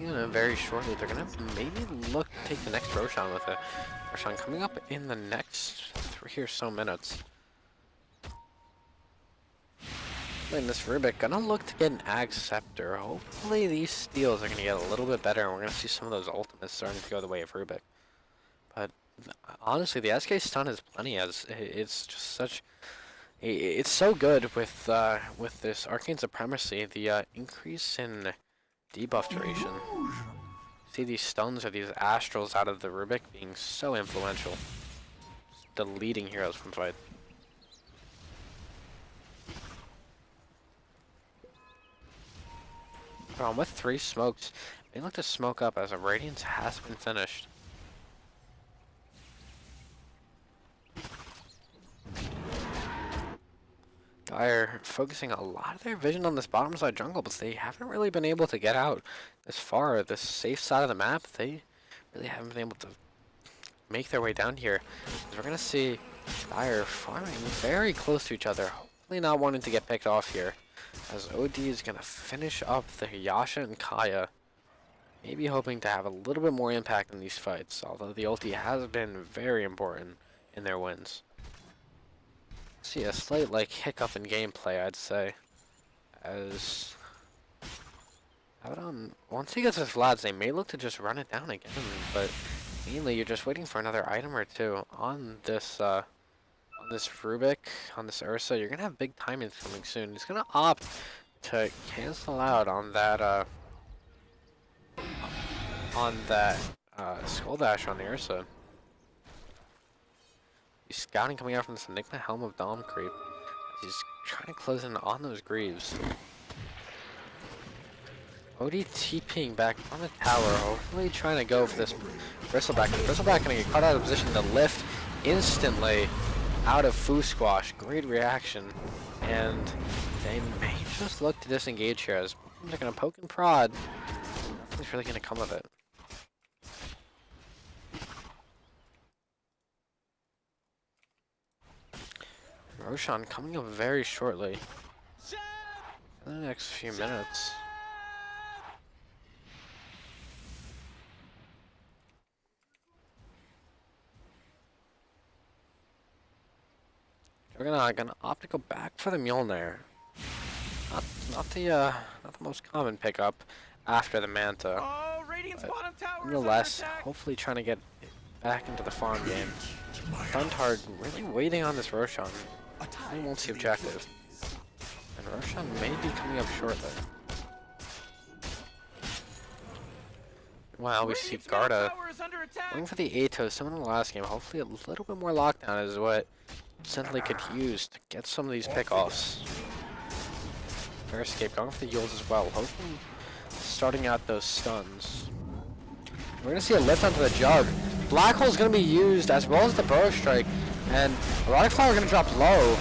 In very shortly, they're gonna maybe look to take the next Roshan with it. Roshan coming up in the next 3 or so minutes. And this Rubik gonna look to get an Ag Scepter. Hopefully these steals are gonna get a little bit better, and we're gonna see some of those ultimates starting to go the way of Rubik. But honestly, the SK stun is plenty, as it's just such. It's so good with this Arcane Supremacy. The increase in debuff duration. See these stuns or these astrals out of the Rubik being so influential. Just deleting heroes from fight. With 3 smokes, they look to smoke up as a Radiance has been finished. Dire focusing a lot of their vision on this bottom side jungle, but they haven't really been able to get out this far. This safe side of the map, they really haven't been able to make their way down here. We're going to see Dire farming very close to each other, hopefully not wanting to get picked off here, as OD is going to finish up the Yasha and Kaya, maybe hoping to have a little bit more impact in these fights, although the ulti has been very important in their wins. See a slight hiccup in gameplay, I'd say, as Abaddon, once he gets his Vlads, they may look to just run it down again, but mainly you're just waiting for another item or two on this Rubik, on this Ursa. You're gonna have big timings coming soon. He's gonna opt to cancel out on that Skull Dash on the Ursa. He's scouting coming out from this Enigma Helm of Dom creep. He's trying to close in on those Greaves. OD TPing back on the tower, hopefully trying to go for this Bristleback. Bristleback gonna get caught out of position to lift instantly out of Foosquad. Great reaction. And they may just look to disengage here as they're gonna poke and prod. Nothing's really gonna come of it. Roshan coming up very shortly. In the next few minutes. We're gonna opt to go back for the Mjolnir. Not the most common pickup after the Manta.
Oh, Radiant's bottom tower is
Nonetheless,
under attack.
hopefully trying to get back into the farm game. Thuntard really waiting on this Roshan. He wants the objective. And Roshan may be coming up shortly. Wow, we see
Radiant's middle
Garda
tower is under attack.
going for the Atos, similar to the last game. Hopefully a little bit more lockdown is what Scintillate could use to get some of these pickoffs. Fair escape, going for the Yules as well. Hopefully starting out those stuns. We're gonna see a lift onto the Jug. Black Hole's gonna be used as well as the Burrow Strike. And Erotic Flower gonna drop low.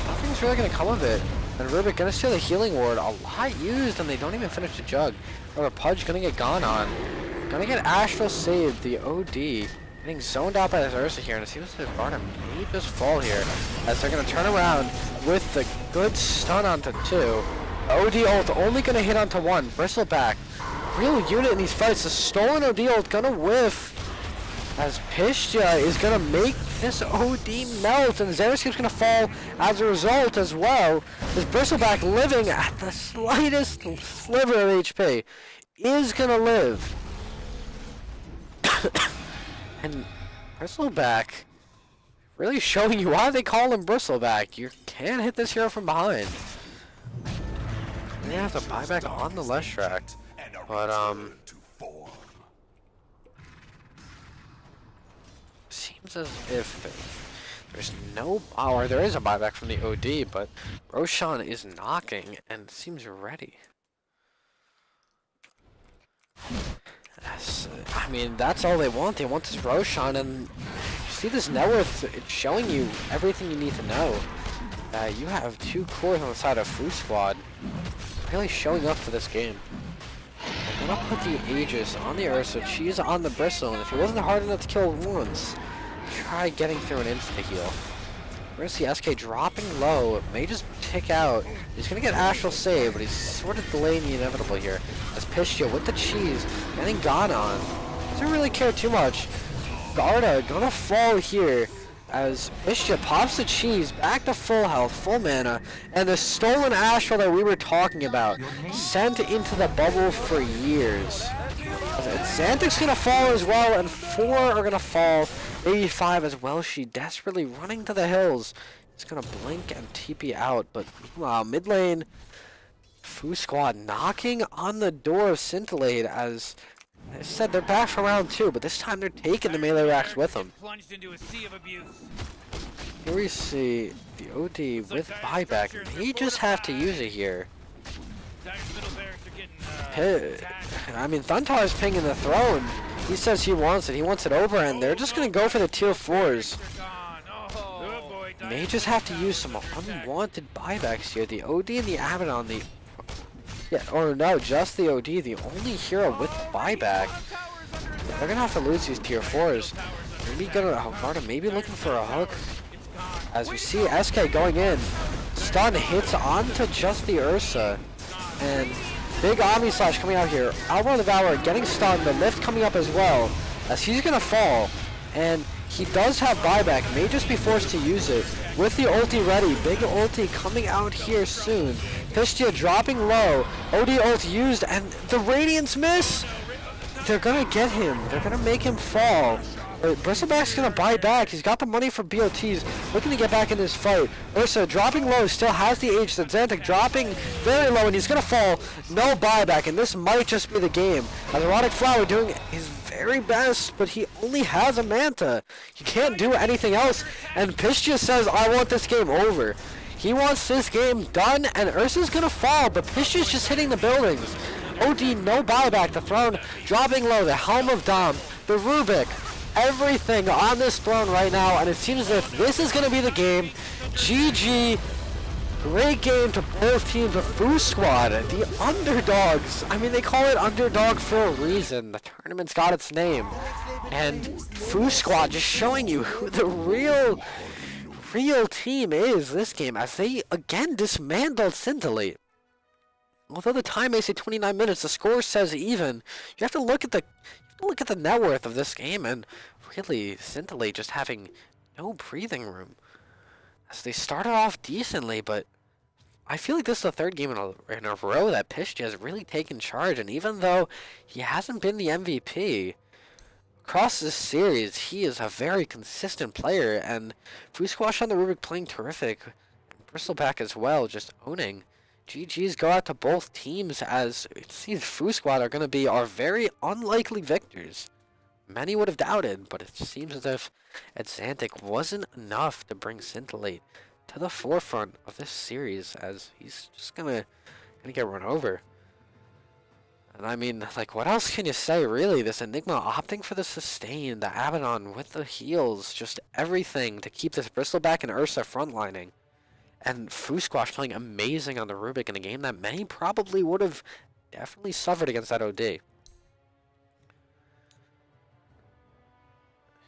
Nothing's really gonna come of it. And Rubik gonna steal the Healing Ward. A lot used and they don't even finish the Jug. Or Pudge gonna get gone on. Gonna get Astral saved, the OD. Getting zoned out by this Ursa here, and it seems that Barnum may just fall here. As they're gonna turn around with the good stun onto 2. OD ult only gonna hit onto 1. Bristleback. Real unit in these fights. The stolen OD ult gonna whiff. As Pistia is gonna make this OD melt, and Xeraskip's gonna fall as a result as well. This Bristleback living at the slightest sliver of HP is gonna live. And Bristleback really showing you why they call him Bristleback. You can't hit this hero from behind. They have to buy back on the Leshrac. But seems as if there's no power. There is a buyback from the OD, but Roshan is knocking and seems ready. Yes, I mean, that's all they want. They want this Roshan, and you see this net worth, it's showing you everything you need to know. You have 2 cores on the side of Foosquad, really showing up for this game. I'm gonna put the Aegis on the Ursa, she's on the Bristle, and if he wasn't hard enough to kill once, try getting through an insta-heal. We're gonna see SK dropping low, it may just tick out. He's gonna get Astral save, but he's sort of delaying the inevitable here. As Pistia with the cheese, getting gone on. Doesn't really care too much. Garda gonna fall here as Pistia pops the cheese back to full health, full mana, and the stolen Astral that we were talking about, sent into the bubble for years. Xantic's gonna fall as well, and 4 are gonna fall, maybe 5 as well. She desperately running to the hills. It's gonna blink and TP out, but meanwhile, mid lane, Foosquad knocking on the door of Scintillate as I said they're back for round 2, but this time they're taking the melee racks with them.
Plunged into a sea of abuse.
Here we see the OD with buyback. They just have to use it here.
Dire's middle barracks are getting attacked.
I mean, Thuntar's pinging the throne. He says he wants it. He wants it over, and they're just going to go for the tier 4s. They just have to use some unwanted buybacks here. The OD and the Abaddon, yeah, or no, just the OD, the only hero with buyback. They're going to have to lose these tier 4s. Maybe maybe looking for a hook. As we see SK going in. Stun hits onto just the Ursa. And big Omni Slash coming out here. Outlaw Devourer getting stunned. The lift coming up as well. As he's going to fall. And he does have buyback. May just be forced to use it. With the ulti ready. Big ulti coming out here soon. Pistia dropping low. OD ult used. And the Radiance miss. They're going to get him. They're going to make him fall. But Bristleback's gonna buy back. He's got the money for BOTs, looking to get back in this fight. Ursa dropping low, still has the H. The Xanthic dropping very low, and he's gonna fall. No buyback, and this might just be the game. As Erotic Flower doing his very best, but he only has a Manta. He can't do anything else, and Pish just says, I want this game over. He wants this game done, and Ursa's gonna fall, but Pish is just hitting the buildings. OD, no buyback. The throne dropping low, the Helm of Dom, the Rubik. Everything on this throne right now, and it seems as if this is going to be the game. GG. Great game to both teams. The Foosquad, the Underdogs. I mean, they call it Underdog for a reason. The tournament's got its name. And Foosquad just showing you who the real team is this game, as they again dismantled Scintillate. Although the time may say 29 minutes, the score says even. You have to look at the net worth of this game, and really Scintillate just having no breathing room. As they started off decently, but I feel like this is the third game in a row that Pish has really taken charge, and even though he hasn't been the MVP across this series, he is a very consistent player, and Foosquad on the Rubik playing terrific. Bristleback as well, just owning. GG's go out to both teams, as it seems Foosquad are going to be our very unlikely victors. Many would have doubted, but it seems as if Xanthic wasn't enough to bring Scintillate to the forefront of this series, as he's just gonna get run over. And I mean, like, what else can you say, really? This Enigma opting for the sustain, the Abaddon with the heals, just everything to keep this Bristleback and Ursa frontlining. And Foosquad playing amazing on the Rubik in a game that many probably would have definitely suffered against that OD. Here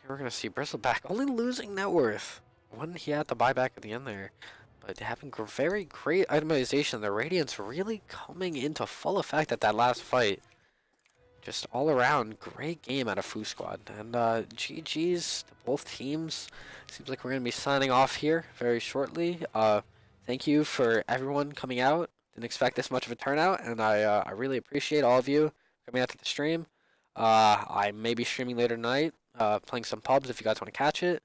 we're going to see Bristleback only losing net worth when he had the buyback at the end there. But having very great itemization, the Radiance really coming into full effect at that last fight. Just all around, great game out of Foosquad. And GG's to both teams. Seems like we're going to be signing off here very shortly. Thank you for everyone coming out. Didn't expect this much of a turnout, and I really appreciate all of you coming out to the stream. I may be streaming later tonight, playing some pubs if you guys want to catch it.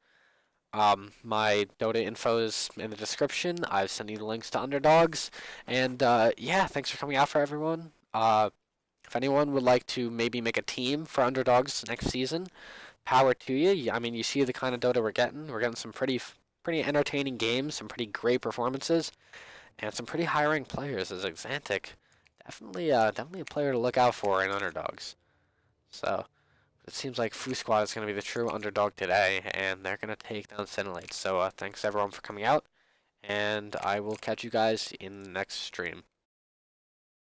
My Dota info is in the description. I've sent you the links to Underdogs. And yeah, thanks for coming out for everyone. If anyone would like to maybe make a team for Underdogs next season, power to you. I mean, you see the kind of Dota we're getting. We're getting some pretty entertaining games, some pretty great performances, and some pretty high-ranked players. As Xanthic, definitely a player to look out for in Underdogs. So it seems like Foosquad is going to be the true underdog today, and they're going to take down Scintillate. So thanks everyone for coming out, and I will catch you guys in the next stream.